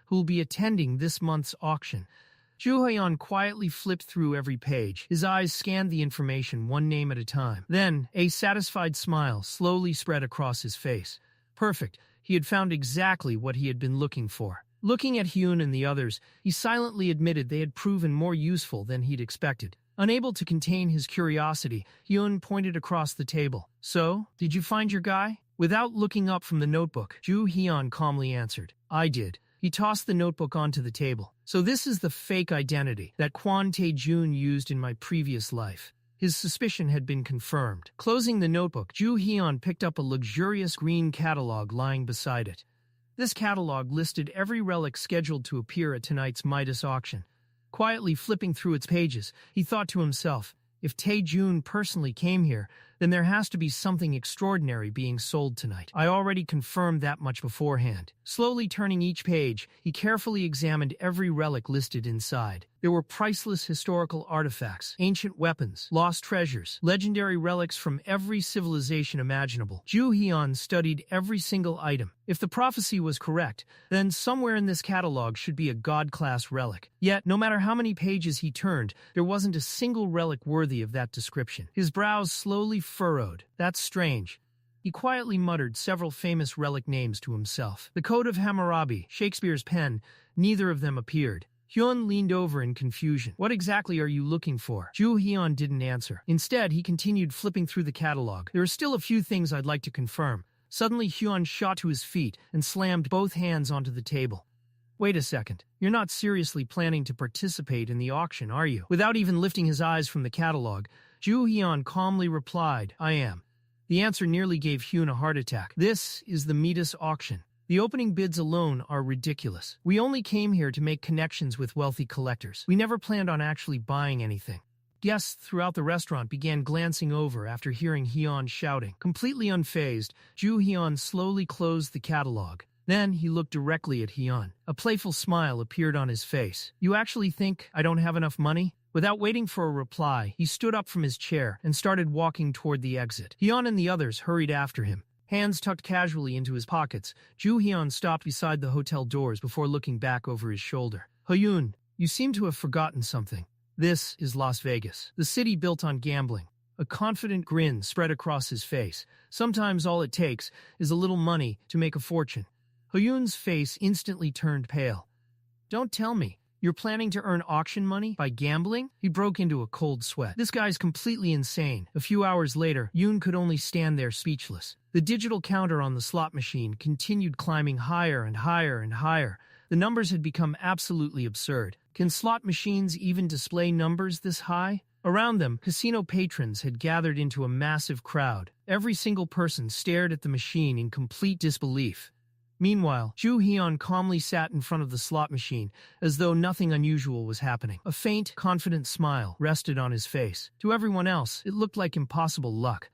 who will be attending this month's auction. Joo-Heon quietly flipped through every page. His eyes scanned the information one name at a time. Then, a satisfied smile slowly spread across his face. Perfect. He had found exactly what he had been looking for. Looking at Hyun and the others, he silently admitted they had proven more useful than he'd expected. Unable to contain his curiosity, Hyun pointed across the table. So, did you find your guy? Without looking up from the notebook, Joo-Heon calmly answered. I did. He tossed the notebook onto the table. So this is the fake identity that Kwon Tae-jun used in my previous life. His suspicion had been confirmed. Closing the notebook, Joo-Heon picked up a luxurious green catalog lying beside it. This catalog listed every relic scheduled to appear at tonight's Midas auction. Quietly flipping through its pages, he thought to himself, if Tae-jun personally came here, then there has to be something extraordinary being sold tonight. I already confirmed that much beforehand. Slowly turning each page, he carefully examined every relic listed inside. There were priceless historical artifacts, ancient weapons, lost treasures, legendary relics from every civilization imaginable. Joo-Heon studied every single item. If the prophecy was correct, then somewhere in this catalog should be a God-Class Relic. Yet, no matter how many pages he turned, there wasn't a single relic worthy of that description. His brows slowly furrowed. That's strange. He quietly muttered several famous relic names to himself. The Code of Hammurabi, Shakespeare's pen, neither of them appeared. Hyun leaned over in confusion. What exactly are you looking for? Joo-Heon didn't answer. Instead, he continued flipping through the catalog. There are still a few things I'd like to confirm. Suddenly, Hyun shot to his feet and slammed both hands onto the table. Wait a second. You're not seriously planning to participate in the auction, are you? Without even lifting his eyes from the catalog, Joo-Heon calmly replied, I am. The answer nearly gave Hyun a heart attack. This is the Midas auction. The opening bids alone are ridiculous. We only came here to make connections with wealthy collectors. We never planned on actually buying anything. Guests throughout the restaurant began glancing over after hearing Hyun shouting. Completely unfazed, Joo-Heon slowly closed the catalog. Then he looked directly at Hyun. A playful smile appeared on his face. You actually think I don't have enough money? Without waiting for a reply, he stood up from his chair and started walking toward the exit. Hyun and the others hurried after him. Hands tucked casually into his pockets, Joo-Heon stopped beside the hotel doors before looking back over his shoulder. Hyun, you seem to have forgotten something. This is Las Vegas, the city built on gambling. A confident grin spread across his face. Sometimes all it takes is a little money to make a fortune. Hyun's face instantly turned pale. Don't tell me. You're planning to earn auction money by gambling? He broke into a cold sweat. This guy's completely insane. A few hours later, Yoon could only stand there speechless. The digital counter on the slot machine continued climbing higher and higher and higher. The numbers had become absolutely absurd. Can slot machines even display numbers this high? Around them, casino patrons had gathered into a massive crowd. Every single person stared at the machine in complete disbelief. Meanwhile, Joo-Heon calmly sat in front of the slot machine, as though nothing unusual was happening. A faint, confident smile rested on his face. To everyone else, it looked like impossible luck.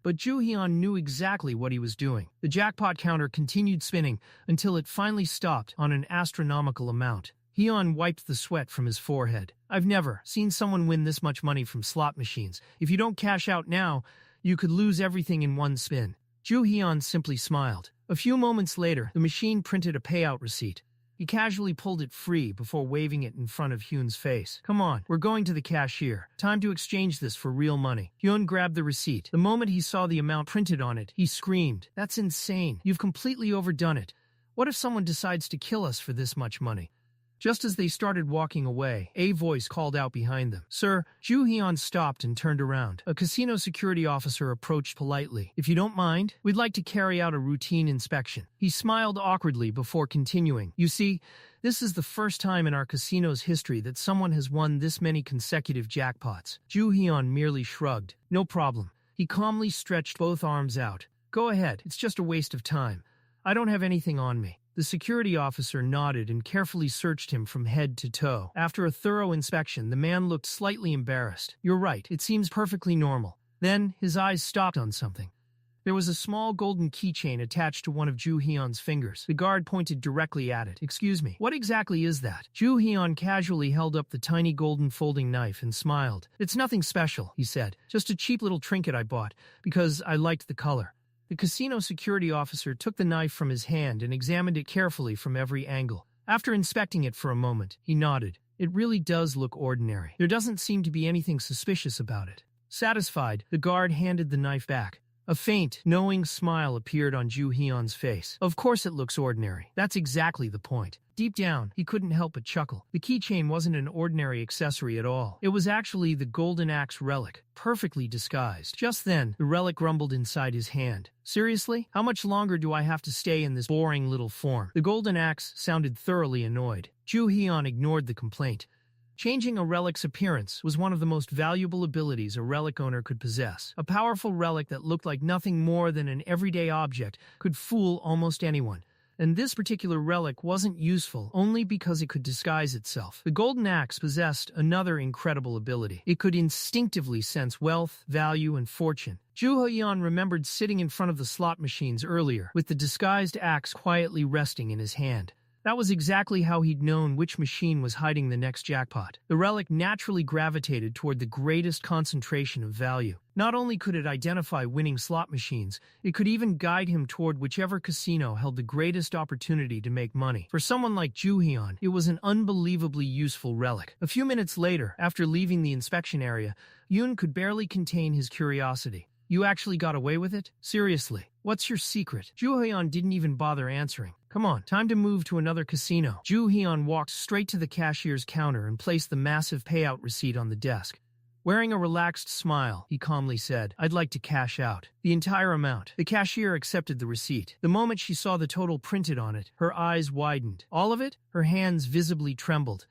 But Joo-Heon knew exactly what he was doing. The jackpot counter continued spinning until it finally stopped on an astronomical amount. Hyun wiped the sweat from his forehead. I've never seen someone win this much money from slot machines. If you don't cash out now, you could lose everything in one spin. Joo-Heon simply smiled. A few moments later, the machine printed a payout receipt. He casually pulled it free before waving it in front of Hyun's face. Come on, we're going to the cashier. Time to exchange this for real money. Hyun grabbed the receipt. The moment he saw the amount printed on it, he screamed, That's insane. You've completely overdone it. What if someone decides to kill us for this much money? Just as they started walking away, a voice called out behind them. Sir, Joo-Heon stopped and turned around. A casino security officer approached politely. If you don't mind, we'd like to carry out a routine inspection. He smiled awkwardly before continuing. You see, this is the first time in our casino's history that someone has won this many consecutive jackpots. Joo-Heon merely shrugged. No problem. He calmly stretched both arms out. Go ahead, it's just a waste of time. I don't have anything on me. The security officer nodded and carefully searched him from head to toe. After a thorough inspection, the man looked slightly embarrassed. You're right, it seems perfectly normal. Then, his eyes stopped on something. There was a small golden keychain attached to one of Joo-Heon's fingers. The guard pointed directly at it. "Excuse me, what exactly is that?" Joo-Heon casually held up the tiny golden folding knife and smiled. "It's nothing special," he said. "Just a cheap little trinket I bought, because I liked the color." The casino security officer took the knife from his hand and examined it carefully from every angle. After inspecting it for a moment, he nodded. "It really does look ordinary. There doesn't seem to be anything suspicious about it." Satisfied, the guard handed the knife back. A faint, knowing smile appeared on Joo-Heon's face. Of course it looks ordinary. That's exactly the point. Deep down, he couldn't help but chuckle. The keychain wasn't an ordinary accessory at all. It was actually the Golden Axe relic, perfectly disguised. Just then, the relic rumbled inside his hand. "Seriously? How much longer do I have to stay in this boring little form?" The Golden Axe sounded thoroughly annoyed. Joo-Heon ignored the complaint. Changing a relic's appearance was one of the most valuable abilities a relic owner could possess. A powerful relic that looked like nothing more than an everyday object could fool almost anyone. And this particular relic wasn't useful only because it could disguise itself. The Golden Axe possessed another incredible ability. It could instinctively sense wealth, value, and fortune. Joo-Heon remembered sitting in front of the slot machines earlier, with the disguised axe quietly resting in his hand. That was exactly how he'd known which machine was hiding the next jackpot. The relic naturally gravitated toward the greatest concentration of value. Not only could it identify winning slot machines, it could even guide him toward whichever casino held the greatest opportunity to make money. For someone like Joo-Heon, it was an unbelievably useful relic. A few minutes later, after leaving the inspection area, Yoon could barely contain his curiosity. "You actually got away with it? Seriously, what's your secret?" Joo-Heon didn't even bother answering. "Come on, time to move to another casino." Joo-Heon walked straight to the cashier's counter and placed the massive payout receipt on the desk. Wearing a relaxed smile, he calmly said, "I'd like to cash out." The entire amount. The cashier accepted the receipt. The moment she saw the total printed on it, her eyes widened. "All of it?" Her hands visibly trembled.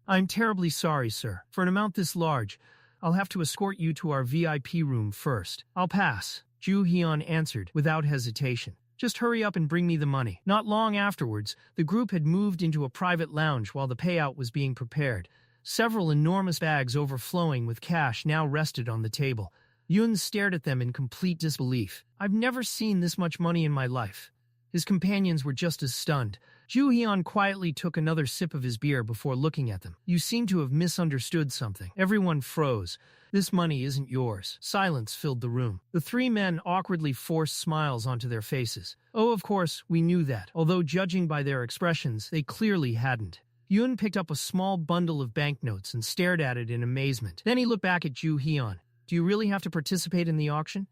"I'm terribly sorry, sir. For an amount this large, I'll have to escort you to our VIP room first." "I'll pass," Joo-Heon answered without hesitation. "Just hurry up and bring me the money." Not long afterwards, the group had moved into a private lounge while the payout was being prepared. Several enormous bags overflowing with cash now rested on the table. Yoon stared at them in complete disbelief. "I've never seen this much money in my life." His companions were just as stunned. Joo-Heon quietly took another sip of his beer before looking at them. "You seem to have misunderstood something." Everyone froze. "This money isn't yours." Silence filled the room. The three men awkwardly forced smiles onto their faces. "Oh, of course, we knew that," although judging by their expressions, they clearly hadn't. Yoon picked up a small bundle of banknotes and stared at it in amazement. Then he looked back at Joo-Heon. "Do you really have to participate in the auction?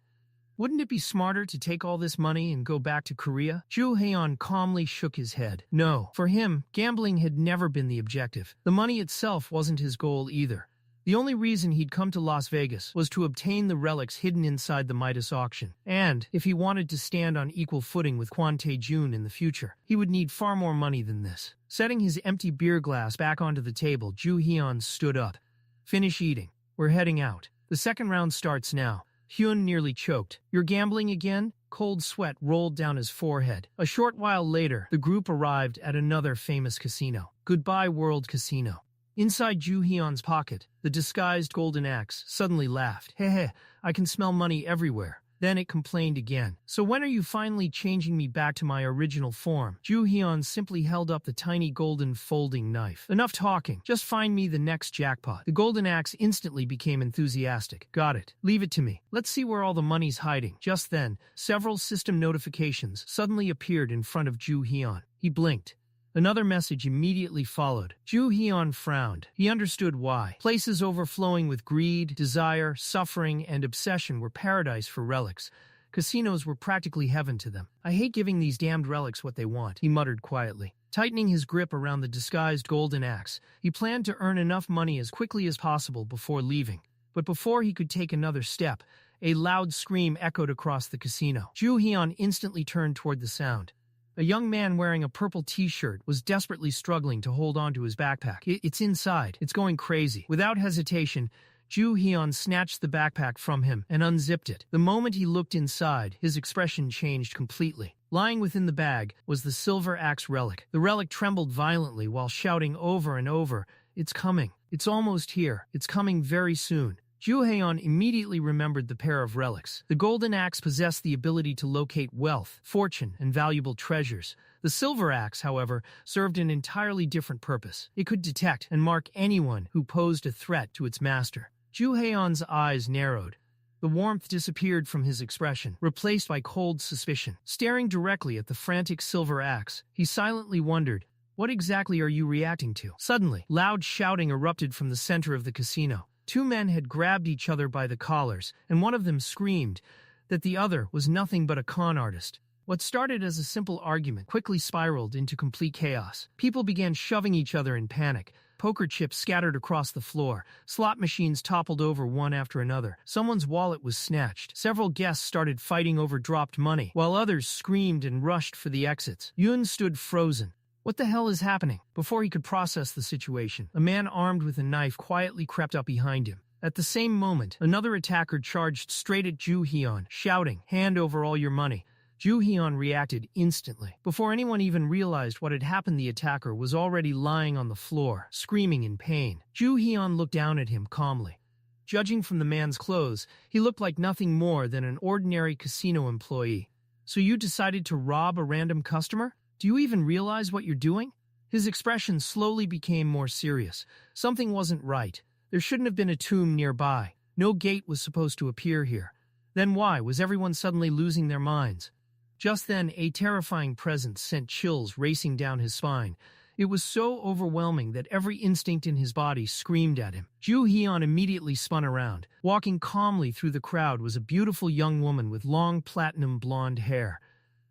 Wouldn't it be smarter to take all this money and go back to Korea?" Joo-Heon calmly shook his head. No, for him, gambling had never been the objective. The money itself wasn't his goal either. The only reason he'd come to Las Vegas was to obtain the relics hidden inside the Midas auction. And, if he wanted to stand on equal footing with Kwon Tae-jun in the future, he would need far more money than this. Setting his empty beer glass back onto the table, Joo-Heon stood up. "Finish eating. We're heading out. The second round starts now." Hyun nearly choked. "You're gambling again?" Cold sweat rolled down his forehead. A short while later, the group arrived at another famous casino. Goodbye World Casino. Inside Joo-Heon's pocket, the disguised Golden Axe suddenly laughed. "Heh, I can smell money everywhere." Then it complained again. "So when are you finally changing me back to my original form?" Joo-Heon simply held up the tiny golden folding knife. "Enough talking. Just find me the next jackpot." The Golden Axe instantly became enthusiastic. "Got it. Leave it to me. Let's see where all the money's hiding." Just then, several system notifications suddenly appeared in front of Joo-Heon. He blinked. Another message immediately followed. Joo-Heon frowned. He understood why. Places overflowing with greed, desire, suffering, and obsession were paradise for relics. Casinos were practically heaven to them. "I hate giving these damned relics what they want," he muttered quietly. Tightening his grip around the disguised Golden Axe, he planned to earn enough money as quickly as possible before leaving. But before he could take another step, a loud scream echoed across the casino. Joo-Heon instantly turned toward the sound. A young man wearing a purple t-shirt was desperately struggling to hold onto his backpack. It's inside. It's going crazy." Without hesitation, Joo-Heon snatched the backpack from him and unzipped it. The moment he looked inside, his expression changed completely. Lying within the bag was the silver axe relic. The relic trembled violently while shouting over and over, "It's coming. It's almost here. It's coming very soon." Joo-Heon immediately remembered the pair of relics. The golden axe possessed the ability to locate wealth, fortune, and valuable treasures. The silver axe, however, served an entirely different purpose. It could detect and mark anyone who posed a threat to its master. Joo-Heon's eyes narrowed. The warmth disappeared from his expression, replaced by cold suspicion. Staring directly at the frantic silver axe, he silently wondered, "What exactly are you reacting to?" Suddenly, loud shouting erupted from the center of the casino. Two men had grabbed each other by the collars, and one of them screamed that the other was nothing but a con artist. What started as a simple argument quickly spiraled into complete chaos. People began shoving each other in panic. Poker chips scattered across the floor. Slot machines toppled over one after another. Someone's wallet was snatched. Several guests started fighting over dropped money, while others screamed and rushed for the exits. Yoon stood frozen. What the hell is happening? Before he could process the situation, a man armed with a knife quietly crept up behind him. At the same moment, another attacker charged straight at Joo-Heon, shouting, "Hand over all your money." Joo-Heon reacted instantly. Before anyone even realized what had happened, the attacker was already lying on the floor, screaming in pain. Joo-Heon looked down at him calmly. Judging from the man's clothes, he looked like nothing more than an ordinary casino employee. "So you decided to rob a random customer? Do you even realize what you're doing?" His expression slowly became more serious. Something wasn't right. There shouldn't have been a tomb nearby. No gate was supposed to appear here. Then why was everyone suddenly losing their minds? Just then, a terrifying presence sent chills racing down his spine. It was so overwhelming that every instinct in his body screamed at him. Joo-Heon immediately spun around. Walking calmly through the crowd was a beautiful young woman with long platinum blonde hair.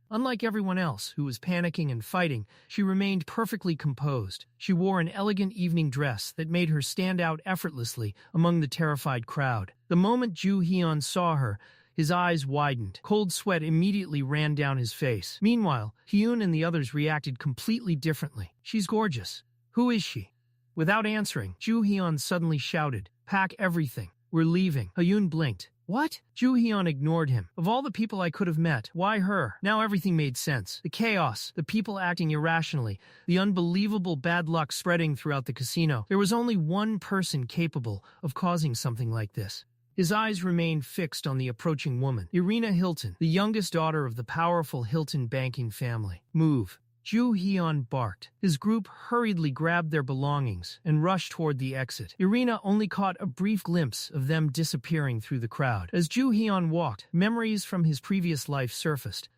Unlike everyone else, who was panicking and fighting, she remained perfectly composed. She wore an elegant evening dress that made her stand out effortlessly among the terrified crowd. The moment Joo-Heon saw her, his eyes widened. Cold sweat immediately ran down his face. Meanwhile, Hyun and the others reacted completely differently. "She's gorgeous. Who is she?" Without answering, Joo-Heon suddenly shouted, "Pack everything. We're leaving." Hyun blinked. "What?" Joo-Heon ignored him. "Of all the people I could have met, why her?" Now everything made sense. The chaos, the people acting irrationally, the unbelievable bad luck spreading throughout the casino. There was only one person capable of causing something like this. His eyes remained fixed on the approaching woman, Irena Hilton, the youngest daughter of the powerful Hilton banking family. "Move." Joo-Heon barked. His group hurriedly grabbed their belongings and rushed toward the exit. Irena only caught a brief glimpse of them disappearing through the crowd. As Joo-Heon walked, memories from his previous life surfaced.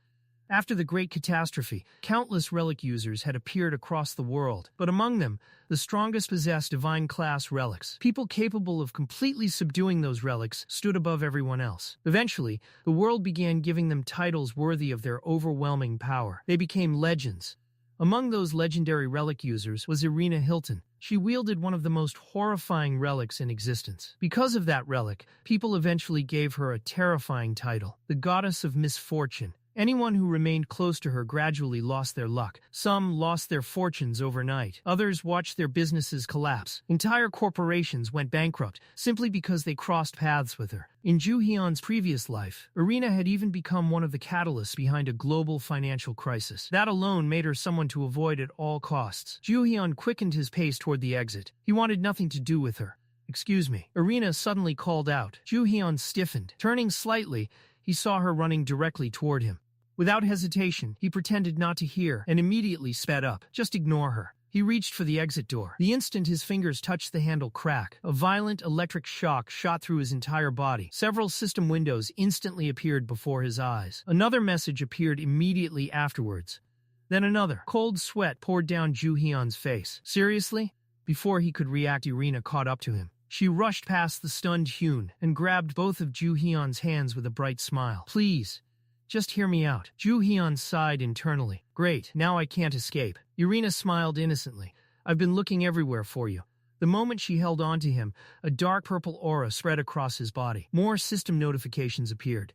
After the Great Catastrophe, countless relic users had appeared across the world, but among them, the strongest possessed divine-class relics. People capable of completely subduing those relics stood above everyone else. Eventually, the world began giving them titles worthy of their overwhelming power. They became legends. Among those legendary relic users was Irena Hilton. She wielded one of the most horrifying relics in existence. Because of that relic, people eventually gave her a terrifying title, the Goddess of Misfortune. Anyone who remained close to her gradually lost their luck. Some lost their fortunes overnight. Others watched their businesses collapse. Entire corporations went bankrupt simply because they crossed paths with her. In Joo-Heon's previous life, Irena had even become one of the catalysts behind a global financial crisis. That alone made her someone to avoid at all costs. Joo-Heon quickened his pace toward the exit. He wanted nothing to do with her. "Excuse me." Irena suddenly called out. Joo-Heon stiffened. Turning slightly, he saw her running directly toward him. Without hesitation, he pretended not to hear and immediately sped up. "Just ignore her." He reached for the exit door. The instant his fingers touched the handle crack, a violent electric shock shot through his entire body. Several system windows instantly appeared before his eyes. Another message appeared immediately afterwards. Then another. Cold sweat poured down Joo-Heon's face. "Seriously?" Before he could react, Irena caught up to him. She rushed past the stunned Hyun and grabbed both of Joo-Heon's hands with a bright smile. "Please. Just hear me out." Joo-Heon sighed internally. "Great, now I can't escape." Irena smiled innocently. "I've been looking everywhere for you." The moment she held on to him, a dark purple aura spread across his body. More system notifications appeared.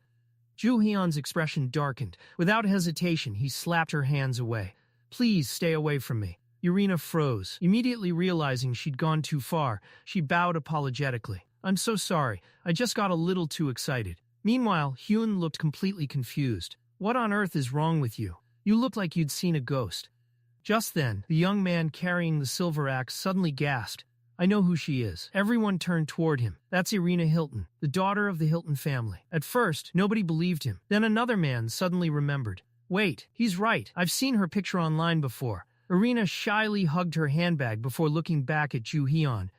Joo-Heon's expression darkened. Without hesitation, he slapped her hands away. "Please stay away from me." Irena froze. Immediately realizing she'd gone too far, she bowed apologetically. "I'm so sorry. I just got a little too excited." Meanwhile, Hyun looked completely confused. "What on earth is wrong with you? You look like you'd seen a ghost." Just then, the young man carrying the silver axe suddenly gasped. I know who she is. Everyone turned toward him. That's Irena Hilton, the daughter of the Hilton family. At first, nobody believed him. Then another man suddenly remembered. Wait, he's right. I've seen her picture online before. Irena shyly hugged her handbag before looking back at Joo-Heon.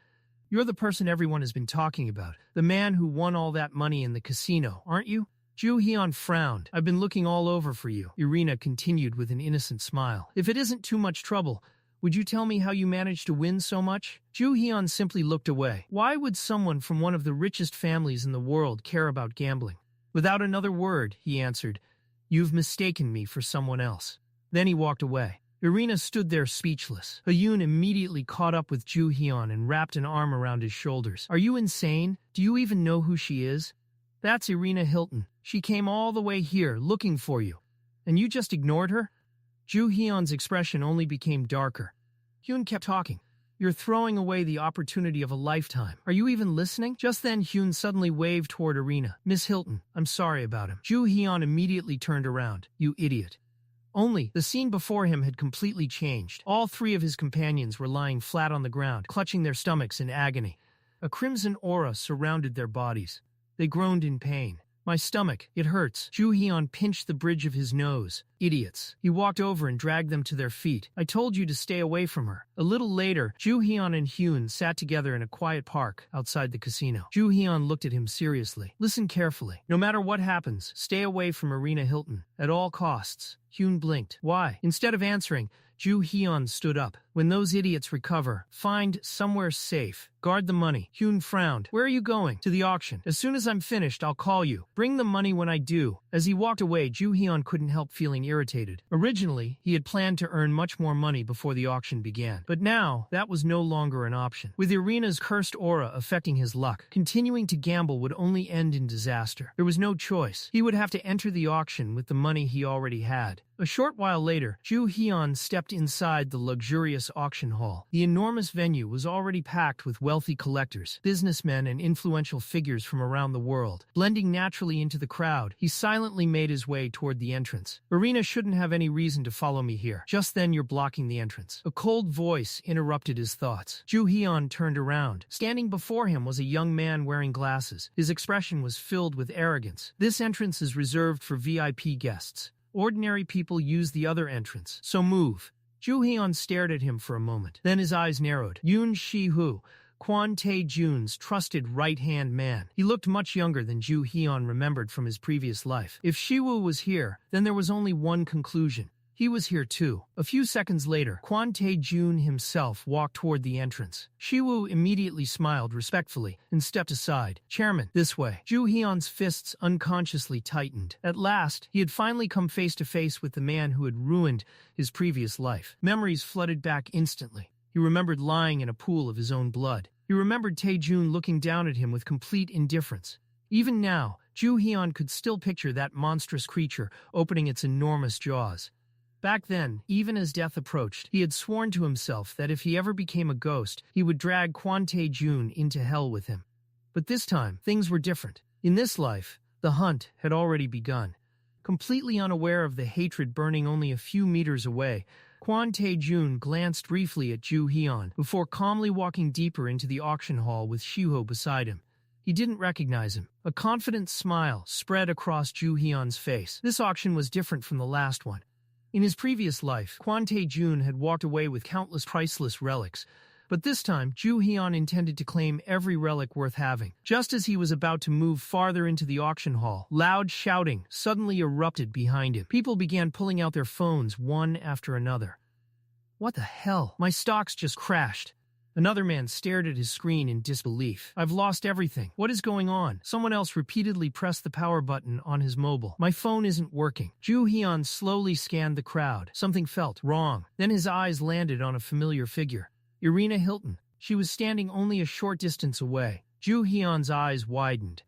You're the person everyone has been talking about. The man who won all that money in the casino, aren't you? Joo-Heon frowned. I've been looking all over for you. Irena continued with an innocent smile. If it isn't too much trouble, would you tell me how you managed to win so much? Joo-Heon simply looked away. Why would someone from one of the richest families in the world care about gambling? Without another word, he answered, You've mistaken me for someone else. Then he walked away. Irena stood there speechless. Yoon immediately caught up with Joo-Heon and wrapped an arm around his shoulders. Are you insane? Do you even know who she is? That's Irena Hilton. She came all the way here looking for you. And you just ignored her? Joo-Heon's expression only became darker. Hyun kept talking. You're throwing away the opportunity of a lifetime. Are you even listening? Just then, Hyun suddenly waved toward Irena. Miss Hilton, I'm sorry about him. Joo-Heon immediately turned around. You idiot. Only, the scene before him had completely changed. All three of his companions were lying flat on the ground, clutching their stomachs in agony. A crimson aura surrounded their bodies. They groaned in pain. My stomach, it hurts. Joo-Heon pinched the bridge of his nose. Idiots. He walked over and dragged them to their feet. I told you to stay away from her. A little later, Joo-Heon and Hyun sat together in a quiet park outside the casino. Joo-Heon looked at him seriously. Listen carefully. No matter what happens, stay away from Irena Hilton. At all costs. Hyun blinked. Why? Instead of answering, Joo-Heon stood up. When those idiots recover, find somewhere safe. Guard the money. Hyun frowned. Where are you going? To the auction. As soon as I'm finished, I'll call you. Bring the money when I do. As he walked away, Joo-Heon couldn't help feeling irritated. Originally, he had planned to earn much more money before the auction began. But now, that was no longer an option. With Irena's cursed aura affecting his luck, continuing to gamble would only end in disaster. There was no choice. He would have to enter the auction with the money he already had. A short while later, Joo-Heon stepped inside the luxurious auction hall. The enormous venue was already packed with wealthy collectors, businessmen, and influential figures from around the world. Blending naturally into the crowd, he silently made his way toward the entrance. Irena shouldn't have any reason to follow me here. Just then you're blocking the entrance. A cold voice interrupted his thoughts. Joo-Heon turned around. Standing before him was a young man wearing glasses. His expression was filled with arrogance. This entrance is reserved for VIP guests. Ordinary people use the other entrance, so move. Joo-Heon stared at him for a moment. Then his eyes narrowed. Yoon Si-Woo, Kwon Tae-jun's trusted right-hand man. He looked much younger than Joo-Heon remembered from his previous life. If Si-Woo was here, then there was only one conclusion. He was here too. A few seconds later, Kwon Tae-jun himself walked toward the entrance. Si-Woo immediately smiled respectfully and stepped aside. Chairman, this way. Joo-Heon's fists unconsciously tightened. At last, he had finally come face to face with the man who had ruined his previous life. Memories flooded back instantly. He remembered lying in a pool of his own blood. He remembered Tae-jun looking down at him with complete indifference. Even now, Joo-Heon could still picture that monstrous creature opening its enormous jaws. Back then, even as death approached, he had sworn to himself that if he ever became a ghost, he would drag Kwon Tae-jun into hell with him. But this time, things were different. In this life, the hunt had already begun. Completely unaware of the hatred burning only a few meters away, Kwon Tae-jun glanced briefly at Joo-Heon before calmly walking deeper into the auction hall with Si-Woo beside him. He didn't recognize him. A confident smile spread across Joo-Heon's face. This auction was different from the last one. In his previous life, Kwon Tae-jun had walked away with countless priceless relics, but this time, Joo-Heon intended to claim every relic worth having. Just as he was about to move farther into the auction hall, loud shouting suddenly erupted behind him. People began pulling out their phones one after another. What the hell? My stocks just crashed. Another man stared at his screen in disbelief. I've lost everything. What is going on? Someone else repeatedly pressed the power button on his mobile. My phone isn't working. Joo-Heon slowly scanned the crowd. Something felt wrong. Then his eyes landed on a familiar figure. Irena Hilton. She was standing only a short distance away. Joo-Heon's eyes widened.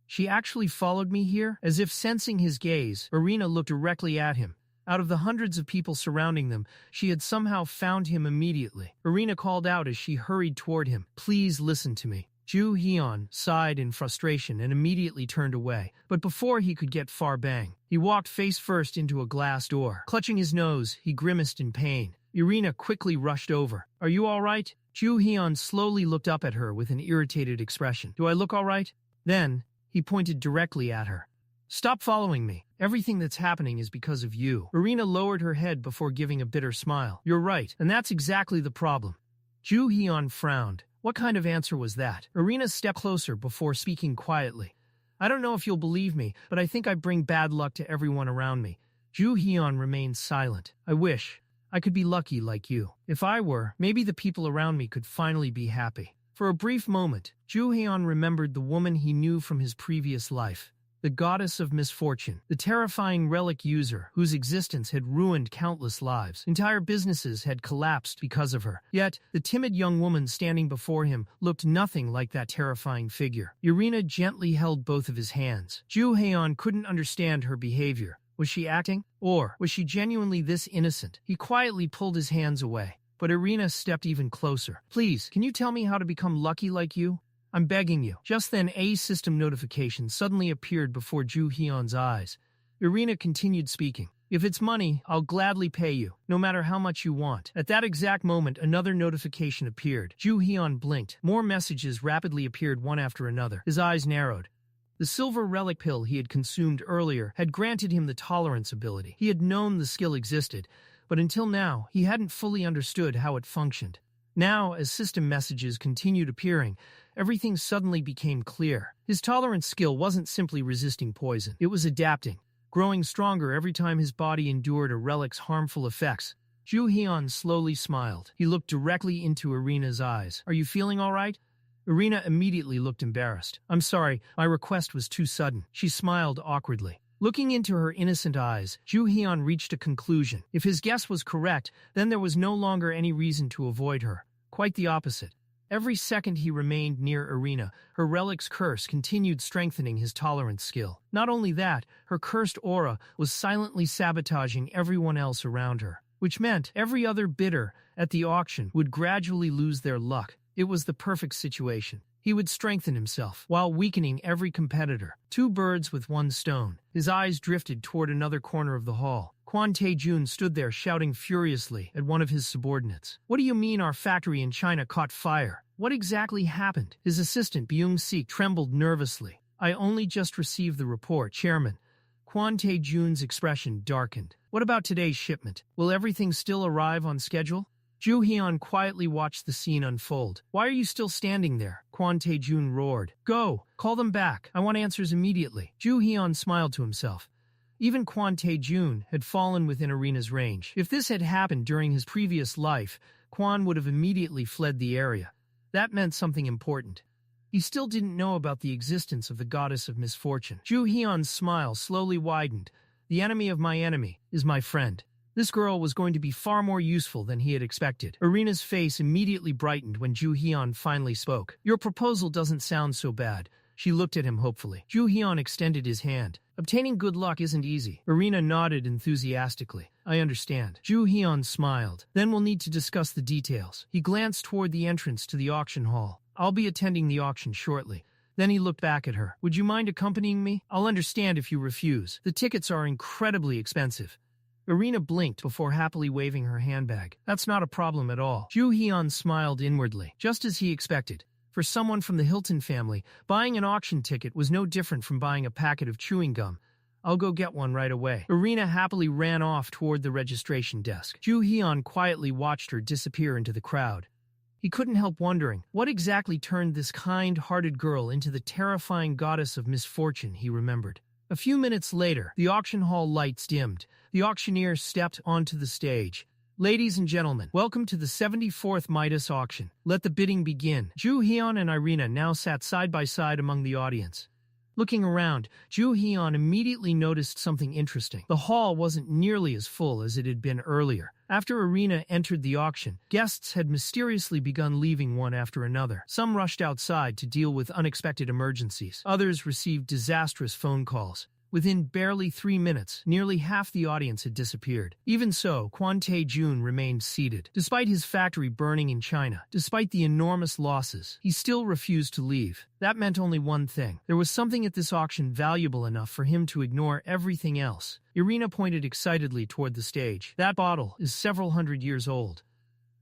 She actually followed me here? As if sensing his gaze, Irena looked directly at him. Out of the hundreds of people surrounding them, she had somehow found him immediately. Irena called out as she hurried toward him. Please listen to me. Joo-Heon sighed in frustration and immediately turned away. But before he could get far, bang. He walked face first into a glass door. Clutching his nose, he grimaced in pain. Irena quickly rushed over. Are you all right? Joo-Heon slowly looked up at her with an irritated expression. Do I look all right? Then, he pointed directly at her. Stop following me. Everything that's happening is because of you. Irena lowered her head before giving a bitter smile. You're right, and that's exactly the problem. Joo-Heon frowned. What kind of answer was that? Irena stepped closer before speaking quietly. I don't know if you'll believe me, but I think I bring bad luck to everyone around me. Joo-Heon remained silent. I wish I could be lucky like you. If I were, maybe the people around me could finally be happy. For a brief moment, Joo-Heon remembered the woman he knew from his previous life. The goddess of misfortune, the terrifying relic user whose existence had ruined countless lives. Entire businesses had collapsed because of her. Yet, the timid young woman standing before him looked nothing like that terrifying figure. Irena gently held both of his hands. Joo-Heon couldn't understand her behavior. Was she acting? Or was she genuinely this innocent? He quietly pulled his hands away. But Irena stepped even closer. Please, can you tell me how to become lucky like you? I'm begging you. Just then, a system notification suddenly appeared before Joo-Heon's eyes. Irena continued speaking. If it's money, I'll gladly pay you, no matter how much you want. At that exact moment, another notification appeared. Joo-Heon blinked. More messages rapidly appeared one after another. His eyes narrowed. The silver relic pill he had consumed earlier had granted him the tolerance ability. He had known the skill existed, but until now, he hadn't fully understood how it functioned. Now, as system messages continued appearing, everything suddenly became clear. His tolerance skill wasn't simply resisting poison. It was adapting, growing stronger every time his body endured a relic's harmful effects. Joo-Heon slowly smiled. He looked directly into Irena's eyes. Are you feeling all right? Irena immediately looked embarrassed. I'm sorry, my request was too sudden. She smiled awkwardly. Looking into her innocent eyes, Joo-Heon reached a conclusion. If his guess was correct, then there was no longer any reason to avoid her. Quite the opposite. Every second he remained near Irena, her relic's curse continued strengthening his tolerance skill. Not only that, her cursed aura was silently sabotaging everyone else around her, which meant every other bidder at the auction would gradually lose their luck. It was the perfect situation. He would strengthen himself, while weakening every competitor. Two birds with one stone. His eyes drifted toward another corner of the hall. Kwon Tae-jun stood there shouting furiously at one of his subordinates. What do you mean our factory in China caught fire? What exactly happened? His assistant Byung-sik trembled nervously. I only just received the report, Chairman. Kwon Tae-jun's expression darkened. What about today's shipment? Will everything still arrive on schedule? Joo-Heon quietly watched the scene unfold. Why are you still standing there? Kwon Tae-jun roared. Go! Call them back. I want answers immediately. Joo-Heon smiled to himself. Even Kwon Tae-jun had fallen within Irena's range. If this had happened during his previous life, Kwon would have immediately fled the area. That meant something important. He still didn't know about the existence of the goddess of misfortune. Joo-Heon's smile slowly widened. The enemy of my enemy is my friend. This girl was going to be far more useful than he had expected. Irena's face immediately brightened when Joo-Heon finally spoke. Your proposal doesn't sound so bad. She looked at him hopefully. Joo-Heon extended his hand. Obtaining good luck isn't easy. Irena nodded enthusiastically. I understand. Joo-Heon smiled. Then we'll need to discuss the details. He glanced toward the entrance to the auction hall. I'll be attending the auction shortly. Then he looked back at her. Would you mind accompanying me? I'll understand if you refuse. The tickets are incredibly expensive. Irena blinked before happily waving her handbag. That's not a problem at all. Joo-Heon smiled inwardly, just as he expected. For someone from the Hilton family, buying an auction ticket was no different from buying a packet of chewing gum. I'll go get one right away. Irena happily ran off toward the registration desk. Joo-Heon quietly watched her disappear into the crowd. He couldn't help wondering, what exactly turned this kind-hearted girl into the terrifying goddess of misfortune he remembered. A few minutes later, the auction hall lights dimmed. The auctioneer stepped onto the stage. Ladies and gentlemen, welcome to the 74th Midas auction. Let the bidding begin. Joo-Heon and Irena now sat side by side among the audience. Looking around, Joo-Heon immediately noticed something interesting. The hall wasn't nearly as full as it had been earlier. After Irena entered the auction, guests had mysteriously begun leaving one after another. Some rushed outside to deal with unexpected emergencies. Others received disastrous phone calls. Within barely 3 minutes, nearly half the audience had disappeared. Even so, Kwon Tae-jun remained seated. Despite his factory burning in China, despite the enormous losses, he still refused to leave. That meant only one thing. There was something at this auction valuable enough for him to ignore everything else. Irena pointed excitedly toward the stage. That bottle is several hundred years old.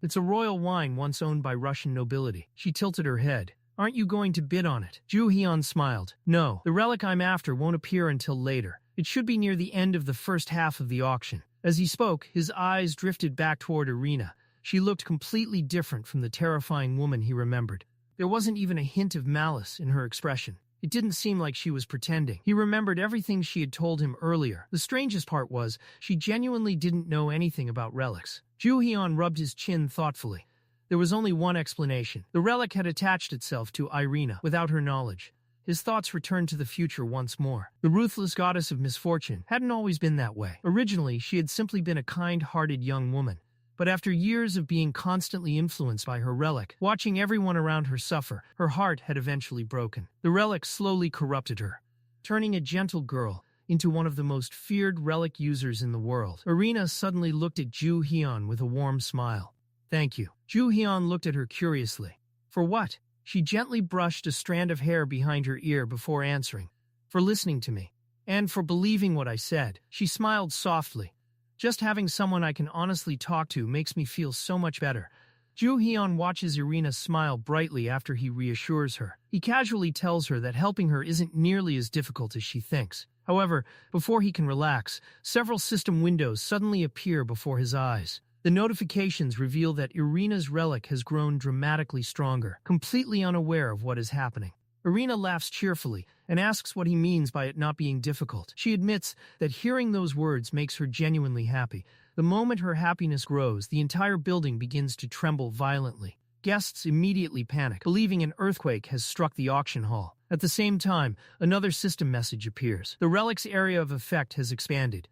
It's a royal wine once owned by Russian nobility. She tilted her head. Aren't you going to bid on it? Joo-Heon smiled. No, the relic I'm after won't appear until later. It should be near the end of the first half of the auction. As he spoke, his eyes drifted back toward Irena. She looked completely different from the terrifying woman he remembered. There wasn't even a hint of malice in her expression. It didn't seem like she was pretending. He remembered everything she had told him earlier. The strangest part was, she genuinely didn't know anything about relics. Joo-Heon rubbed his chin thoughtfully. There was only one explanation. The relic had attached itself to Irena without her knowledge. His thoughts returned to the future once more. The ruthless goddess of misfortune hadn't always been that way. Originally, she had simply been a kind-hearted young woman. But after years of being constantly influenced by her relic, watching everyone around her suffer, her heart had eventually broken. The relic slowly corrupted her, turning a gentle girl into one of the most feared relic users in the world. Irena suddenly looked at Joo-Heon with a warm smile. Thank you. Joo-Heon looked at her curiously. For what? She gently brushed a strand of hair behind her ear before answering. For listening to me. And for believing what I said. She smiled softly. Just having someone I can honestly talk to makes me feel so much better. Joo-Heon watches Irena smile brightly after he reassures her. He casually tells her that helping her isn't nearly as difficult as she thinks. However, before he can relax, several system windows suddenly appear before his eyes. The notifications reveal that Irena's relic has grown dramatically stronger, completely unaware of what is happening. Irena laughs cheerfully and asks what he means by it not being difficult. She admits that hearing those words makes her genuinely happy. The moment her happiness grows, the entire building begins to tremble violently. Guests immediately panic, believing an earthquake has struck the auction hall. At the same time, another system message appears. The relic's area of effect has expanded.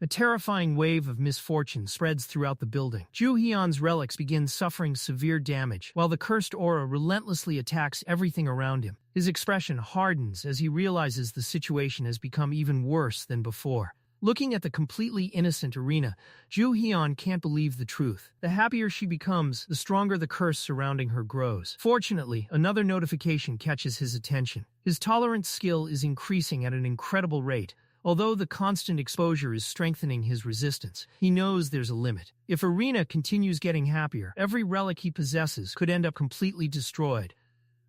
A terrifying wave of misfortune spreads throughout the building. Joo-Heon's relics begin suffering severe damage, while the cursed aura relentlessly attacks everything around him. His expression hardens as he realizes the situation has become even worse than before. Looking at the completely innocent Irena, Joo-Heon can't believe the truth. The happier she becomes, the stronger the curse surrounding her grows. Fortunately, another notification catches his attention. His tolerance skill is increasing at an incredible rate. Although the constant exposure is strengthening his resistance, he knows there's a limit. If Irena continues getting happier, every relic he possesses could end up completely destroyed.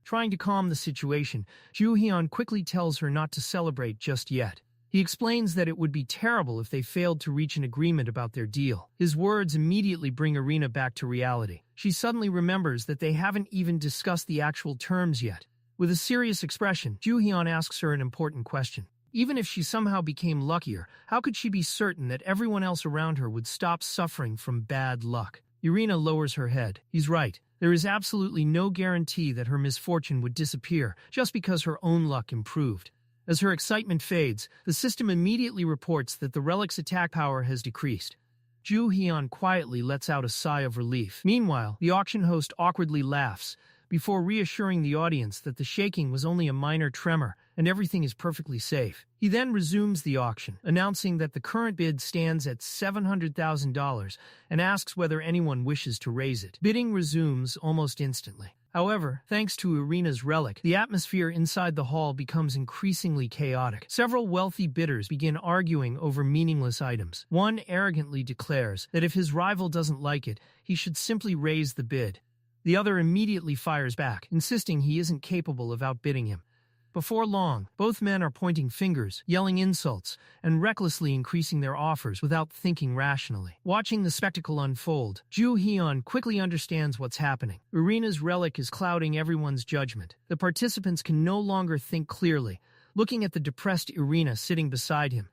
Trying to calm the situation, Joo-Heon quickly tells her not to celebrate just yet. He explains that it would be terrible if they failed to reach an agreement about their deal. His words immediately bring Irena back to reality. She suddenly remembers that they haven't even discussed the actual terms yet. With a serious expression, Joo-Heon asks her an important question. Even if she somehow became luckier, how could she be certain that everyone else around her would stop suffering from bad luck? Irena lowers her head. He's right. There is absolutely no guarantee that her misfortune would disappear just because her own luck improved. As her excitement fades, the system immediately reports that the relic's attack power has decreased. Joo-Heon quietly lets out a sigh of relief. Meanwhile, the auction host awkwardly laughs, before reassuring the audience that the shaking was only a minor tremor and everything is perfectly safe. He then resumes the auction, announcing that the current bid stands at $700,000 and asks whether anyone wishes to raise it. Bidding resumes almost instantly. However, thanks to Irena's relic, the atmosphere inside the hall becomes increasingly chaotic. Several wealthy bidders begin arguing over meaningless items. One arrogantly declares that if his rival doesn't like it, he should simply raise the bid. The other immediately fires back, insisting he isn't capable of outbidding him. Before long, both men are pointing fingers, yelling insults, and recklessly increasing their offers without thinking rationally. Watching the spectacle unfold, Joo-Heon quickly understands what's happening. Irena's relic is clouding everyone's judgment. The participants can no longer think clearly, looking at the depressed Irena sitting beside him.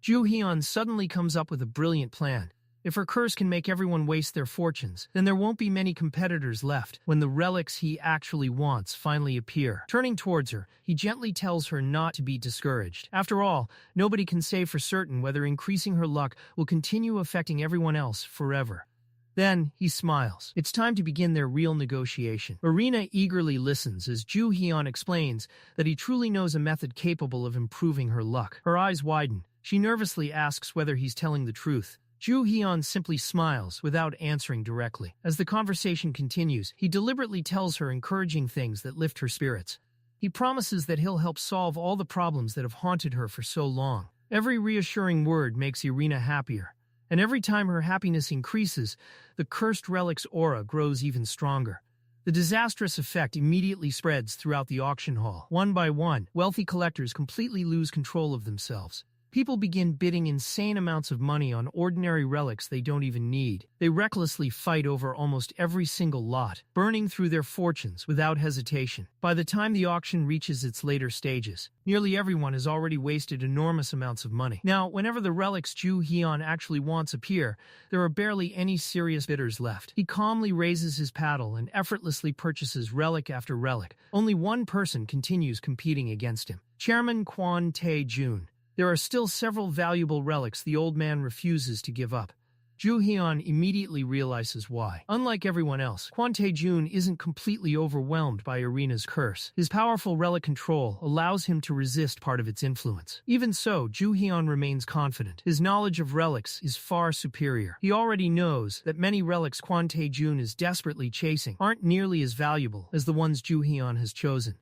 Joo-Heon suddenly comes up with a brilliant plan. If her curse can make everyone waste their fortunes, then there won't be many competitors left when the relics he actually wants finally appear. Turning towards her, he gently tells her not to be discouraged. After all, nobody can say for certain whether increasing her luck will continue affecting everyone else forever. Then, he smiles. It's time to begin their real negotiation. Irena eagerly listens as Joo-Heon explains that he truly knows a method capable of improving her luck. Her eyes widen. She nervously asks whether he's telling the truth. Joo-Heon simply smiles without answering directly. As the conversation continues, he deliberately tells her encouraging things that lift her spirits. He promises that he'll help solve all the problems that have haunted her for so long. Every reassuring word makes Irena happier. And every time her happiness increases, the cursed relic's aura grows even stronger. The disastrous effect immediately spreads throughout the auction hall. One by one, wealthy collectors completely lose control of themselves. People begin bidding insane amounts of money on ordinary relics they don't even need. They recklessly fight over almost every single lot, burning through their fortunes without hesitation. By the time the auction reaches its later stages, nearly everyone has already wasted enormous amounts of money. Now, whenever the relics Joo-Heon actually wants appear, there are barely any serious bidders left. He calmly raises his paddle and effortlessly purchases relic after relic. Only one person continues competing against him. Chairman Kwon Tae-jun. There are still several valuable relics the old man refuses to give up. Joo-Heon immediately realizes why. Unlike everyone else, Kwon Tae-jun isn't completely overwhelmed by Irena's curse. His powerful relic control allows him to resist part of its influence. Even so, Joo-Heon remains confident. His knowledge of relics is far superior. He already knows that many relics Kwon Tae-jun is desperately chasing aren't nearly as valuable as the ones Joo-Heon has chosen.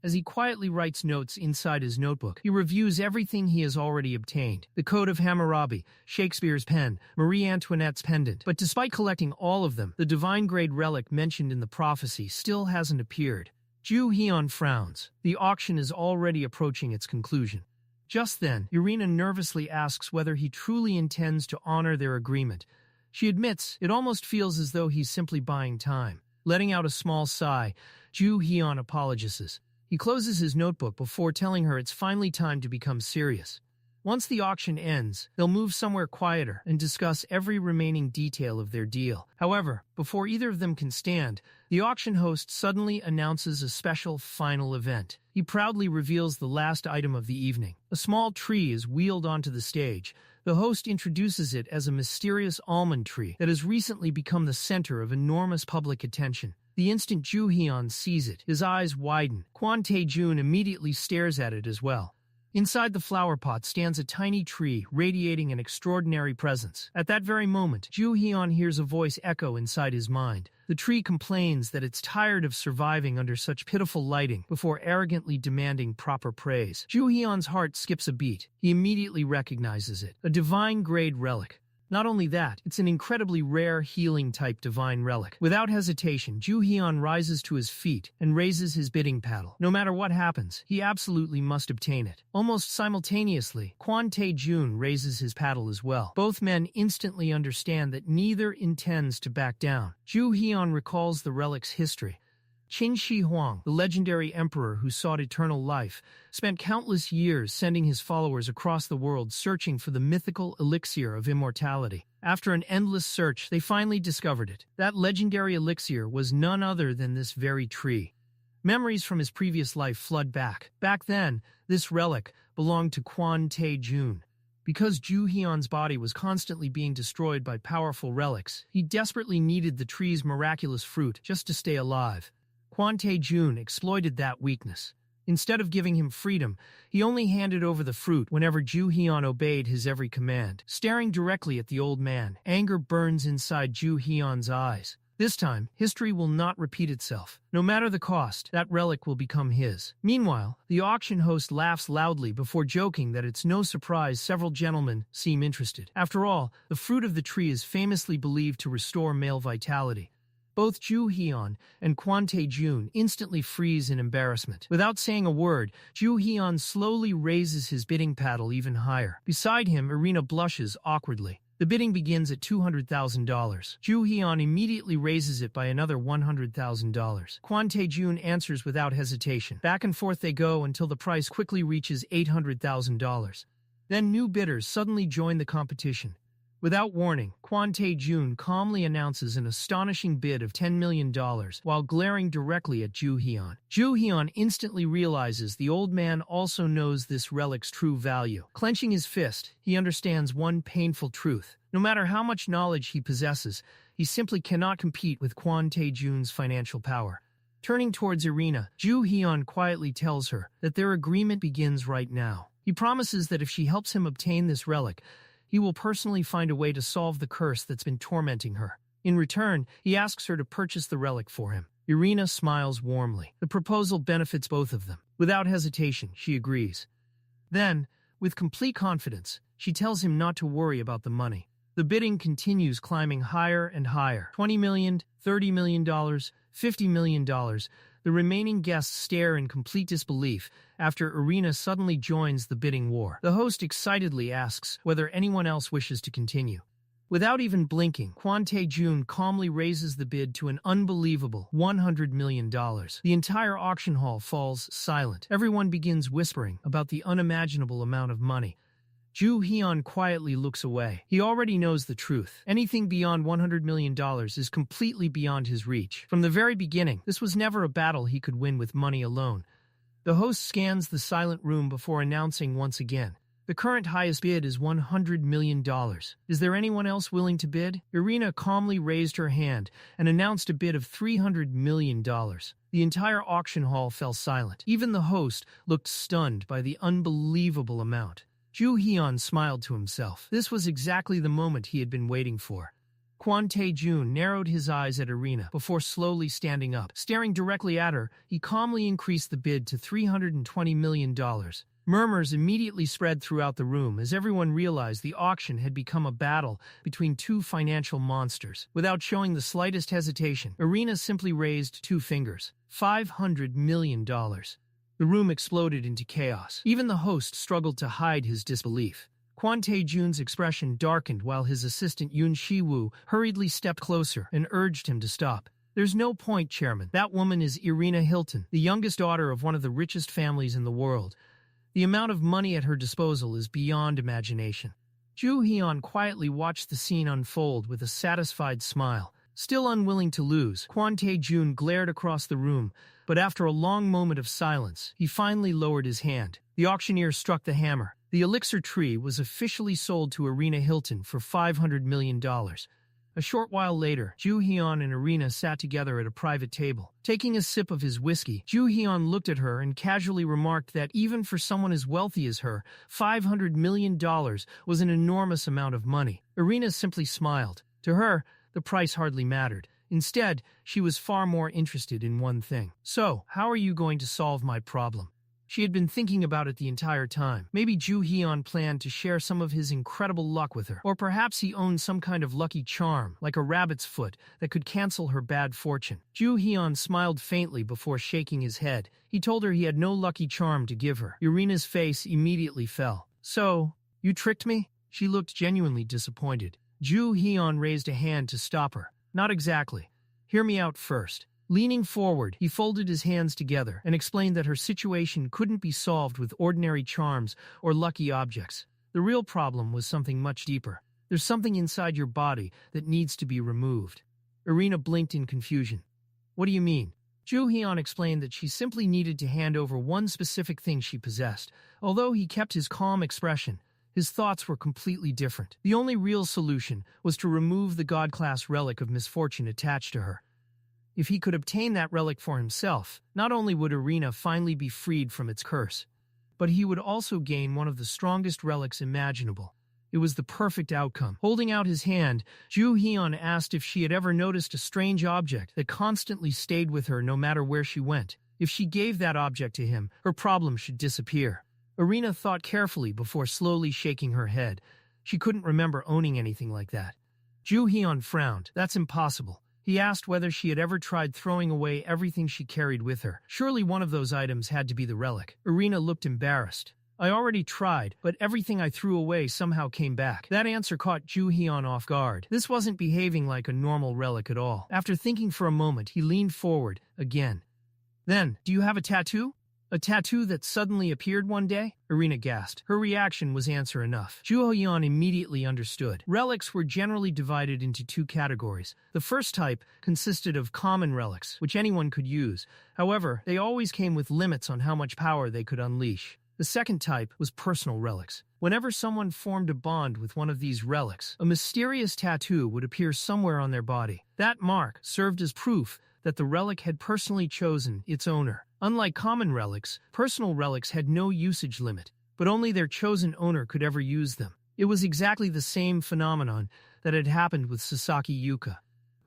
As he quietly writes notes inside his notebook, he reviews everything he has already obtained. The Code of Hammurabi, Shakespeare's pen, Marie Antoinette's pendant. But despite collecting all of them, the divine-grade relic mentioned in the prophecy still hasn't appeared. Joo-Heon frowns. The auction is already approaching its conclusion. Just then, Irena nervously asks whether he truly intends to honor their agreement. She admits it almost feels as though he's simply buying time. Letting out a small sigh, Joo-Heon apologizes. He closes his notebook before telling her it's finally time to become serious. Once the auction ends, they'll move somewhere quieter and discuss every remaining detail of their deal. However, before either of them can stand, the auction host suddenly announces a special final event. He proudly reveals the last item of the evening. A small tree is wheeled onto the stage. The host introduces it as a mysterious almond tree that has recently become the center of enormous public attention. The instant Joo-Heon sees it, his eyes widen. Kwon Tae-jun immediately stares at it as well. Inside the flower pot stands a tiny tree, radiating an extraordinary presence. At that very moment, Joo-Heon hears a voice echo inside his mind. The tree complains that it's tired of surviving under such pitiful lighting before arrogantly demanding proper praise. Joo-Heon's heart skips a beat. He immediately recognizes it. A divine-grade relic. Not only that, it's an incredibly rare healing-type divine relic. Without hesitation, Joo-Heon rises to his feet and raises his bidding paddle. No matter what happens, he absolutely must obtain it. Almost simultaneously, Kwon Tae-jun raises his paddle as well. Both men instantly understand that neither intends to back down. Joo-Heon recalls the relic's history. Qin Shi Huang, the legendary emperor who sought eternal life, spent countless years sending his followers across the world searching for the mythical elixir of immortality. After an endless search, they finally discovered it. That legendary elixir was none other than this very tree. Memories from his previous life flood back. Back then, this relic belonged to Kwon Tae-jun. Because Joo-Heon's body was constantly being destroyed by powerful relics, he desperately needed the tree's miraculous fruit just to stay alive. Kwon Tae-jun exploited that weakness. Instead of giving him freedom, he only handed over the fruit whenever Joo-Heon obeyed his every command. Staring directly at the old man, anger burns inside Joo-Heon's eyes. This time, history will not repeat itself. No matter the cost, that relic will become his. Meanwhile, the auction host laughs loudly before joking that it's no surprise several gentlemen seem interested. After all, the fruit of the tree is famously believed to restore male vitality. Both Joo-Heon and Kwon Tae-jun instantly freeze in embarrassment. Without saying a word, Joo-Heon slowly raises his bidding paddle even higher. Beside him, Irena blushes awkwardly. The bidding begins at $200,000. Joo-Heon immediately raises it by another $100,000. Kwon Tae-jun answers without hesitation. Back and forth they go until the price quickly reaches $800,000. Then new bidders suddenly join the competition. Without warning, Kwon Tae-jun calmly announces an astonishing bid of $10 million while glaring directly at Joo-Heon. Joo-Heon instantly realizes the old man also knows this relic's true value. Clenching his fist, he understands one painful truth. No matter how much knowledge he possesses, he simply cannot compete with Kwon Tae-jun's financial power. Turning towards Irena, Joo-Heon quietly tells her that their agreement begins right now. He promises that if she helps him obtain this relic, he will personally find a way to solve the curse that's been tormenting her. In return, he asks her to purchase the relic for him. Irena smiles warmly. The proposal benefits both of them. Without hesitation, she agrees. Then, with complete confidence, she tells him not to worry about the money. The bidding continues climbing higher and higher. $20 million, $30 million, $50 million. The remaining guests stare in complete disbelief after Irena suddenly joins the bidding war. The host excitedly asks whether anyone else wishes to continue. Without even blinking, Kwon Tae-jun calmly raises the bid to an unbelievable $100 million. The entire auction hall falls silent. Everyone begins whispering about the unimaginable amount of money. Joo-Heon quietly looks away. He already knows the truth. Anything beyond $100 million is completely beyond his reach. From the very beginning, this was never a battle he could win with money alone. The host scans the silent room before announcing once again. The current highest bid is $100 million. Is there anyone else willing to bid? Irena calmly raised her hand and announced a bid of $300 million. The entire auction hall fell silent. Even the host looked stunned by the unbelievable amount. Joo-Heon smiled to himself. This was exactly the moment he had been waiting for. Kwon Tae-jun narrowed his eyes at Irena before slowly standing up. Staring directly at her, he calmly increased the bid to $320 million. Murmurs immediately spread throughout the room as everyone realized the auction had become a battle between two financial monsters. Without showing the slightest hesitation, Irena simply raised two fingers. $500 million. The room exploded into chaos. Even the host struggled to hide his disbelief. Kwon Tae-jun's expression darkened while his assistant Yoon Si-Woo hurriedly stepped closer and urged him to stop. There's no point, Chairman. That woman is Irena Hilton, the youngest daughter of one of the richest families in the world. The amount of money at her disposal is beyond imagination. Joo-Heon quietly watched the scene unfold with a satisfied smile. Still unwilling to lose, Kwon Tae-jun glared across the room, but after a long moment of silence, he finally lowered his hand. The auctioneer struck the hammer. The elixir tree was officially sold to Irena Hilton for $500 million. A short while later, Joo-Heon and Irena sat together at a private table. Taking a sip of his whiskey, Joo-Heon looked at her and casually remarked that even for someone as wealthy as her, $500 million was an enormous amount of money. Irena simply smiled. To her, the price hardly mattered. Instead, she was far more interested in one thing. So, how are you going to solve my problem? She had been thinking about it the entire time. Maybe Joo-Heon planned to share some of his incredible luck with her. Or perhaps he owned some kind of lucky charm, like a rabbit's foot, that could cancel her bad fortune. Joo-Heon smiled faintly before shaking his head. He told her he had no lucky charm to give her. Irena's face immediately fell. So, you tricked me? She looked genuinely disappointed. Joo-Heon raised a hand to stop her. Not exactly. Hear me out first. Leaning forward, he folded his hands together and explained that her situation couldn't be solved with ordinary charms or lucky objects. The real problem was something much deeper. There's something inside your body that needs to be removed. Irena blinked in confusion. What do you mean? Joo-Heon explained that she simply needed to hand over one specific thing she possessed. Although he kept his calm expression, his thoughts were completely different. The only real solution was to remove the God-Class Relic of misfortune attached to her. If he could obtain that relic for himself, not only would Irena finally be freed from its curse, but he would also gain one of the strongest relics imaginable. It was the perfect outcome. Holding out his hand, Joo-Heon asked if she had ever noticed a strange object that constantly stayed with her no matter where she went. If she gave that object to him, her problem should disappear. Irena thought carefully before slowly shaking her head. She couldn't remember owning anything like that. Joo-Heon frowned. That's impossible. He asked whether she had ever tried throwing away everything she carried with her. Surely one of those items had to be the relic. Irena looked embarrassed. I already tried, but everything I threw away somehow came back. That answer caught Joo-Heon off guard. This wasn't behaving like a normal relic at all. After thinking for a moment, he leaned forward, again. Then, do you have a tattoo? A tattoo that suddenly appeared one day? Irena gasped. Her reaction was answer enough. Joo-Heon immediately understood. Relics were generally divided into two categories. The first type consisted of common relics, which anyone could use. However, they always came with limits on how much power they could unleash. The second type was personal relics. Whenever someone formed a bond with one of these relics, a mysterious tattoo would appear somewhere on their body. That mark served as proof that the relic had personally chosen its owner. Unlike common relics, personal relics had no usage limit, but only their chosen owner could ever use them. It was exactly the same phenomenon that had happened with Sasaki Yuka,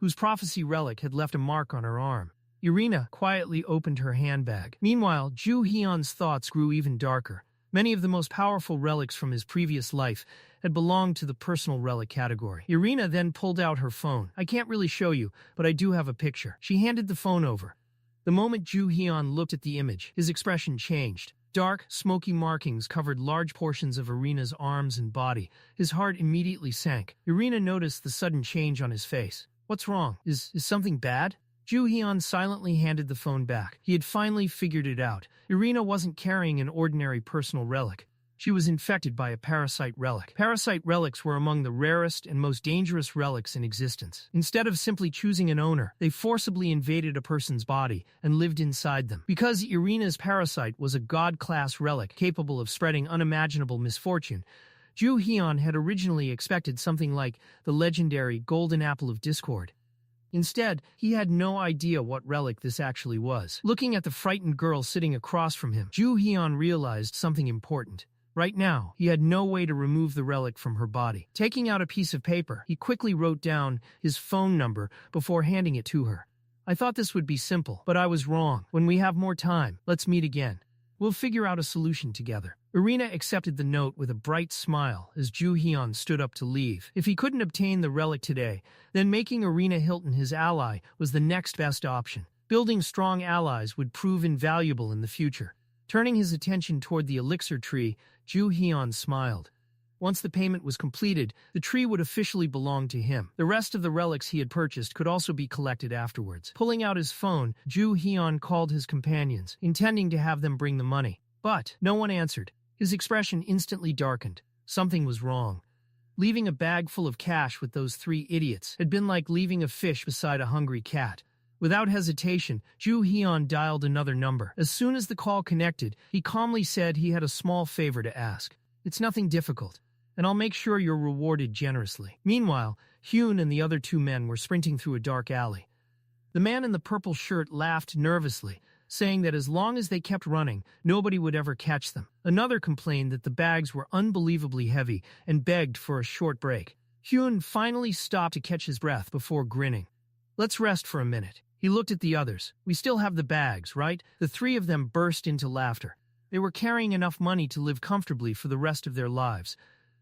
whose prophecy relic had left a mark on her arm. Irena quietly opened her handbag. Meanwhile, Joo-Heon's thoughts grew even darker. Many of the most powerful relics from his previous life had belonged to the personal relic category. Irena then pulled out her phone. I can't really show you, but I do have a picture. She handed the phone over. The moment Joo-Heon looked at the image, his expression changed. Dark, smoky markings covered large portions of Irena's arms and body. His heart immediately sank. Irena noticed the sudden change on his face. What's wrong? Is something bad? Joo-Heon silently handed the phone back. He had finally figured it out. Irena wasn't carrying an ordinary personal relic. She was infected by a parasite relic. Parasite relics were among the rarest and most dangerous relics in existence. Instead of simply choosing an owner, they forcibly invaded a person's body and lived inside them. Because Irena's parasite was a God-Class Relic capable of spreading unimaginable misfortune, Joo-Heon had originally expected something like the legendary Golden Apple of Discord. Instead, he had no idea what relic this actually was. Looking at the frightened girl sitting across from him, Joo-Heon realized something important. Right now, he had no way to remove the relic from her body. Taking out a piece of paper, he quickly wrote down his phone number before handing it to her. I thought this would be simple, but I was wrong. When we have more time, let's meet again. We'll figure out a solution together. Irena accepted the note with a bright smile as Joo-Heon stood up to leave. If he couldn't obtain the relic today, then making Irena Hilton his ally was the next best option. Building strong allies would prove invaluable in the future. Turning his attention toward the elixir tree, Joo-Heon smiled. Once the payment was completed, the tree would officially belong to him. The rest of the relics he had purchased could also be collected afterwards. Pulling out his phone, Joo-Heon called his companions, intending to have them bring the money. But no one answered. His expression instantly darkened. Something was wrong. Leaving a bag full of cash with those three idiots had been like leaving a fish beside a hungry cat. Without hesitation, Joo-Heon dialed another number. As soon as the call connected, he calmly said he had a small favor to ask. It's nothing difficult, and I'll make sure you're rewarded generously. Meanwhile, Hyun and the other two men were sprinting through a dark alley. The man in the purple shirt laughed nervously, saying that as long as they kept running, nobody would ever catch them. Another complained that the bags were unbelievably heavy and begged for a short break. Hyun finally stopped to catch his breath before grinning. Let's rest for a minute. He looked at the others. We still have the bags, right? The three of them burst into laughter. They were carrying enough money to live comfortably for the rest of their lives.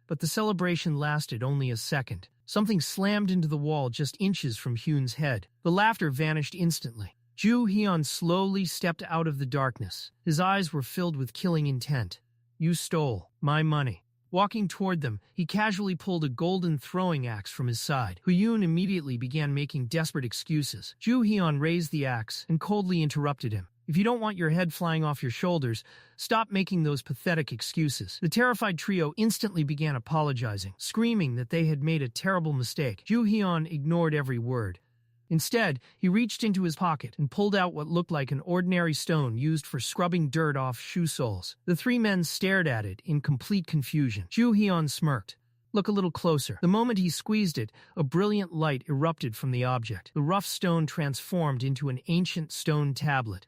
But the celebration lasted only a second. Something slammed into the wall just inches from Hyun's head. The laughter vanished instantly. Joo-Heon slowly stepped out of the darkness. His eyes were filled with killing intent. You stole my money. Walking toward them, he casually pulled a golden throwing axe from his side. Hyun immediately began making desperate excuses. Joo-Heon raised the axe and coldly interrupted him. If you don't want your head flying off your shoulders, stop making those pathetic excuses. The terrified trio instantly began apologizing, screaming that they had made a terrible mistake. Joo-Heon ignored every word. Instead, he reached into his pocket and pulled out what looked like an ordinary stone used for scrubbing dirt off shoe soles. The three men stared at it in complete confusion. Joo-Heon smirked. Look a little closer. The moment he squeezed it, a brilliant light erupted from the object. The rough stone transformed into an ancient stone tablet.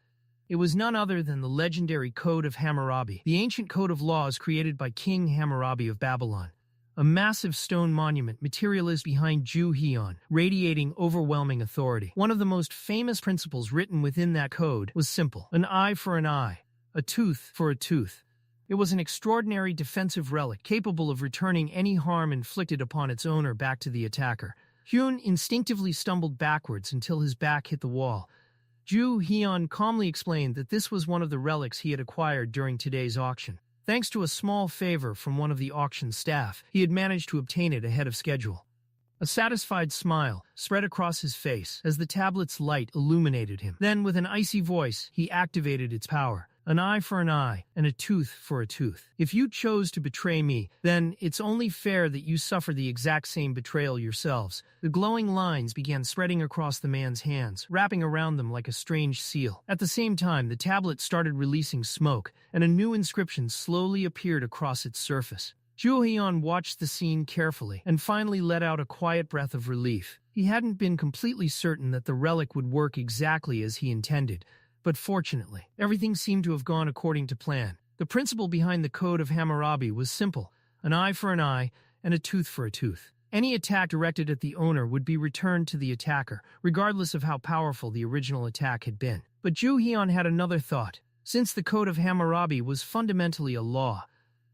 It was none other than the legendary Code of Hammurabi, the ancient code of laws created by King Hammurabi of Babylon. A massive stone monument materialized behind Joo-Heon, radiating overwhelming authority. One of the most famous principles written within that code was simple: an eye for an eye, a tooth for a tooth. It was an extraordinary defensive relic capable of returning any harm inflicted upon its owner back to the attacker. Hyun instinctively stumbled backwards until his back hit the wall. Joo-Heon calmly explained that this was one of the relics he had acquired during today's auction. Thanks to a small favor from one of the auction staff, he had managed to obtain it ahead of schedule. A satisfied smile spread across his face as the tablet's light illuminated him. Then, with an icy voice, he activated its power. An eye for an eye, and a tooth for a tooth. If you chose to betray me, then it's only fair that you suffer the exact same betrayal yourselves. The glowing lines began spreading across the man's hands, wrapping around them like a strange seal. At the same time, the tablet started releasing smoke, and a new inscription slowly appeared across its surface. Joo-Heon watched the scene carefully, and finally let out a quiet breath of relief. He hadn't been completely certain that the relic would work exactly as he intended, but fortunately, everything seemed to have gone according to plan. The principle behind the Code of Hammurabi was simple: an eye for an eye and a tooth for a tooth. Any attack directed at the owner would be returned to the attacker, regardless of how powerful the original attack had been. But Joo-Heon had another thought. Since the Code of Hammurabi was fundamentally a law,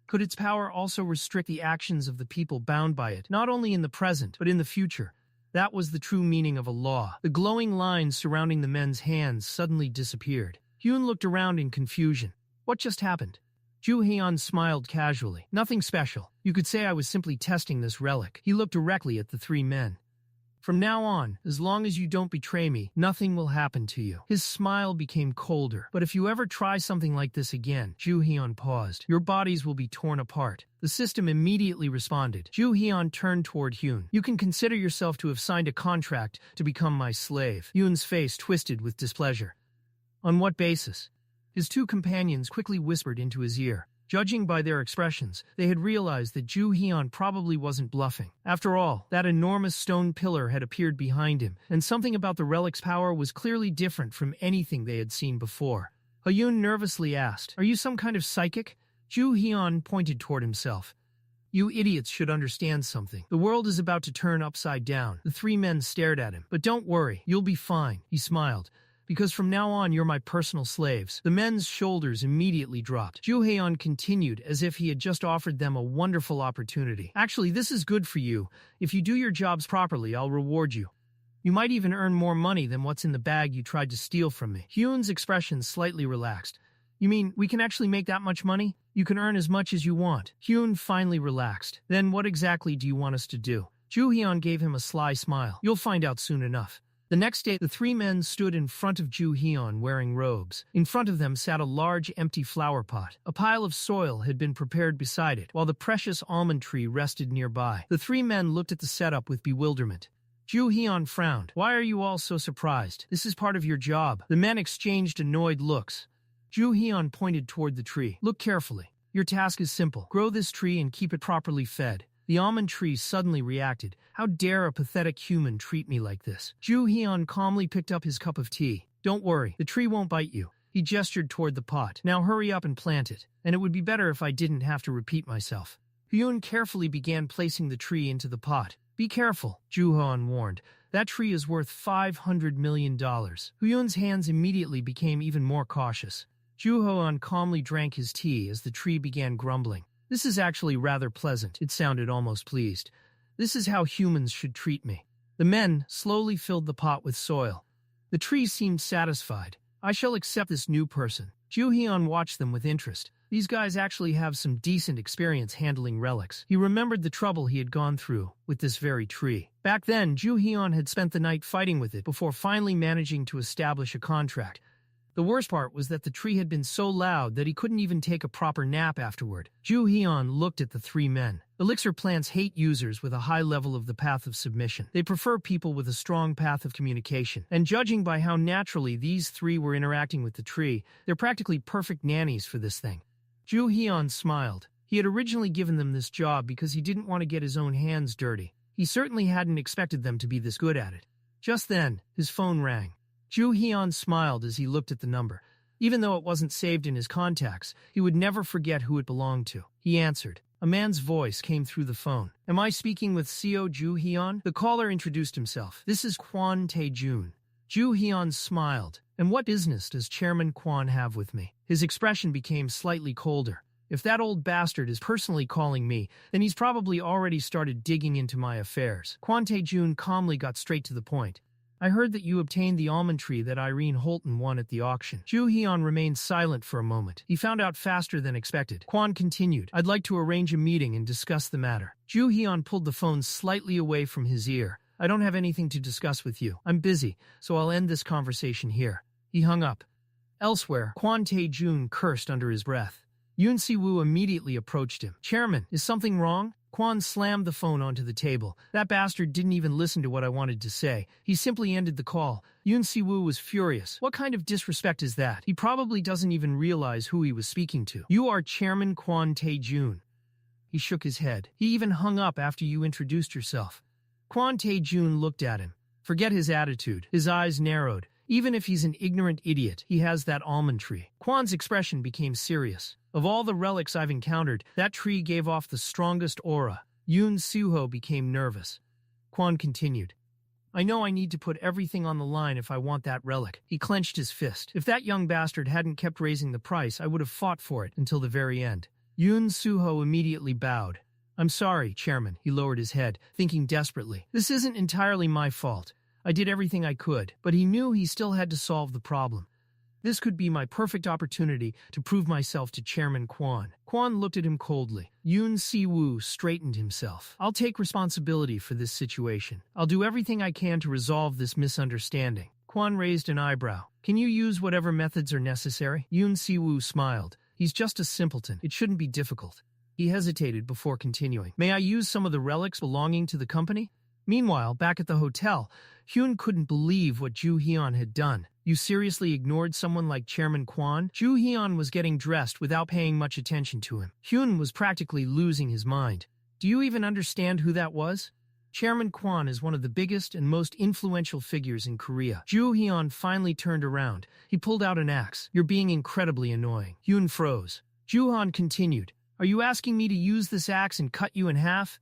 could its power also restrict the actions of the people bound by it, not only in the present, but in the future? That was the true meaning of a law. The glowing lines surrounding the men's hands suddenly disappeared. Hyun looked around in confusion. What just happened? Joo-Heon smiled casually. Nothing special. You could say I was simply testing this relic. He looked directly at the three men. From now on, as long as you don't betray me, nothing will happen to you. His smile became colder. But if you ever try something like this again, Joo-Heon paused, your bodies will be torn apart. The system immediately responded. Joo-Heon turned toward Hyun. You can consider yourself to have signed a contract to become my slave. Hyun's face twisted with displeasure. On what basis? His two companions quickly whispered into his ear. Judging by their expressions, they had realized that Joo-Heon probably wasn't bluffing. After all, that enormous stone pillar had appeared behind him, and something about the relic's power was clearly different from anything they had seen before. Hyun nervously asked, "Are you some kind of psychic?" Joo-Heon pointed toward himself. You idiots should understand something. The world is about to turn upside down. The three men stared at him. But don't worry, you'll be fine, he smiled. Because from now on you're my personal slaves. The men's shoulders immediately dropped. Joo-Heon continued as if he had just offered them a wonderful opportunity. Actually, this is good for you. If you do your jobs properly, I'll reward you. You might even earn more money than what's in the bag you tried to steal from me. Hyun's expression slightly relaxed. You mean, we can actually make that much money? You can earn as much as you want. Hyun finally relaxed. Then what exactly do you want us to do? Joo-Heon gave him a sly smile. You'll find out soon enough. The next day, the three men stood in front of Joo-Heon wearing robes. In front of them sat a large empty flower pot. A pile of soil had been prepared beside it, while the precious almond tree rested nearby. The three men looked at the setup with bewilderment. Joo-Heon frowned. Why are you all so surprised? This is part of your job. The men exchanged annoyed looks. Joo-Heon pointed toward the tree. Look carefully. Your task is simple. Grow this tree and keep it properly fed. The almond tree suddenly reacted. How dare a pathetic human treat me like this? Joo-Heon calmly picked up his cup of tea. Don't worry, the tree won't bite you. He gestured toward the pot. Now hurry up and plant it. And it would be better if I didn't have to repeat myself. Hyun carefully began placing the tree into the pot. Be careful, Joo-Heon warned. That tree is worth $500 million. Hyun's hands immediately became even more cautious. Joo-Heon calmly drank his tea as the tree began grumbling. This is actually rather pleasant. It sounded almost pleased. This is how humans should treat me. The men slowly filled the pot with soil. The tree seemed satisfied. I shall accept this new person. Joo-Heon watched them with interest. These guys actually have some decent experience handling relics. He remembered the trouble he had gone through with this very tree. Back then, Joo-Heon had spent the night fighting with it before finally managing to establish a contract. The worst part was that the tree had been so loud that he couldn't even take a proper nap afterward. Joo-Heon looked at the three men. Elixir plants hate users with a high level of the path of submission. They prefer people with a strong path of communication. And judging by how naturally these three were interacting with the tree, they're practically perfect nannies for this thing. Joo-Heon smiled. He had originally given them this job because he didn't want to get his own hands dirty. He certainly hadn't expected them to be this good at it. Just then, his phone rang. Joo-Heon smiled as he looked at the number. Even though it wasn't saved in his contacts, he would never forget who it belonged to. He answered. A man's voice came through the phone. Am I speaking with CO Joo-Heon? The caller introduced himself. This is Kwon Tae-jun. Joo-Heon smiled. And what business does Chairman Kwon have with me? His expression became slightly colder. If that old bastard is personally calling me, then he's probably already started digging into my affairs. Kwon Tae-jun calmly got straight to the point. I heard that you obtained the almond tree that Irene Holton won at the auction. Joo-Heon remained silent for a moment. He found out faster than expected. Kwon continued. I'd like to arrange a meeting and discuss the matter. Joo-Heon pulled the phone slightly away from his ear. I don't have anything to discuss with you. I'm busy, so I'll end this conversation here. He hung up. Elsewhere, Kwon Tae-jun cursed under his breath. Yoon Si-Woo immediately approached him. "Chairman, is something wrong?" Kwon slammed the phone onto the table. "That bastard didn't even listen to what I wanted to say. He simply ended the call." Yoon Si-Woo was furious. What kind of disrespect is that? He probably doesn't even realize who he was speaking to. "You are Chairman Kwon Tae-jun." He shook his head. "He even hung up after you introduced yourself." Kwon Tae-jun looked at him. Forget his attitude. His eyes narrowed. Even if he's an ignorant idiot, he has that almond tree. Kwon's expression became serious. "Of all the relics I've encountered, that tree gave off the strongest aura." Yoon Si-Woo became nervous. Kwon continued. "I know I need to put everything on the line if I want that relic." He clenched his fist. "If that young bastard hadn't kept raising the price, I would have fought for it until the very end." Yoon Si-Woo immediately bowed. "I'm sorry, Chairman." He lowered his head, thinking desperately. "This isn't entirely my fault. I did everything I could," but he knew he still had to solve the problem. This could be my perfect opportunity to prove myself to Chairman Kwon. Kwon looked at him coldly. Yoon Si-Woo straightened himself. "I'll take responsibility for this situation. I'll do everything I can to resolve this misunderstanding." Kwon raised an eyebrow. "Can you use whatever methods are necessary?" Yoon Si-Woo smiled. "He's just a simpleton. It shouldn't be difficult." He hesitated before continuing. "May I use some of the relics belonging to the company?" Meanwhile, back at the hotel, Hyun couldn't believe what Joo-Heon had done. "You seriously ignored someone like Chairman Kwon?" Joo-Heon was getting dressed without paying much attention to him. Hyun was practically losing his mind. "Do you even understand who that was?" Chairman Kwon is one of the biggest and most influential figures in Korea. Joo-Heon finally turned around. He pulled out an axe. "You're being incredibly annoying." Hyun froze. Joo-Heon continued. "Are you asking me to use this axe and cut you in half?"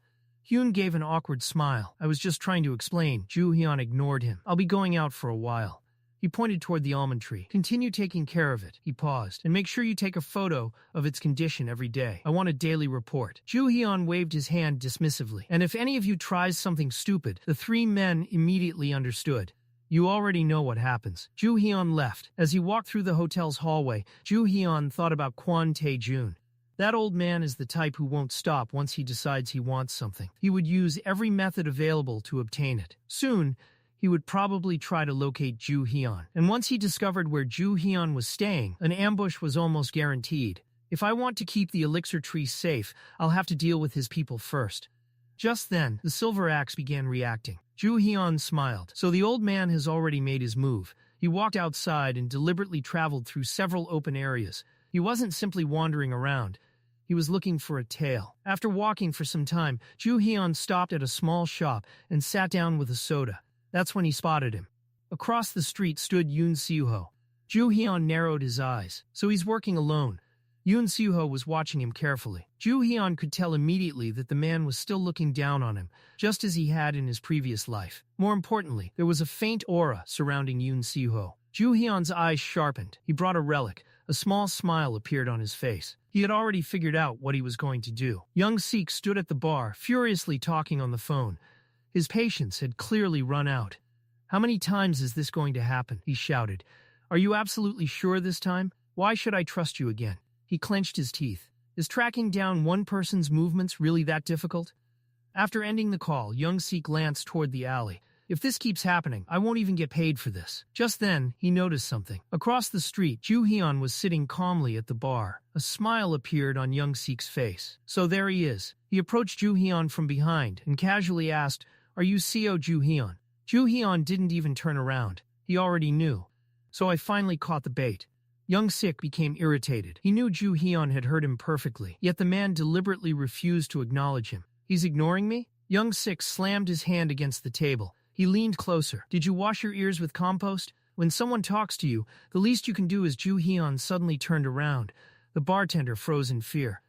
Hyun gave an awkward smile. "I was just trying to explain." Joo-Heon ignored him. "I'll be going out for a while." He pointed toward the almond tree. "Continue taking care of it." He paused. "And make sure you take a photo of its condition every day. I want a daily report." Joo-Heon waved his hand dismissively. "And if any of you tries something stupid," the three men immediately understood. "You already know what happens." Joo-Heon left. As he walked through the hotel's hallway, Joo-Heon thought about Kwon Tae-jun. That old man is the type who won't stop once he decides he wants something. He would use every method available to obtain it. Soon, he would probably try to locate Joo-Heon. And once he discovered where Joo-Heon was staying, an ambush was almost guaranteed. "If I want to keep the elixir tree safe, I'll have to deal with his people first." Just then, the silver axe began reacting. Joo-Heon smiled. So the old man has already made his move. He walked outside and deliberately traveled through several open areas. He wasn't simply wandering around. He was looking for a tail. After walking for some time, Joo-Heon stopped at a small shop and sat down with a soda. That's when he spotted him. Across the street stood Yoon Si-Woo. Joo-Heon narrowed his eyes. So he's working alone. Yoon Si-Woo was watching him carefully. Joo-Heon could tell immediately that the man was still looking down on him, just as he had in his previous life. More importantly, there was a faint aura surrounding Yoon Si-Woo. Joo-Heon's eyes sharpened. He brought a relic. A small smile appeared on his face. He had already figured out what he was going to do. Young Sik stood at the bar, furiously talking on the phone. His patience had clearly run out. "How many times is this going to happen?" he shouted. "Are you absolutely sure this time? Why should I trust you again?" He clenched his teeth. Is tracking down one person's movements really that difficult? After ending the call, Young Sik glanced toward the alley. "If this keeps happening, I won't even get paid for this." Just then, he noticed something. Across the street, Joo-Heon was sitting calmly at the bar. A smile appeared on Young Sik's face. So there he is. He approached Joo-Heon from behind and casually asked, "Are you CO Joo-Heon?" Joo-Heon didn't even turn around. He already knew. "So I finally caught the bait." Young Sik became irritated. He knew Joo-Heon had heard him perfectly, yet the man deliberately refused to acknowledge him. "He's ignoring me?" Young Sik slammed his hand against the table. He leaned closer. "Did you wash your ears with compost? When someone talks to you, the least you can do is..." Joo-Heon suddenly turned around. The bartender froze in fear.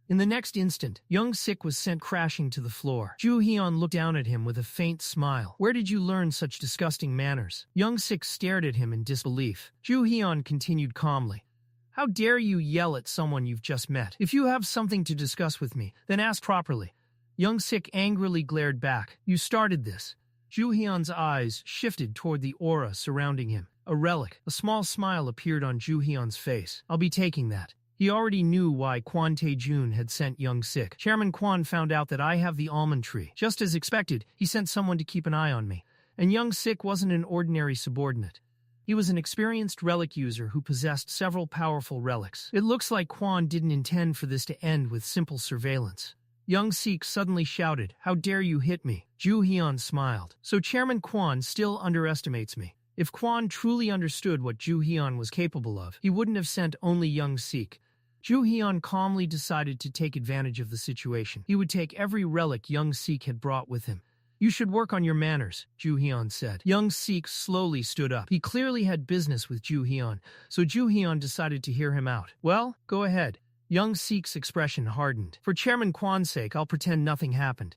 In the next instant, Young Sik was sent crashing to the floor. Joo-Heon looked down at him with a faint smile. "Where did you learn such disgusting manners?" Young Sik stared at him in disbelief. Joo-Heon continued calmly. "How dare you yell at someone you've just met? If you have something to discuss with me, then ask properly." Young Sik angrily glared back. "You started this." Joo-Heon's eyes shifted toward the aura surrounding him. A relic. A small smile appeared on Joo-Heon's face. "I'll be taking that." He already knew why Kwon Tae-jun had sent Young Sik. "Chairman Kwon found out that I have the almond tree. Just as expected, he sent someone to keep an eye on me. And Young Sik wasn't an ordinary subordinate. He was an experienced relic user who possessed several powerful relics. It looks like Kwon didn't intend for this to end with simple surveillance. Young Sik suddenly shouted, "How dare you hit me?" Joo-Heon smiled. So Chairman Kwon still underestimates me. If Kwon truly understood what Joo-Heon was capable of, he wouldn't have sent only young Sik. Joo-Heon calmly decided to take advantage of the situation. He would take every relic young Sik had brought with him. "You should work on your manners," Joo-Heon said. Young Sik slowly stood up. He clearly had business with Joo-Heon, so Joo-Heon decided to hear him out. "Well, go ahead." Young Sik's expression hardened. "For Chairman Kwon's sake, I'll pretend nothing happened."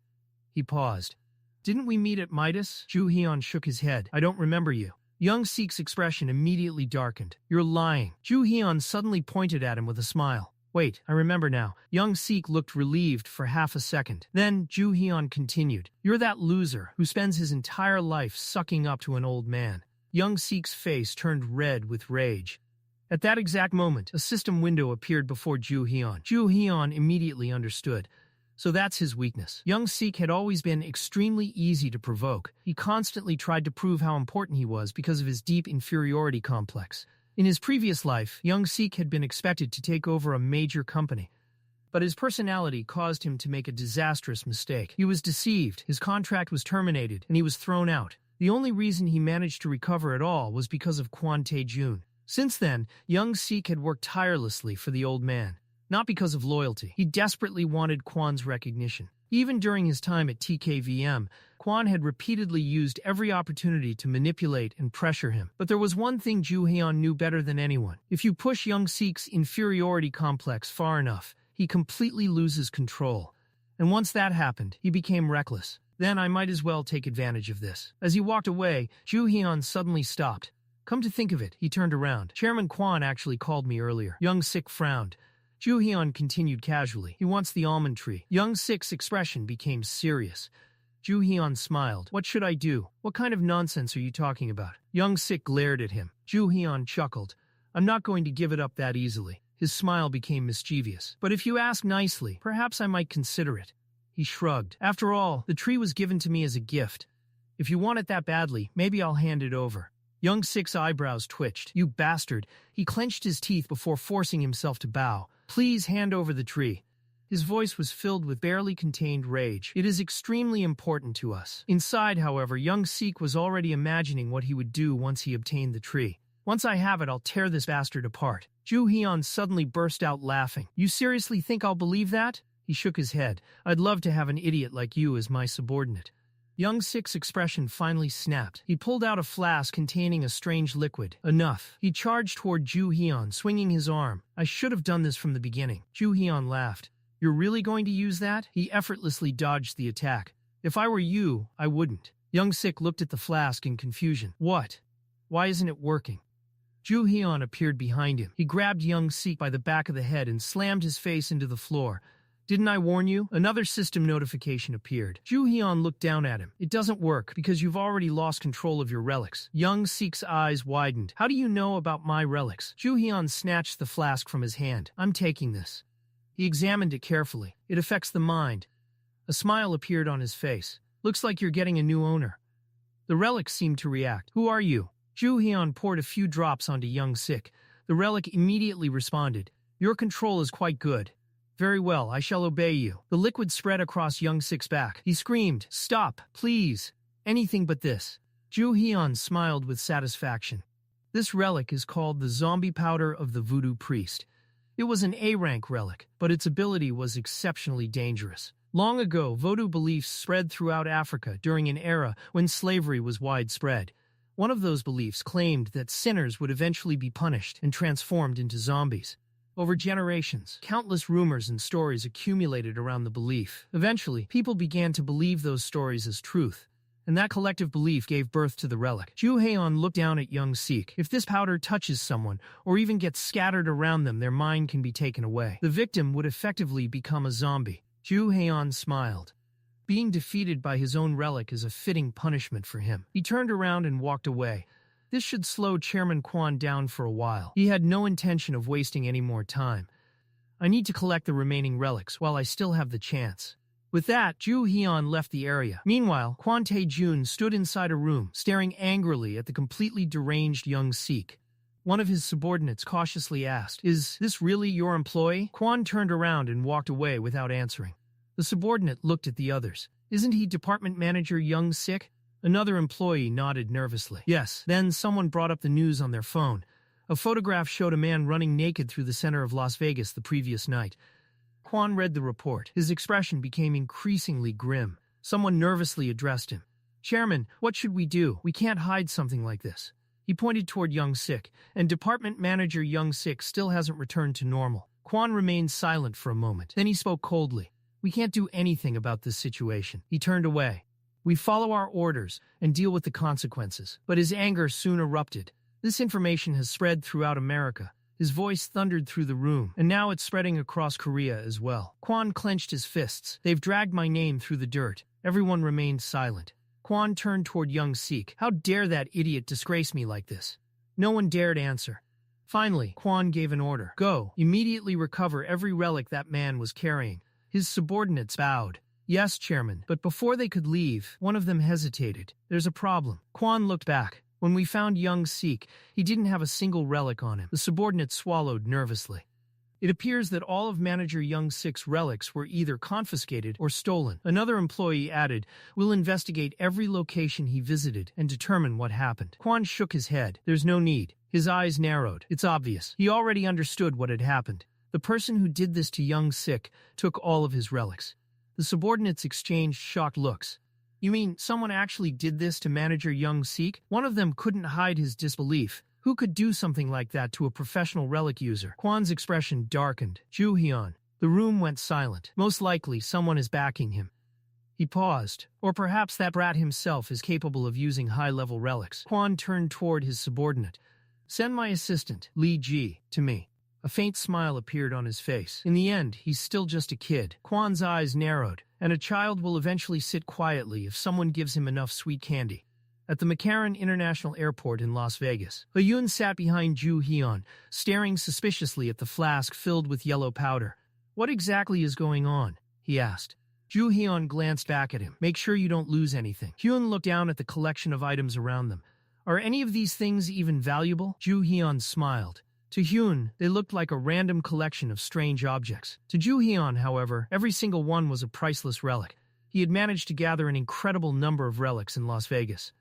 He paused. "Didn't we meet at Midas?" Joo-Heon shook his head. "I don't remember you." Young Sik's expression immediately darkened. "You're lying." Joo-Heon suddenly pointed at him with a smile. "Wait, I remember now." Young Sik looked relieved for half a second. Then Joo-Heon continued. "You're that loser who spends his entire life sucking up to an old man." Young Sik's face turned red with rage. At that exact moment, a system window appeared before Joo-Heon. Joo-Heon immediately understood. So that's his weakness. Young Sik had always been extremely easy to provoke. He constantly tried to prove how important he was because of his deep inferiority complex. In his previous life, young Sik had been expected to take over a major company. But his personality caused him to make a disastrous mistake. He was deceived, his contract was terminated, and he was thrown out. The only reason he managed to recover at all was because of Kwon Tae-jun. Since then, young Sik had worked tirelessly for the old man. Not because of loyalty. He desperately wanted Kwon's recognition. Even during his time at TKVM, Kwon had repeatedly used every opportunity to manipulate and pressure him. But there was one thing Joo-Heon knew better than anyone. If you push young Sik's inferiority complex far enough, he completely loses control. And once that happened, he became reckless. Then I might as well take advantage of this. As he walked away, Joo-Heon suddenly stopped. Come to think of it, he turned around. Chairman Kwon actually called me earlier. Young Sik frowned. Joo-Heon continued casually. He wants the almond tree. Young Sik's expression became serious. Joo-Heon smiled. What should I do? What kind of nonsense are you talking about? Young Sik glared at him. Joo-Heon chuckled. I'm not going to give it up that easily. His smile became mischievous. But if you ask nicely, perhaps I might consider it. He shrugged. After all, the tree was given to me as a gift. If you want it that badly, maybe I'll hand it over. Young Sik's eyebrows twitched. You bastard. He clenched his teeth before forcing himself to bow. Please hand over the tree. His voice was filled with barely contained rage. It is extremely important to us. Inside, however, young Sik was already imagining what he would do once he obtained the tree. Once I have it, I'll tear this bastard apart. Joo-Heon suddenly burst out laughing. You seriously think I'll believe that? He shook his head. I'd love to have an idiot like you as my subordinate. Young Sik's expression finally snapped. He pulled out a flask containing a strange liquid. Enough. He charged toward Joo-Heon, swinging his arm. I should have done this from the beginning. Joo-Heon laughed. You're really going to use that? He effortlessly dodged the attack. If I were you, I wouldn't. Young Sik looked at the flask in confusion. What? Why isn't it working? Joo-Heon appeared behind him. He grabbed young Sik by the back of the head and slammed his face into the floor. Didn't I warn you? Another system notification appeared. Joo-Heon looked down at him. It doesn't work because you've already lost control of your relics. Young Sik's eyes widened. How do you know about my relics? Joo-Heon snatched the flask from his hand. I'm taking this. He examined it carefully. It affects the mind. A smile appeared on his face. Looks like you're getting a new owner. The relic seemed to react. Who are you? Joo-Heon poured a few drops onto young Sik. The relic immediately responded. Your control is quite good. Very well, I shall obey you. The liquid spread across young Sik's back. He screamed, Stop, please. Anything but this. Joo-Heon smiled with satisfaction. This relic is called the zombie powder of the voodoo priest. It was an A-rank relic, but its ability was exceptionally dangerous. Long ago, voodoo beliefs spread throughout Africa during an era when slavery was widespread. One of those beliefs claimed that sinners would eventually be punished and transformed into zombies. Over generations, countless rumors and stories accumulated around the belief. Eventually, people began to believe those stories as truth, and that collective belief gave birth to the relic. Joo-Heon looked down at young Sik. If this powder touches someone, or even gets scattered around them, their mind can be taken away. The victim would effectively become a zombie. Joo-Heon smiled. Being defeated by his own relic is a fitting punishment for him. He turned around and walked away. This should slow Chairman Kwon down for a while. He had no intention of wasting any more time. I need to collect the remaining relics while I still have the chance. With that, Joo-Heon left the area. Meanwhile, Kwon Tae-jun stood inside a room, staring angrily at the completely deranged young Sikh. One of his subordinates cautiously asked, "Is this really your employee?" Kwon turned around and walked away without answering. The subordinate looked at the others. "Isn't he Department Manager Young Sik?" Another employee nodded nervously. Yes. Then someone brought up the news on their phone. A photograph showed a man running naked through the center of Las Vegas the previous night. Kwon read the report. His expression became increasingly grim. Someone nervously addressed him. "Chairman, what should we do? We can't hide something like this." He pointed toward Young Sik, and Department Manager Young Sik still hasn't returned to normal. Kwon remained silent for a moment. Then he spoke coldly. "We can't do anything about this situation." He turned away. "We follow our orders and deal with the consequences." But his anger soon erupted. "This information has spread throughout America." His voice thundered through the room, and now it's spreading across Korea as well. Kwon clenched his fists. "They've dragged my name through the dirt." Everyone remained silent. Kwon turned toward Young Sik. "How dare that idiot disgrace me like this?" No one dared answer. Finally, Kwon gave an order. "Go, immediately recover every relic that man was carrying." His subordinates bowed. "Yes, Chairman." But before they could leave, one of them hesitated. "There's a problem." Kwon looked back. When we found Young Sik, he didn't have a single relic on him. The subordinate swallowed nervously. "It appears that all of Manager Young Sik's relics were either confiscated or stolen." Another employee added, "We'll investigate every location he visited and determine what happened." Kwon shook his head. "There's no need." His eyes narrowed. It's obvious. He already understood what had happened. The person who did this to Young Sik took all of his relics. The subordinates exchanged shocked looks. "You mean someone actually did this to Manager Young Sik?" One of them couldn't hide his disbelief. Who could do something like that to a professional relic user? Kwon's expression darkened. "Joo-Heon." The room went silent. "Most likely someone is backing him." He paused. "Or perhaps that brat himself is capable of using high-level relics." Kwon turned toward his subordinate. "Send my assistant, Lee Ji, to me." A faint smile appeared on his face. In the end, he's still just a kid. Kwon's eyes narrowed. And a child will eventually sit quietly if someone gives him enough sweet candy. At the McCarran International Airport in Las Vegas, Yoon sat behind Joo-Heon, staring suspiciously at the flask filled with yellow powder. "What exactly is going on?" he asked. Joo-Heon glanced back at him. "Make sure you don't lose anything." Hyun looked down at the collection of items around them. "Are any of these things even valuable?" Joo-Heon smiled. To Hyun, they looked like a random collection of strange objects. To Joo-Heon, however, every single one was a priceless relic. He had managed to gather an incredible number of relics in Las Vegas.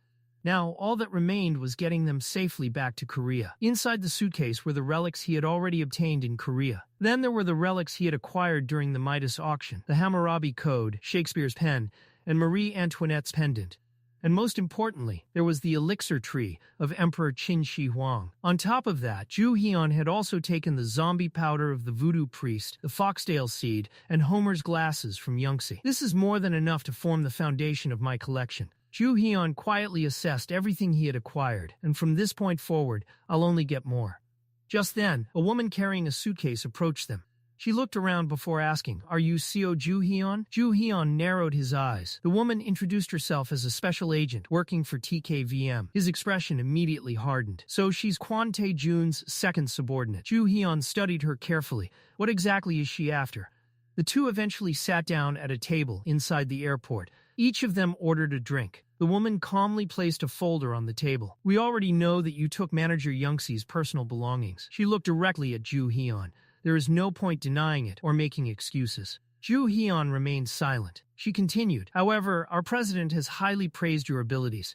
Now, all that remained was getting them safely back to Korea. Inside the suitcase were the relics he had already obtained in Korea. Then there were the relics he had acquired during the Midas auction, the Hammurabi Code, Shakespeare's pen, and Marie Antoinette's pendant. And most importantly, there was the elixir tree of Emperor Qin Shi Huang. On top of that, Joo-Heon had also taken the zombie powder of the voodoo priest, the foxtail seed, and Homer's glasses from Yongsi. "This is more than enough to form the foundation of my collection." Joo-Heon quietly assessed everything he had acquired, and from this point forward, I'll only get more. Just then, a woman carrying a suitcase approached them. She looked around before asking, "Are you CO Joo-Heon?" Joo-Heon narrowed his eyes. The woman introduced herself as a special agent working for TKVM. His expression immediately hardened. "So she's Kwon Tae-jun's second subordinate." Joo-Heon studied her carefully. What exactly is she after? The two eventually sat down at a table inside the airport. Each of them ordered a drink. The woman calmly placed a folder on the table. "We already know that you took Manager Youngsi's personal belongings." She looked directly at Joo-Heon. There is no point denying it or making excuses. Joo-Heon remained silent. She continued, "However, our president has highly praised your abilities.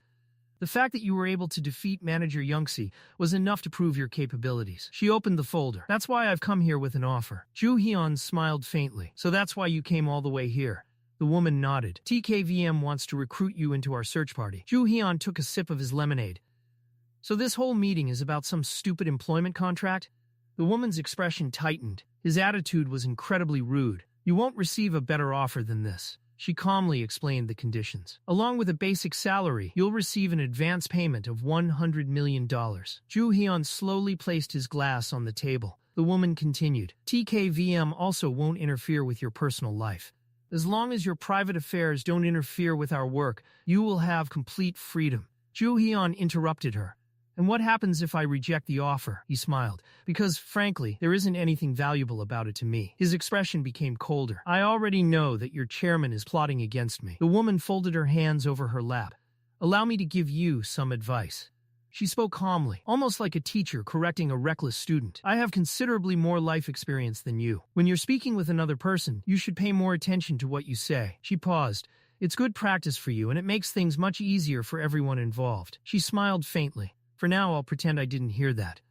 The fact that you were able to defeat Manager Youngsi was enough to prove your capabilities." She opened the folder. "That's why I've come here with an offer." Joo-Heon smiled faintly. "So that's why you came all the way here?" The woman nodded. "TKVM wants to recruit you into our search party." Joo-Heon took a sip of his lemonade. "So this whole meeting is about some stupid employment contract?" The woman's expression tightened. His attitude was incredibly rude. "You won't receive a better offer than this." She calmly explained the conditions. "Along with a basic salary, you'll receive an advance payment of $100 million. Joo-Heon slowly placed his glass on the table. The woman continued, "TKVM also won't interfere with your personal life. As long as your private affairs don't interfere with our work, you will have complete freedom." Joo-Heon interrupted her. And what happens if I reject the offer? He smiled. Because, frankly, there isn't anything valuable about it to me. His expression became colder. I already know that your chairman is plotting against me. The woman folded her hands over her lap. Allow me to give you some advice. She spoke calmly, almost like a teacher correcting a reckless student. I have considerably more life experience than you. When you're speaking with another person, you should pay more attention to what you say. She paused. It's good practice for you, and it makes things much easier for everyone involved. She smiled faintly. For now, I'll pretend I didn't hear that.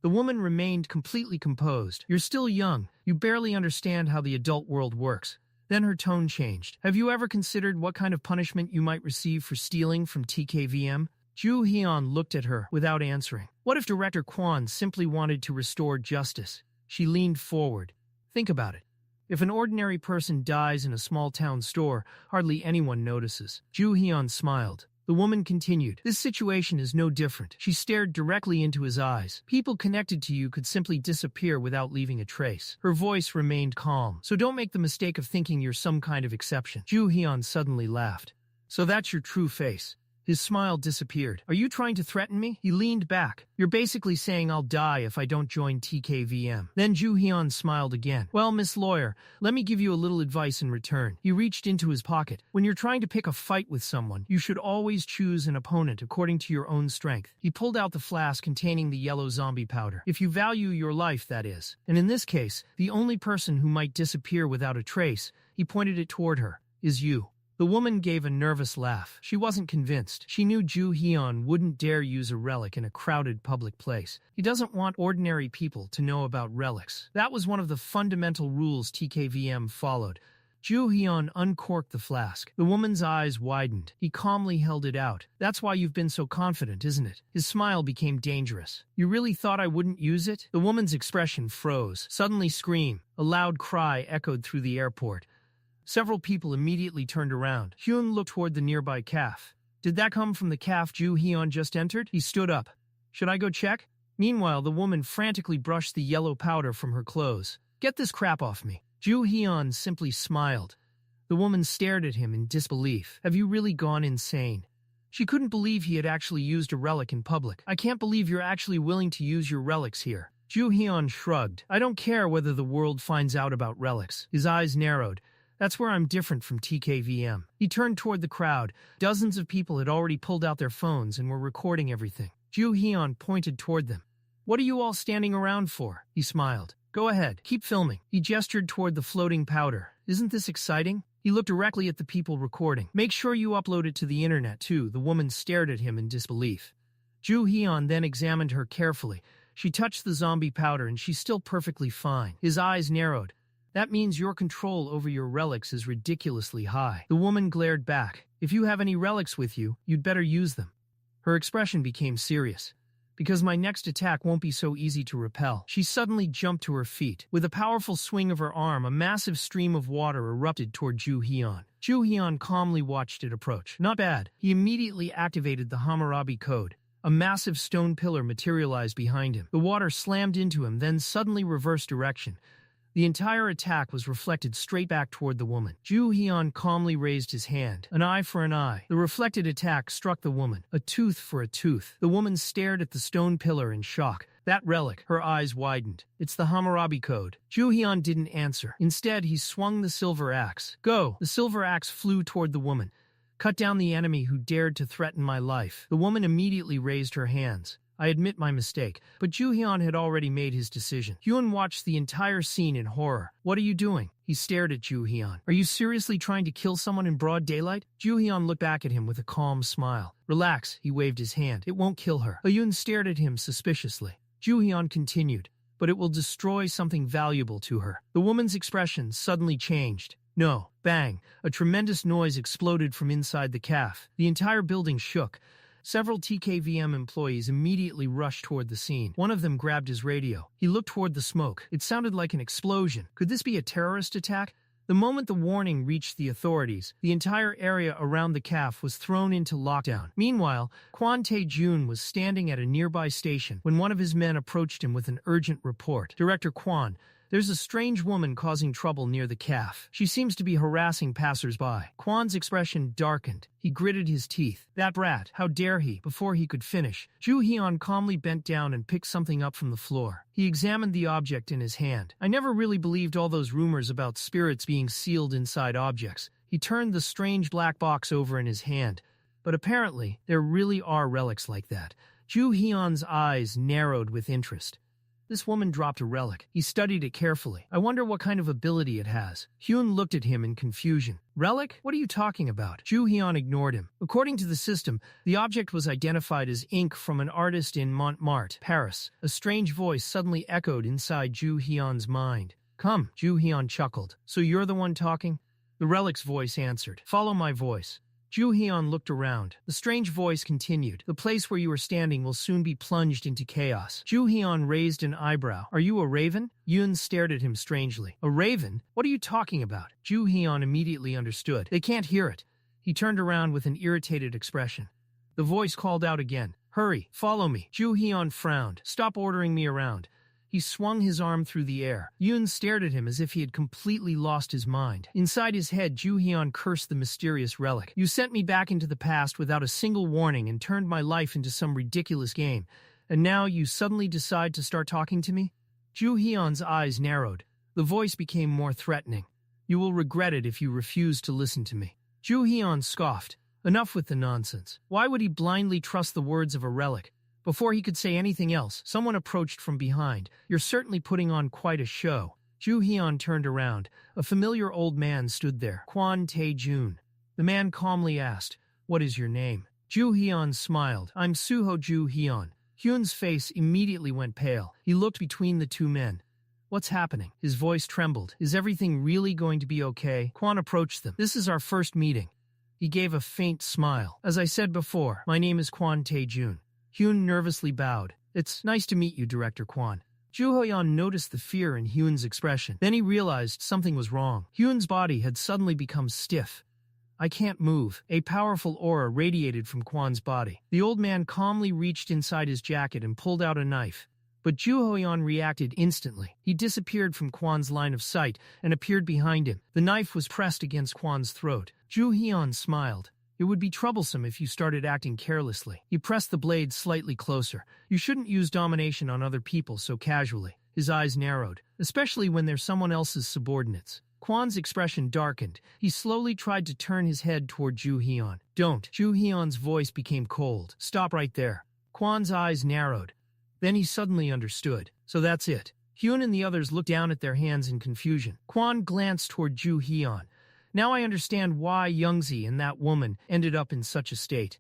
The woman remained completely composed. You're still young. You barely understand how the adult world works. Then her tone changed. Have you ever considered what kind of punishment you might receive for stealing from TKVM? Joo-Heon looked at her without answering. What if Director Kwon simply wanted to restore justice? She leaned forward. Think about it. If an ordinary person dies in a small-town store, hardly anyone notices. Joo-Heon smiled. The woman continued. This situation is no different. She stared directly into his eyes. People connected to you could simply disappear without leaving a trace. Her voice remained calm. So don't make the mistake of thinking you're some kind of exception. Joo-Heon suddenly laughed. So that's your true face. His smile disappeared. Are you trying to threaten me? He leaned back. You're basically saying I'll die if I don't join TKVM. Then Joo-Heon smiled again. Well, Miss Lawyer, let me give you a little advice in return. He reached into his pocket. When you're trying to pick a fight with someone, you should always choose an opponent according to your own strength. He pulled out the flask containing the yellow zombie powder. If you value your life, that is. And in this case, the only person who might disappear without a trace, he pointed it toward her, is you. The woman gave a nervous laugh. She wasn't convinced. She knew Joo-Heon wouldn't dare use a relic in a crowded public place. He doesn't want ordinary people to know about relics. That was one of the fundamental rules TKVM followed. Joo-Heon uncorked the flask. The woman's eyes widened. He calmly held it out. That's why you've been so confident, isn't it? His smile became dangerous. You really thought I wouldn't use it? The woman's expression froze. Suddenly scream. A loud cry echoed through the airport. Several people immediately turned around. Hyun looked toward the nearby calf. Did that come from the calf Joo-Heon just entered? He stood up. Should I go check? Meanwhile, the woman frantically brushed the yellow powder from her clothes. Get this crap off me. Joo-Heon simply smiled. The woman stared at him in disbelief. Have you really gone insane? She couldn't believe he had actually used a relic in public. I can't believe you're actually willing to use your relics here. Joo-Heon shrugged. I don't care whether the world finds out about relics. His eyes narrowed. That's where I'm different from TKVM. He turned toward the crowd. Dozens of people had already pulled out their phones and were recording everything. Joo-Heon pointed toward them. What are you all standing around for? He smiled. Go ahead, keep filming. He gestured toward the floating powder. Isn't this exciting? He looked directly at the people recording. Make sure you upload it to the internet too. The woman stared at him in disbelief. Joo-Heon then examined her carefully. She touched the zombie powder and she's still perfectly fine. His eyes narrowed. That means your control over your relics is ridiculously high. The woman glared back. If you have any relics with you, you'd better use them. Her expression became serious. Because my next attack won't be so easy to repel. She suddenly jumped to her feet. With a powerful swing of her arm, a massive stream of water erupted toward Joo-Heon. Joo-Heon calmly watched it approach. Not bad. He immediately activated the Hammurabi code. A massive stone pillar materialized behind him. The water slammed into him, then suddenly reversed direction. The entire attack was reflected straight back toward the woman. Joo-Heon calmly raised his hand. An eye for an eye. The reflected attack struck the woman. A tooth for a tooth. The woman stared at the stone pillar in shock. That relic. Her eyes widened. It's the Hammurabi code. Joo-Heon didn't answer. Instead, he swung the silver axe. Go! The silver axe flew toward the woman. Cut down the enemy who dared to threaten my life. The woman immediately raised her hands. I admit my mistake, but Joo-Heon had already made his decision. Hyun watched the entire scene in horror. What are you doing? He stared at Joo-Heon. Are you seriously trying to kill someone in broad daylight? Joo-Heon looked back at him with a calm smile. Relax, he waved his hand. It won't kill her. Hyun stared at him suspiciously. Joo-Heon continued, but it will destroy something valuable to her. The woman's expression suddenly changed. No. Bang. A tremendous noise exploded from inside the calf. The entire building shook. Several TKVM employees immediately rushed toward the scene. One of them grabbed his radio. He looked toward the smoke. It sounded like an explosion. Could this be a terrorist attack? The moment the warning reached the authorities, the entire area around the calf was thrown into lockdown. Meanwhile, Kwon Tae-jun was standing at a nearby station when one of his men approached him with an urgent report. Director Kwon, There's a strange woman causing trouble near the calf. She seems to be harassing passers-by. Kwon's expression darkened. He gritted his teeth. That brat, how dare he? Before he could finish, Joo-Heon calmly bent down and picked something up from the floor. He examined the object in his hand. I never really believed all those rumors about spirits being sealed inside objects. He turned the strange black box over in his hand. But apparently, there really are relics like that. Joo-Heon's eyes narrowed with interest. This woman dropped a relic. He studied it carefully. I wonder what kind of ability it has. Hyun looked at him in confusion. Relic? What are you talking about? Joo-Heon ignored him. According to the system, the object was identified as ink from an artist in Montmartre, Paris. A strange voice suddenly echoed inside Joo-Heon's mind. Come, Joo-Heon chuckled. So you're the one talking? The relic's voice answered. Follow my voice. Joo-Heon looked around. The strange voice continued. The place where you are standing will soon be plunged into chaos. Joo-Heon raised an eyebrow. Are you a raven? Yoon stared at him strangely. A raven? What are you talking about? Joo-Heon immediately understood. They can't hear it. He turned around with an irritated expression. The voice called out again. Hurry, follow me. Joo-Heon frowned. Stop ordering me around. He swung his arm through the air. Yoon stared at him as if he had completely lost his mind. Inside his head, Joo-Heon cursed the mysterious relic. You sent me back into the past without a single warning and turned my life into some ridiculous game. And now you suddenly decide to start talking to me? Joo-Heon's eyes narrowed. The voice became more threatening. You will regret it if you refuse to listen to me. Joo-Heon scoffed. Enough with the nonsense. Why would he blindly trust the words of a relic? Before he could say anything else, someone approached from behind. You're certainly putting on quite a show. Joo-Heon turned around. A familiar old man stood there. Kwon Tae-jun. The man calmly asked, What is your name? Joo-Heon smiled. I'm Suho Joo-Heon. Hyun's face immediately went pale. He looked between the two men. What's happening? His voice trembled. Is everything really going to be okay? Kwon approached them. This is our first meeting. He gave a faint smile. As I said before, my name is Kwon Tae-jun. Hyun nervously bowed. It's nice to meet you, Director Kwon. Joo-Heon noticed the fear in Hyun's expression. Then he realized something was wrong. Hyun's body had suddenly become stiff. I can't move. A powerful aura radiated from Kwon's body. The old man calmly reached inside his jacket and pulled out a knife. But Joo-Heon reacted instantly. He disappeared from Kwon's line of sight and appeared behind him. The knife was pressed against Kwon's throat. Joo-Heon smiled. It would be troublesome if you started acting carelessly. He pressed the blade slightly closer. You shouldn't use domination on other people so casually. His eyes narrowed, especially when they're someone else's subordinates. Kwon's expression darkened. He slowly tried to turn his head toward Joo-Heon. Don't. Joo-Heon's voice became cold. Stop right there. Kwon's eyes narrowed. Then he suddenly understood. So that's it. Hyun and the others looked down at their hands in confusion. Kwon glanced toward Joo-Heon. Now I understand why Youngzi and that woman ended up in such a state.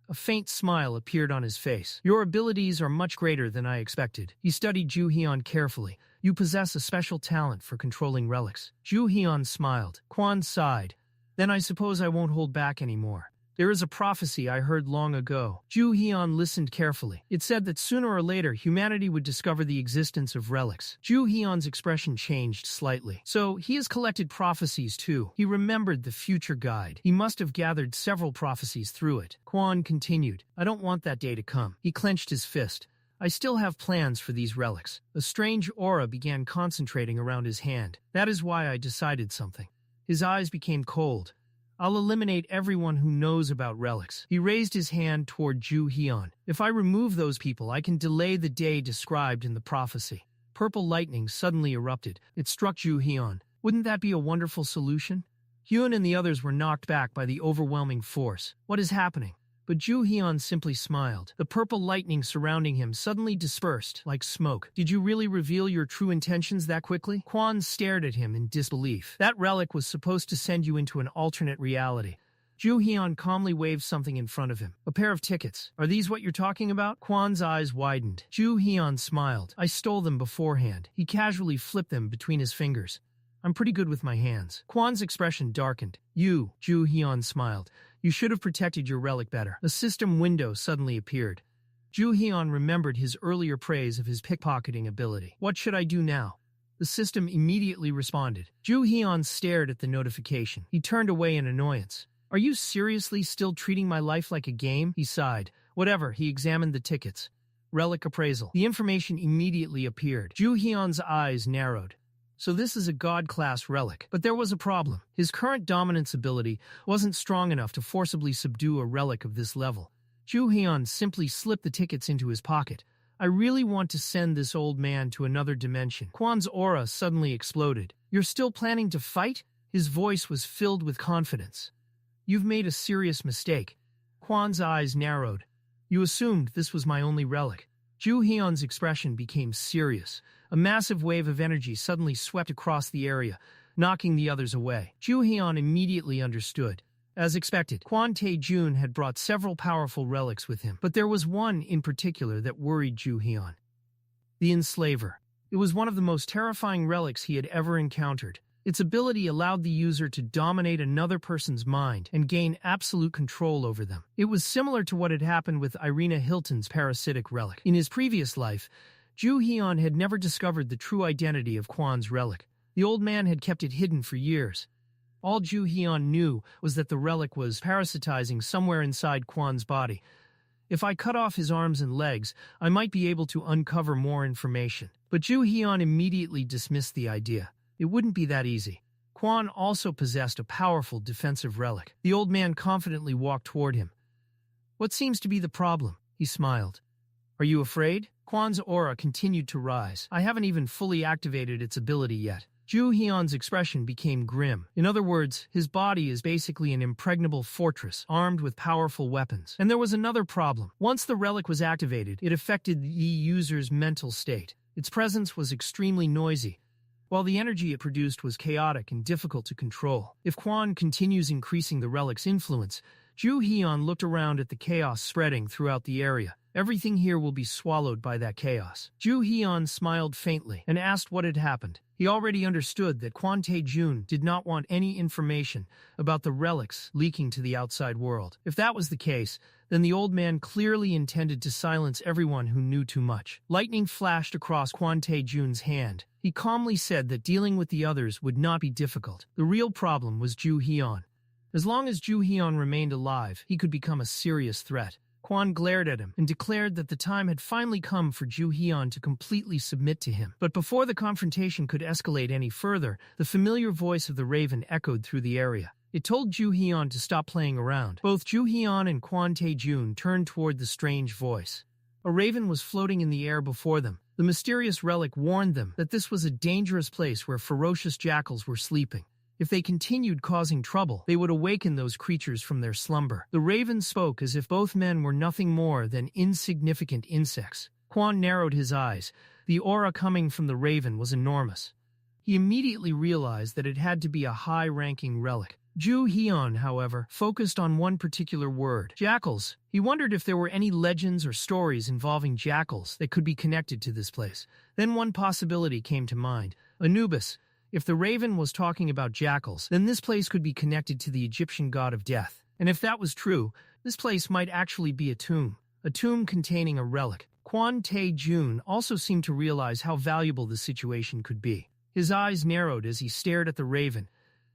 A faint smile appeared on his face. Your abilities are much greater than I expected. He studied Joo-Heon carefully. You possess a special talent for controlling relics. Joo-Heon smiled. Kwon sighed. Then I suppose I won't hold back anymore. There is a prophecy I heard long ago. Joo-Heon listened carefully. It said that sooner or later humanity would discover the existence of relics. Joo-Heon's expression changed slightly. So he has collected prophecies too. He remembered the future guide. He must have gathered several prophecies through it. Kwon continued. I don't want that day to come. He clenched his fist. I still have plans for these relics. A strange aura began concentrating around his hand. That is why I decided something. His eyes became cold. I'll eliminate everyone who knows about relics. He raised his hand toward Joo-Heon. If I remove those people, I can delay the day described in the prophecy. Purple lightning suddenly erupted. It struck Joo-Heon. Wouldn't that be a wonderful solution? Hyun and the others were knocked back by the overwhelming force. What is happening? But Joo-Heon simply smiled. The purple lightning surrounding him suddenly dispersed, like smoke. Did you really reveal your true intentions that quickly? Kwon stared at him in disbelief. That relic was supposed to send you into an alternate reality. Joo-Heon calmly waved something in front of him. A pair of tickets. Are these what you're talking about? Kwon's eyes widened. Joo-Heon smiled. I stole them beforehand. He casually flipped them between his fingers. I'm pretty good with my hands. Kwon's expression darkened. Joo-Heon smiled. You should have protected your relic better. A system window suddenly appeared. Joo-Heon remembered his earlier praise of his pickpocketing ability. What should I do now? The system immediately responded. Joo-Heon stared at the notification. He turned away in annoyance. Are you seriously still treating my life like a game? He sighed. Whatever, he examined the tickets. Relic appraisal. The information immediately appeared. Joo-Heon's eyes narrowed. So this is a God-Class Relic. But there was a problem. His current dominance ability wasn't strong enough to forcibly subdue a relic of this level. Joo-Heon simply slipped the tickets into his pocket. I really want to send this old man to another dimension. Kwon's aura suddenly exploded. You're still planning to fight? His voice was filled with confidence. You've made a serious mistake. Kwon's eyes narrowed. You assumed this was my only relic. Joo-Heon's expression became serious. A massive wave of energy suddenly swept across the area, knocking the others away. Joo-Heon immediately understood. As expected, Kwon Tae-jun had brought several powerful relics with him, but there was one in particular that worried Joo-Heon. The Enslaver. It was one of the most terrifying relics he had ever encountered. Its ability allowed the user to dominate another person's mind and gain absolute control over them. It was similar to what had happened with Irena Hilton's parasitic relic. In his previous life, Joo-Heon had never discovered the true identity of Kwon's relic. The old man had kept it hidden for years. All Joo-Heon knew was that the relic was parasitizing somewhere inside Kwon's body. If I cut off his arms and legs, I might be able to uncover more information. But Joo-Heon immediately dismissed the idea. It wouldn't be that easy. Kwon also possessed a powerful defensive relic. The old man confidently walked toward him. What seems to be the problem? He smiled. Are you afraid? Kwon's aura continued to rise. I haven't even fully activated its ability yet. Joo-Heon's expression became grim. In other words, his body is basically an impregnable fortress, armed with powerful weapons. And there was another problem. Once the relic was activated, it affected the user's mental state. Its presence was extremely noisy, while the energy it produced was chaotic and difficult to control. If Kwon continues increasing the relic's influence, Joo-Heon looked around at the chaos spreading throughout the area. Everything here will be swallowed by that chaos. Joo-Heon smiled faintly and asked what had happened. He already understood that Kwon Tae-jun did not want any information about the relics leaking to the outside world. If that was the case, then the old man clearly intended to silence everyone who knew too much. Lightning flashed across Kwon Tae-jun's hand. He calmly said that dealing with the others would not be difficult. The real problem was Joo-Heon. As long as Joo-Heon remained alive, he could become a serious threat. Kwon glared at him and declared that the time had finally come for Joo-Heon to completely submit to him. But before the confrontation could escalate any further, the familiar voice of the Raven echoed through the area. It told Joo-Heon to stop playing around. Both Joo-Heon and Kwon Tae-jun turned toward the strange voice. A raven was floating in the air before them. The mysterious relic warned them that this was a dangerous place where ferocious jackals were sleeping. If they continued causing trouble, they would awaken those creatures from their slumber. The raven spoke as if both men were nothing more than insignificant insects. Kwon narrowed his eyes. The aura coming from the raven was enormous. He immediately realized that it had to be a high-ranking relic. Joo-Heon, however, focused on one particular word: jackals. He wondered if there were any legends or stories involving jackals that could be connected to this place. Then one possibility came to mind: Anubis. If the raven was talking about jackals, then this place could be connected to the Egyptian god of death. And if that was true, this place might actually be a tomb containing a relic. Kwon Tae-jun also seemed to realize how valuable the situation could be. His eyes narrowed as he stared at the raven.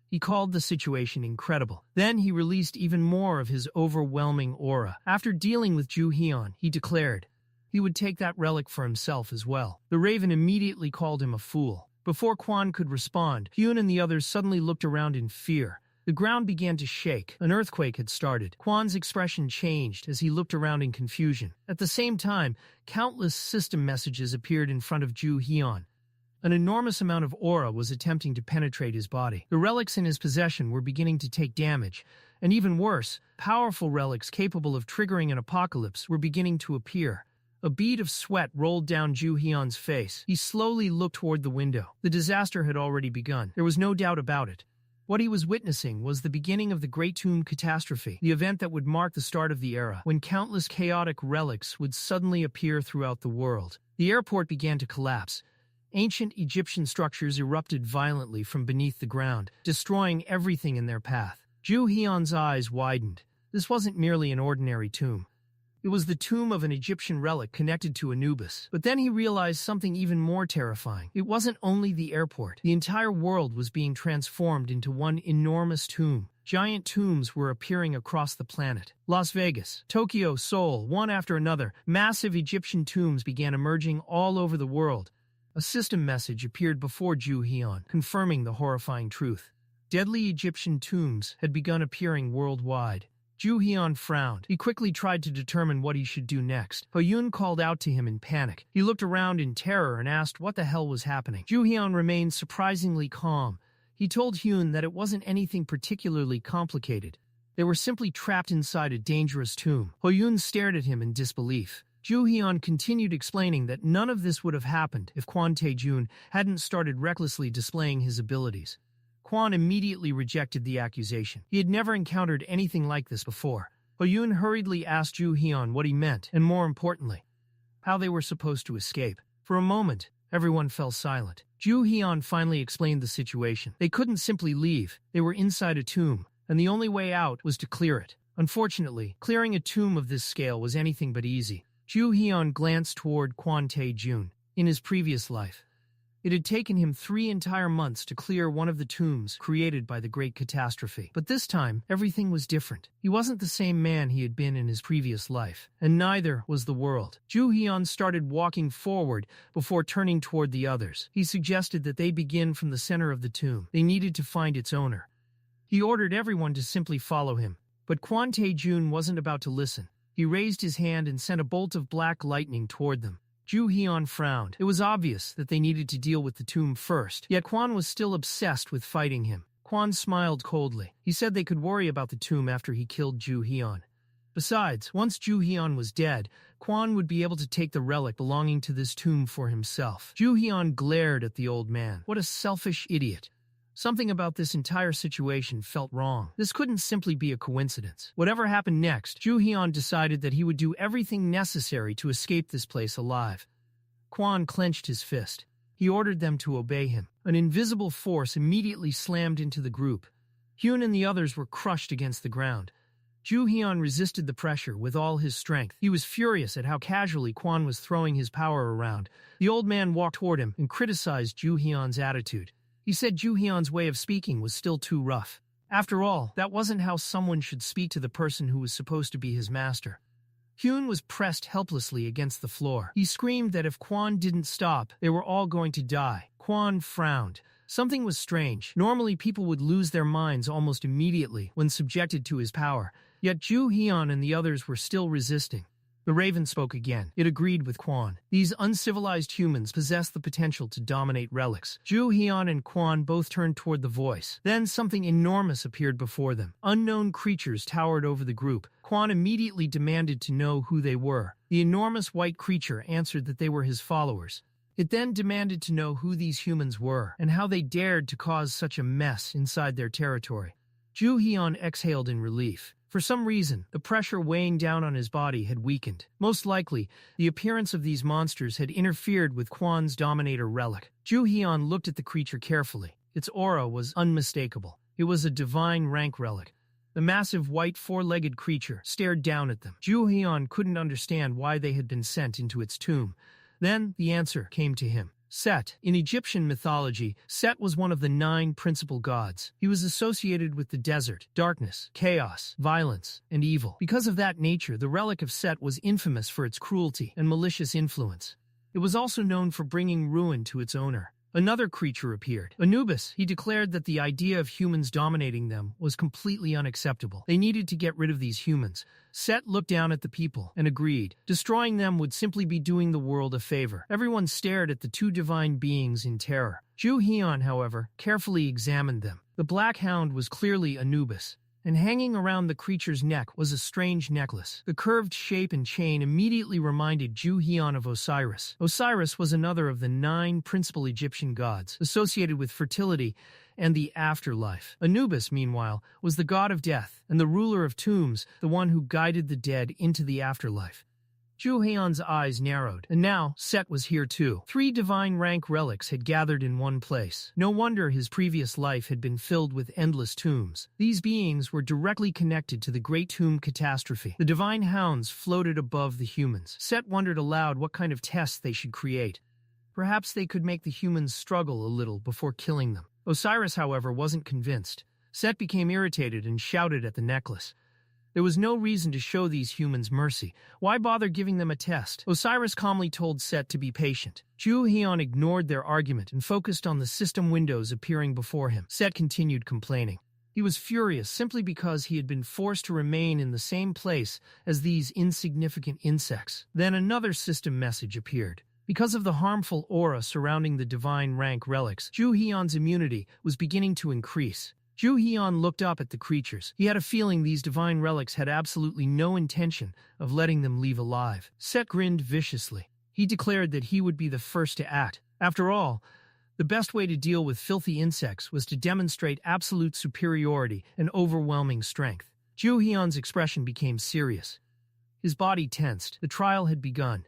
He called the situation incredible. Then he released even more of his overwhelming aura. After dealing with Joo-Heon, he declared he would take that relic for himself as well. The raven immediately called him a fool. Before Kwon could respond, Hyun and the others suddenly looked around in fear. The ground began to shake. An earthquake had started. Kwon's expression changed as he looked around in confusion. At the same time, countless system messages appeared in front of Joo-Heon. An enormous amount of aura was attempting to penetrate his body. The relics in his possession were beginning to take damage, and even worse, powerful relics capable of triggering an apocalypse were beginning to appear. A bead of sweat rolled down Joo-Heon's face. He slowly looked toward the window. The disaster had already begun. There was no doubt about it. What he was witnessing was the beginning of the Great Tomb Catastrophe, the event that would mark the start of the era, when countless chaotic relics would suddenly appear throughout the world. The airport began to collapse. Ancient Egyptian structures erupted violently from beneath the ground, destroying everything in their path. Joo-Heon's eyes widened. This wasn't merely an ordinary tomb. It was the tomb of an Egyptian relic connected to Anubis. But then he realized something even more terrifying. It wasn't only the airport. The entire world was being transformed into one enormous tomb. Giant tombs were appearing across the planet. Las Vegas, Tokyo, Seoul, one after another, massive Egyptian tombs began emerging all over the world. A system message appeared before Joo-Heon, confirming the horrifying truth. Deadly Egyptian tombs had begun appearing worldwide. Joo-Heon frowned. He quickly tried to determine what he should do next. Ho-Yoon called out to him in panic. He looked around in terror and asked what the hell was happening. Joo-Heon remained surprisingly calm. He told Hyun that it wasn't anything particularly complicated. They were simply trapped inside a dangerous tomb. Ho-Yoon stared at him in disbelief. Joo-Heon continued explaining that none of this would have happened if Kwon Tae-joon hadn't started recklessly displaying his abilities. Kwon immediately rejected the accusation. He had never encountered anything like this before. Ho-Yoon hurriedly asked Joo-Heon what he meant, and more importantly, how they were supposed to escape. For a moment, everyone fell silent. Joo-Heon finally explained the situation. They couldn't simply leave. They were inside a tomb, and the only way out was to clear it. Unfortunately, clearing a tomb of this scale was anything but easy. Joo-Heon glanced toward Kwon Tae-joon. In his previous life, it had taken him 3 entire months to clear one of the tombs created by the Great Catastrophe. But this time, everything was different. He wasn't the same man he had been in his previous life, and neither was the world. Joo-Heon started walking forward before turning toward the others. He suggested that they begin from the center of the tomb. They needed to find its owner. He ordered everyone to simply follow him. But Kwon Tae-joon wasn't about to listen. He raised his hand and sent a bolt of black lightning toward them. Joo-Heon frowned. It was obvious that they needed to deal with the tomb first, yet Kwon was still obsessed with fighting him. Kwon smiled coldly. He said they could worry about the tomb after he killed Joo-Heon. Besides, once Joo-Heon was dead, Kwon would be able to take the relic belonging to this tomb for himself. Joo-Heon glared at the old man. What a selfish idiot. Something about this entire situation felt wrong. This couldn't simply be a coincidence. Whatever happened next, Joo-Heon decided that he would do everything necessary to escape this place alive. Kwon clenched his fist. He ordered them to obey him. An invisible force immediately slammed into the group. Hyun and the others were crushed against the ground. Joo-Heon resisted the pressure with all his strength. He was furious at how casually Kwon was throwing his power around. The old man walked toward him and criticized Joo-Heon's attitude. He said Joo-Heon's way of speaking was still too rough. After all, that wasn't how someone should speak to the person who was supposed to be his master. Hyun was pressed helplessly against the floor. He screamed that if Kwon didn't stop, they were all going to die. Kwon frowned. Something was strange. Normally, people would lose their minds almost immediately when subjected to his power, yet Joo-Heon and the others were still resisting. The raven spoke again. It agreed with Kwon. These uncivilized humans possess the potential to dominate relics. Joo-Heon and Kwon both turned toward the voice. Then something enormous appeared before them. Unknown creatures towered over the group. Kwon immediately demanded to know who they were. The enormous white creature answered that they were his followers. It then demanded to know who these humans were and how they dared to cause such a mess inside their territory. Joo-Heon exhaled in relief. For some reason, the pressure weighing down on his body had weakened. Most likely, the appearance of these monsters had interfered with Kwon's Dominator relic. Joo-Heon looked at the creature carefully. Its aura was unmistakable. It was a divine rank relic. The massive white four-legged creature stared down at them. Joo-Heon couldn't understand why they had been sent into its tomb. Then the answer came to him. Set. In Egyptian mythology, Set was one of the 9 principal gods. He was associated with the desert, darkness, chaos, violence, and evil. Because of that nature, the relic of Set was infamous for its cruelty and malicious influence. It was also known for bringing ruin to its owner. Another creature appeared. Anubis. He declared that the idea of humans dominating them was completely unacceptable. They needed to get rid of these humans. Set looked down at the people and agreed. Destroying them would simply be doing the world a favor. Everyone stared at the 2 divine beings in terror. Joo-Heon, however, carefully examined them. The Black Hound was clearly Anubis, and hanging around the creature's neck was a strange necklace. The curved shape and chain immediately reminded Joo-Heon of Osiris. Osiris was another of the 9 principal Egyptian gods, associated with fertility and the afterlife. Anubis, meanwhile, was the god of death and the ruler of tombs, the one who guided the dead into the afterlife. Joo-Heon's eyes narrowed, and now Set was here too. 3 divine rank relics had gathered in one place. No wonder his previous life had been filled with endless tombs. These beings were directly connected to the Great Tomb Catastrophe. The divine hounds floated above the humans. Set wondered aloud what kind of tests they should create. Perhaps they could make the humans struggle a little before killing them. Osiris, however, wasn't convinced. Set became irritated and shouted at the necklace. There was no reason to show these humans mercy. Why bother giving them a test? Osiris calmly told Set to be patient. Joo-Heon ignored their argument and focused on the system windows appearing before him. Set continued complaining. He was furious simply because he had been forced to remain in the same place as these insignificant insects. Then another system message appeared. Because of the harmful aura surrounding the divine rank relics, Joo-Heon's immunity was beginning to increase. Joo-Heon looked up at the creatures. He had a feeling these divine relics had absolutely no intention of letting them leave alive. Set grinned viciously. He declared that he would be the first to act. After all, the best way to deal with filthy insects was to demonstrate absolute superiority and overwhelming strength. Joo-Heon's expression became serious. His body tensed. The trial had begun.